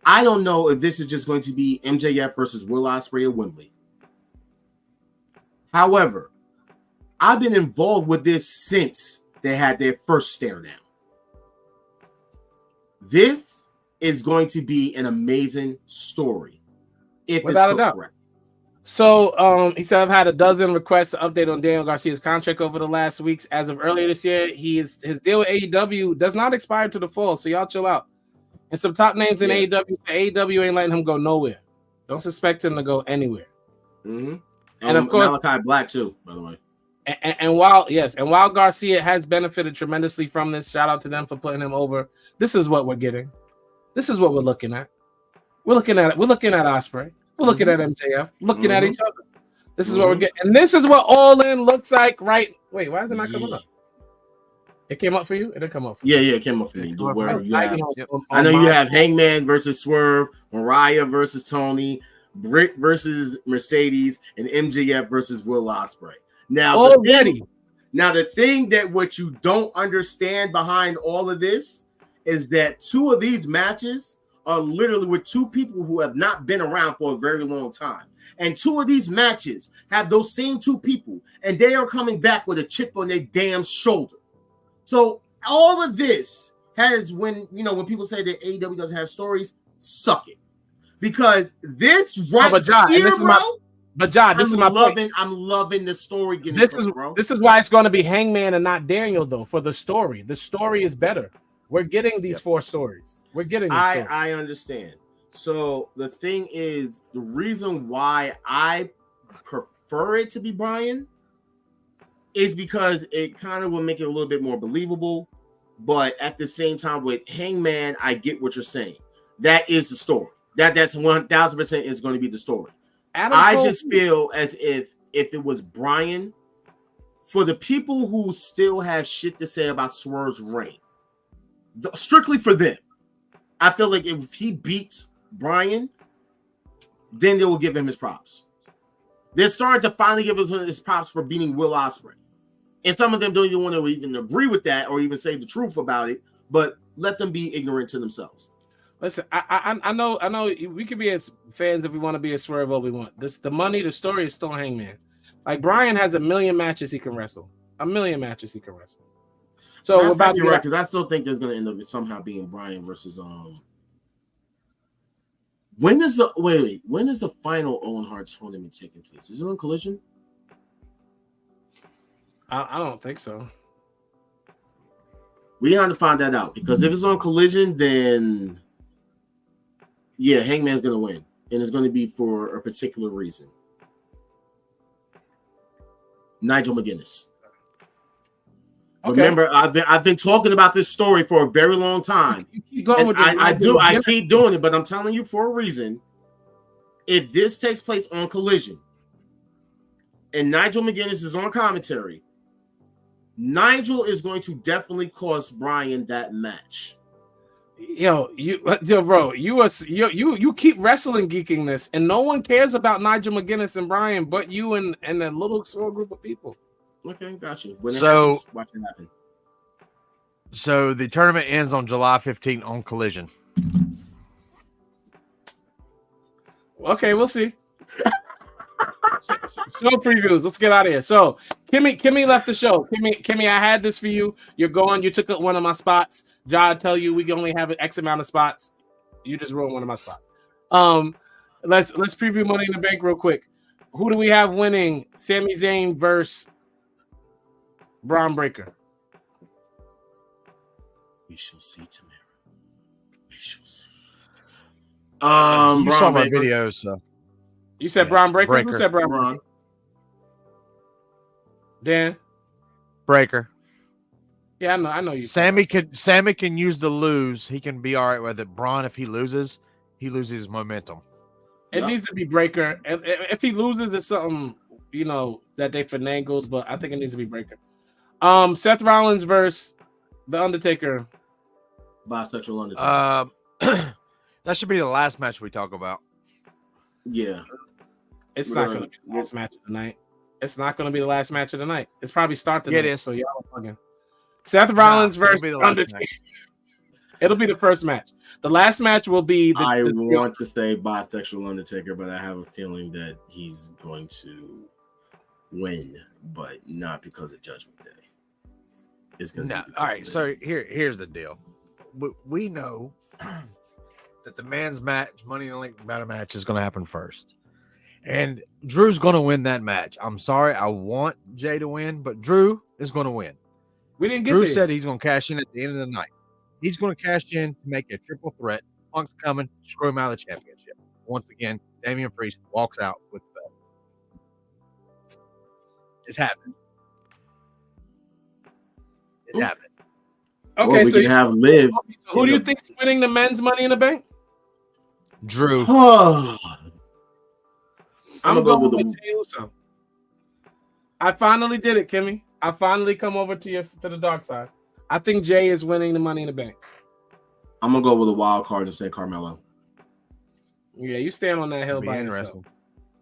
I don't know if this is just going to be MJF versus Will Ospreay at Wembley. However, I've been involved with this since they had their first stare down. This is going to be an amazing story. Without a doubt. Correct. So he said, I've had a dozen requests to update on Daniel Garcia's contract over the last weeks. As of earlier this year, his deal with AEW does not expire to the fall, so y'all chill out. And some top names in AEW, AEW ain't letting him go nowhere. Don't suspect him to go anywhere. Mm-hmm. And of course, Malachi Black too, by the way. And while Garcia has benefited tremendously from this, shout out to them for putting him over. This is what we're getting. This is what we're looking at. We're looking at Ospreay. We're looking at MJF. Looking at each other. This is what we're getting. And this is what All In looks like, right? Wait, why is it not coming up? It came up for you? It didn't come up for you. Yeah, it came up for me. I know you have Hangman versus Swerve, Mariah versus Tony, Britt versus Mercedes, and MJF versus Will Ospreay. Now, the thing that what you don't understand behind all of this is that two of these matches are literally with two people who have not been around for a very long time. And two of these matches have those same two people, and they are coming back with a chip on their damn shoulder. So all of this has when people say that AEW doesn't have stories, suck it. Because this here, bro. But John, this is my point. I'm loving the story getting bro. This is why it's going to be Hangman and not Daniel, though, for the story. The story is better. We're getting these 4 stories. We're getting these stories. I understand. So the thing is, the reason why I prefer it to be Brian is because it kind of will make it a little bit more believable. But at the same time, with Hangman, I get what you're saying. That is the story. That's 1,000% is going to be the story. I just feel as if it was Brian, for the people who still have shit to say about Swerve's reign, strictly for them, I feel like if he beats Brian, then they will give him his props. They're starting to finally give him his props for beating Will Ospreay. And some of them don't even want to even agree with that or even say the truth about it, but let them be ignorant to themselves. Listen, I know we can be as fans if we want to be a Swerve all we want. The money, the story is still Hangman. Like Brian has 1 million matches he can wrestle. 1 million matches he can wrestle. So we're about to right, because I still think there's going to end up somehow being Brian versus When is the final Owen Hart tournament taking place? Is it on Collision? I don't think so. We have to find that out, because if it's on Collision, then yeah, Hangman's going to win, and it's going to be for a particular reason. Nigel McGuinness. Okay. Remember, I've been talking about this story for a very long time. I keep doing it, but I'm telling you for a reason. If this takes place on Collision and Nigel McGuinness is on commentary, Nigel is going to definitely cost Brian that match. Bro, you keep wrestling geeking this, and no one cares about Nigel McGuinness and Brian but you and a little small group of people. Okay, got you. Watch it happen. So the tournament ends on July 15th on Collision. Okay, we'll see. Show previews. Let's get out of here. So Kimmy left the show. Kimmy, I had this for you. You're gone. You took up one of my spots. Ja, tell you we can only have an X amount of spots. You just ruined one of my spots. Let's preview Money in the Bank real quick. Who do we have winning? Sami Zayn versus Braun Breaker. We shall see tomorrow. We shall see. You saw my videos, so. You said Braun Breaker? Who said Braun? Dan? Breaker. Yeah, I know you. Sammy can use the lose. He can be all right with it. Braun, if he loses his momentum. It needs to be Breaker. If he loses, it's something that they finagled, but I think it needs to be Breaker. Seth Rollins versus The Undertaker. Bisexual Undertaker. That should be the last match we talk about. Yeah. It's not going to be the last match of the night. It's not going to be the last match of the night. It's probably start the night. It is. So y'all are fucking. Seth Rollins versus Undertaker. It'll be the first match. The last match will be. I want to say bisexual Undertaker, but I have a feeling that he's going to win, but not because of Judgment Day. It's going to be all right. So here's the deal. We know that the man's match, Money in the Bank battle match, is going to happen first. And Drew's going to win that match. I'm sorry. I want Jay to win, but Drew is going to win. We didn't get Drew there. said he's going to cash in at the end of the night. He's going to cash in to make a triple threat. Punk's coming, screw him out of the championship. Once again, Damian Priest walks out with the belt. It's happening. It's happening. Okay, so you have Liv. Who do you think's winning the men's Money in the Bank? Drew. I'm going with Jey Uso. I finally did it, Kimmy. I finally come over to the dark side. I think Jay is winning the Money in the Bank. I'm gonna go with a wild card and say Carmelo. Yeah, you stand on that hill by interesting. yourself.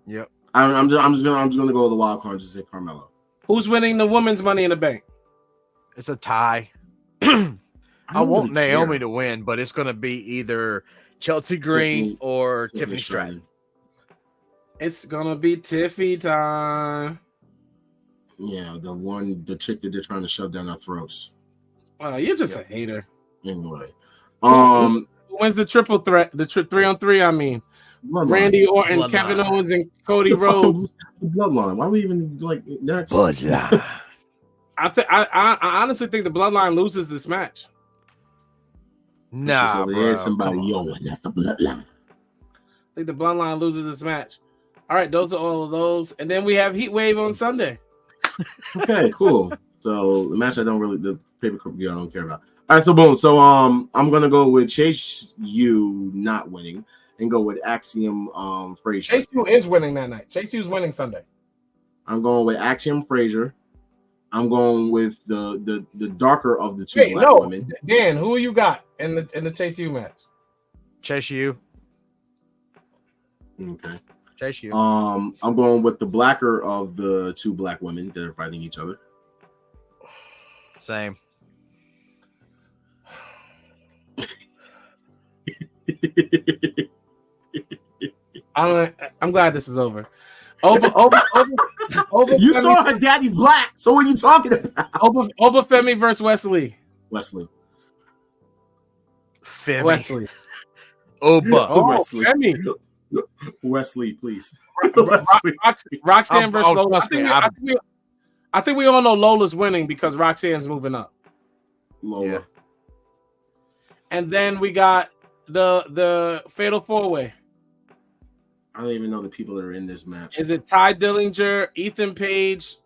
Yep. I'm just gonna go with the wild card and say Carmelo. Who's winning the women's Money in the Bank? It's a tie. I want Naomi to win, but it's gonna be either Chelsea Green or Tiffany Stratton. It's gonna be Tiffy time. Yeah, the chick that they're trying to shove down our throats. You're just a hater. Anyway, who wins the triple threat? The 3-on-3. I mean, Bloodline. Randy Orton, Bloodline. Kevin Owens, and Cody The fucking Rhodes. Bloodline. Why are we even like next? Bloodline. I honestly think the Bloodline loses this match. Nah, So bro. there's somebody yelling. That's the Bloodline. I think the Bloodline loses this match. All right, those are all of those, and then we have Heat Wave on Sunday. Okay, cool. So the match the paper I don't care about. All right, so boom. So I'm gonna go with Chase U not winning and go with Axiom Frazier. Chase U is winning that night. Chase U is winning Sunday. I'm going with Axiom Frazier. I'm going with the darker of the two black women. Dan, who you got in the Chase U match? Chase U. Okay. Chase U. I'm going with the blacker of the two black women that are fighting each other. Same. I'm glad this is over. You saw her daddy's black, so what are you talking about? Obafemi versus Wesley. Wesley. Femi. Wesley, please. Roxanne versus Lola. I think we all know Lola's winning because Roxanne's moving up. Lola. Yeah. And then we got the Fatal 4-Way. I don't even know the people that are in this match. Is it Ty Dillinger, Ethan Page,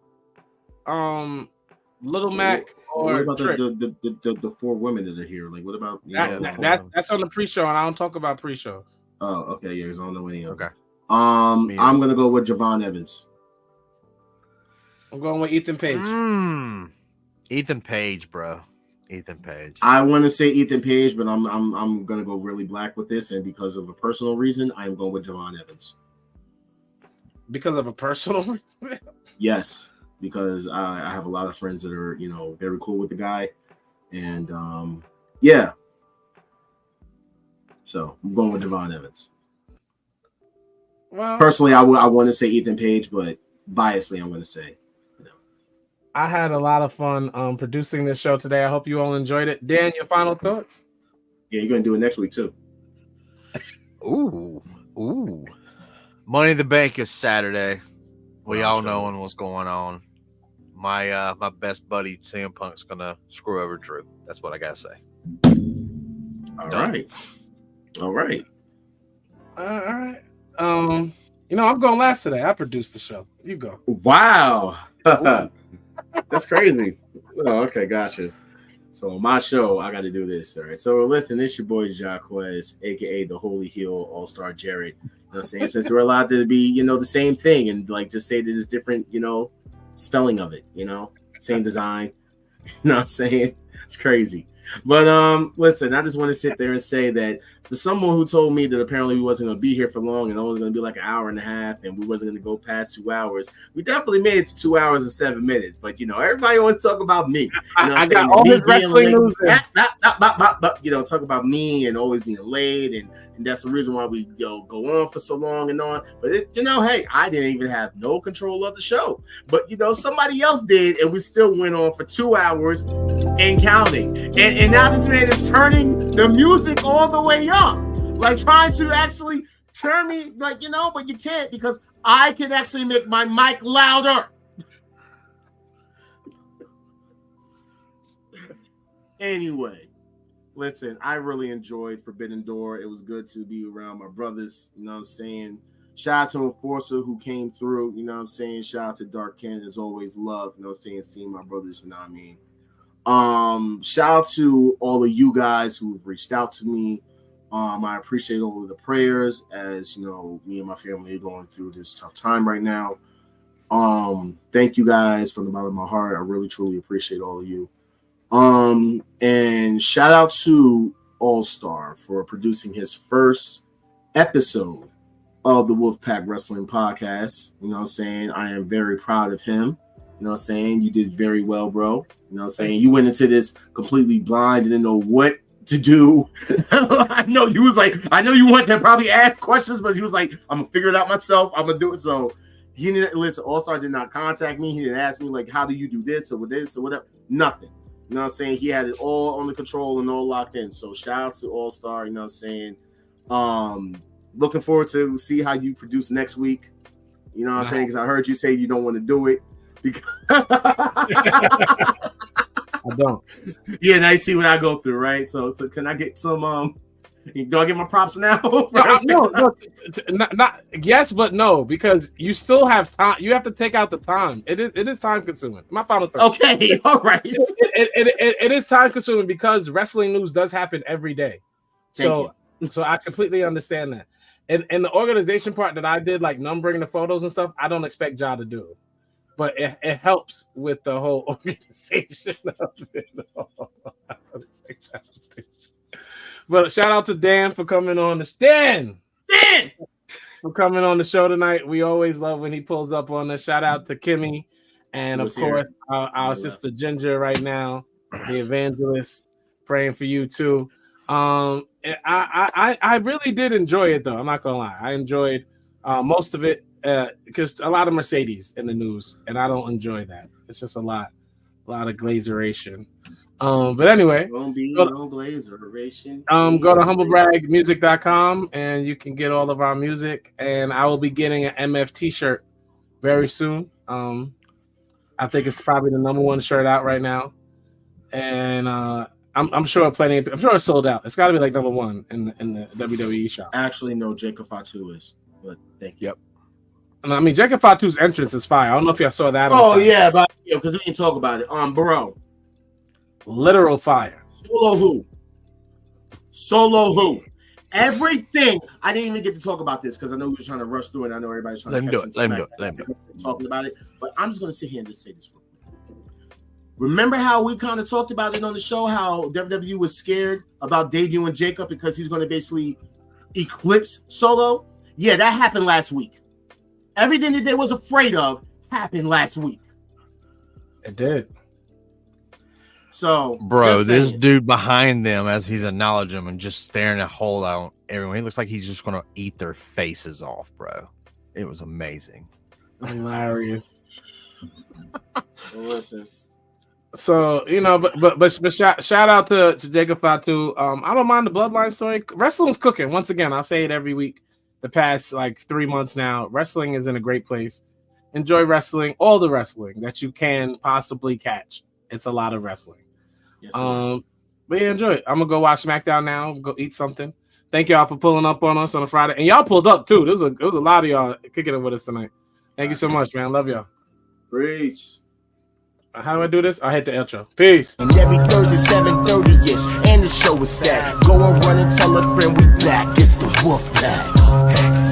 Little Mac, or what about Trick? the four women that are here? Like, what about that's on the pre-show, and I don't talk about pre-shows. Oh, okay, yeah, because I don't know any of them. Okay. I'm gonna go with Javon Evans. I'm going with Ethan Page. Ethan Page, bro. Ethan Page. I want to say Ethan Page, but I'm gonna go really black with this, and because of a personal reason, I'm going with Javon Evans. Because of a personal reason? Yes, because I have a lot of friends that are very cool with the guy, and yeah. So I'm going with Javon Evans. Well, personally, I want to say Ethan Page, but biasly, I'm going to say. I had a lot of fun producing this show today. I hope you all enjoyed it. Dan, your final thoughts? Yeah, you're going to do it next week too. Ooh. Money in the Bank is Saturday. We all knowing what's going on. My best buddy CM Punk's gonna screw over Drew. That's what I gotta say. All right. All right. I'm going last today. I produced the show. You go. Wow. That's crazy. Oh, okay, gotcha. So on my show, I got to do this. All right. So listen, it's your boy Jacquez, aka the Holy Heel All-Star Jared. You know what I'm saying? Since we're allowed to be, the same thing and like just say that it's different, spelling of it, same design. You know what I'm saying? It's crazy. But listen, I just want to sit there and say that for someone who told me that apparently we wasn't going to be here for long and only going to be like an hour and a half and we wasn't going to go past 2 hours, we definitely made it to 2 hours and 7 minutes. But everybody always talk about me. I got all his wrestling news. Talk about me and always being late, and that's the reason why we go on for so long and on. But hey, I didn't even have no control of the show. But somebody else did, and we still went on for 2 hours and counting. And now this man is turning the music all the way up, like trying to actually turn me, but you can't because I can actually make my mic louder. Anyway, listen, I really enjoyed Forbidden Door. It was good to be around my brothers. You know what I'm saying? Shout out to Enforcer who came through. You know what I'm saying? Shout out to Dark Ken. As always, love. You know what I'm saying? Seeing my brothers. You know what I mean? Shout out to all of you guys who've reached out to me. I appreciate all of the prayers as me and my family are going through this tough time right now. Thank you guys from the bottom of my heart. I really truly appreciate all of you. And shout out to All Star for producing his first episode of the Wolfpack Wrestling Podcast. You know what I'm saying? I am very proud of him. You know what I'm saying? You did very well, bro. You know what I'm saying? You went into this completely blind, didn't know what to do. I know you wanted to probably ask questions, but he was like, I'm gonna figure it out myself. I'm gonna do it. So he didn't listen. All Star did not contact me. He didn't ask me like, how do you do this or this or whatever. Nothing. You know what I'm saying? He had it all under control and all locked in. So shout out to All Star. You know what I'm saying? Looking forward to see how you produce next week. You know what I'm saying? Because I heard you say you don't want to do it. Because I don't. Yeah, now you see what I go through, right? So can I get some? Do I get my props now? No, not yes, but no, because you still have time. You have to take out the time. It is time consuming. My final thought. Okay, all right. It is time consuming because wrestling news does happen every day. So I completely understand that. And the organization part that I did, like numbering the photos and stuff, I don't expect Ja to do it. But it helps with the whole organization of it. But shout out to Dan for coming on the Dan for coming on the show tonight. We always love when he pulls up on us. Shout out to Kimmy and of course our sister Ginger right now, the evangelist, praying for you too. I really did enjoy it though. I'm not gonna lie. I enjoyed most of it because a lot of Mercedes in the news, and I don't enjoy that. It's just a lot of glazeration. But anyway, won't be no glazeration. Go to humblebragmusic.com and you can get all of our music. And I will be getting an MF t-shirt very soon. I think it's probably the number one shirt out right now. And I'm sure I'm sure it's sold out. It's got to be like number one in the WWE shop. Actually, no, Jacob Fatu is. But thank you. Yep. I mean, Jacob Fatu's entrance is fire. I don't know if y'all saw that. Oh yeah, but because we didn't talk about it. Bro. Literal fire. Solo who? Everything. I didn't even get to talk about this because I know we were trying to rush through it. I know everybody's trying to let him do it. Talking about it, but I'm just gonna sit here and just say this real quick. Remember how we kind of talked about it on the show? How WWE was scared about debuting Jacob because he's going to basically eclipse Solo. Yeah, that happened last week. Everything that they was afraid of happened last week. It did. So, bro, this dude behind them, as he's acknowledging them and just staring a hole out everyone, he looks like he's just gonna eat their faces off, bro. It was amazing, hilarious. Listen. So but shout out to Jacob Fatu. I don't mind the bloodline story. Wrestling's cooking once again. I'll say it every week. The past like 3 months now, wrestling is in a great place. Enjoy wrestling, all the wrestling that you can possibly catch. It's a lot of wrestling. Yes, but yeah, enjoy it. I'm gonna go watch SmackDown now. Go eat something. Thank y'all for pulling up on us on a Friday, and y'all pulled up too. There was a lot of y'all kicking it with us tonight. Thank you so much, man. Love y'all. Preach. How do I do this? I hit the outro. Peace. And every Thursday 7:30ish, and the show is stacked. Go and run and tell a friend we back. It's the Wolfpack.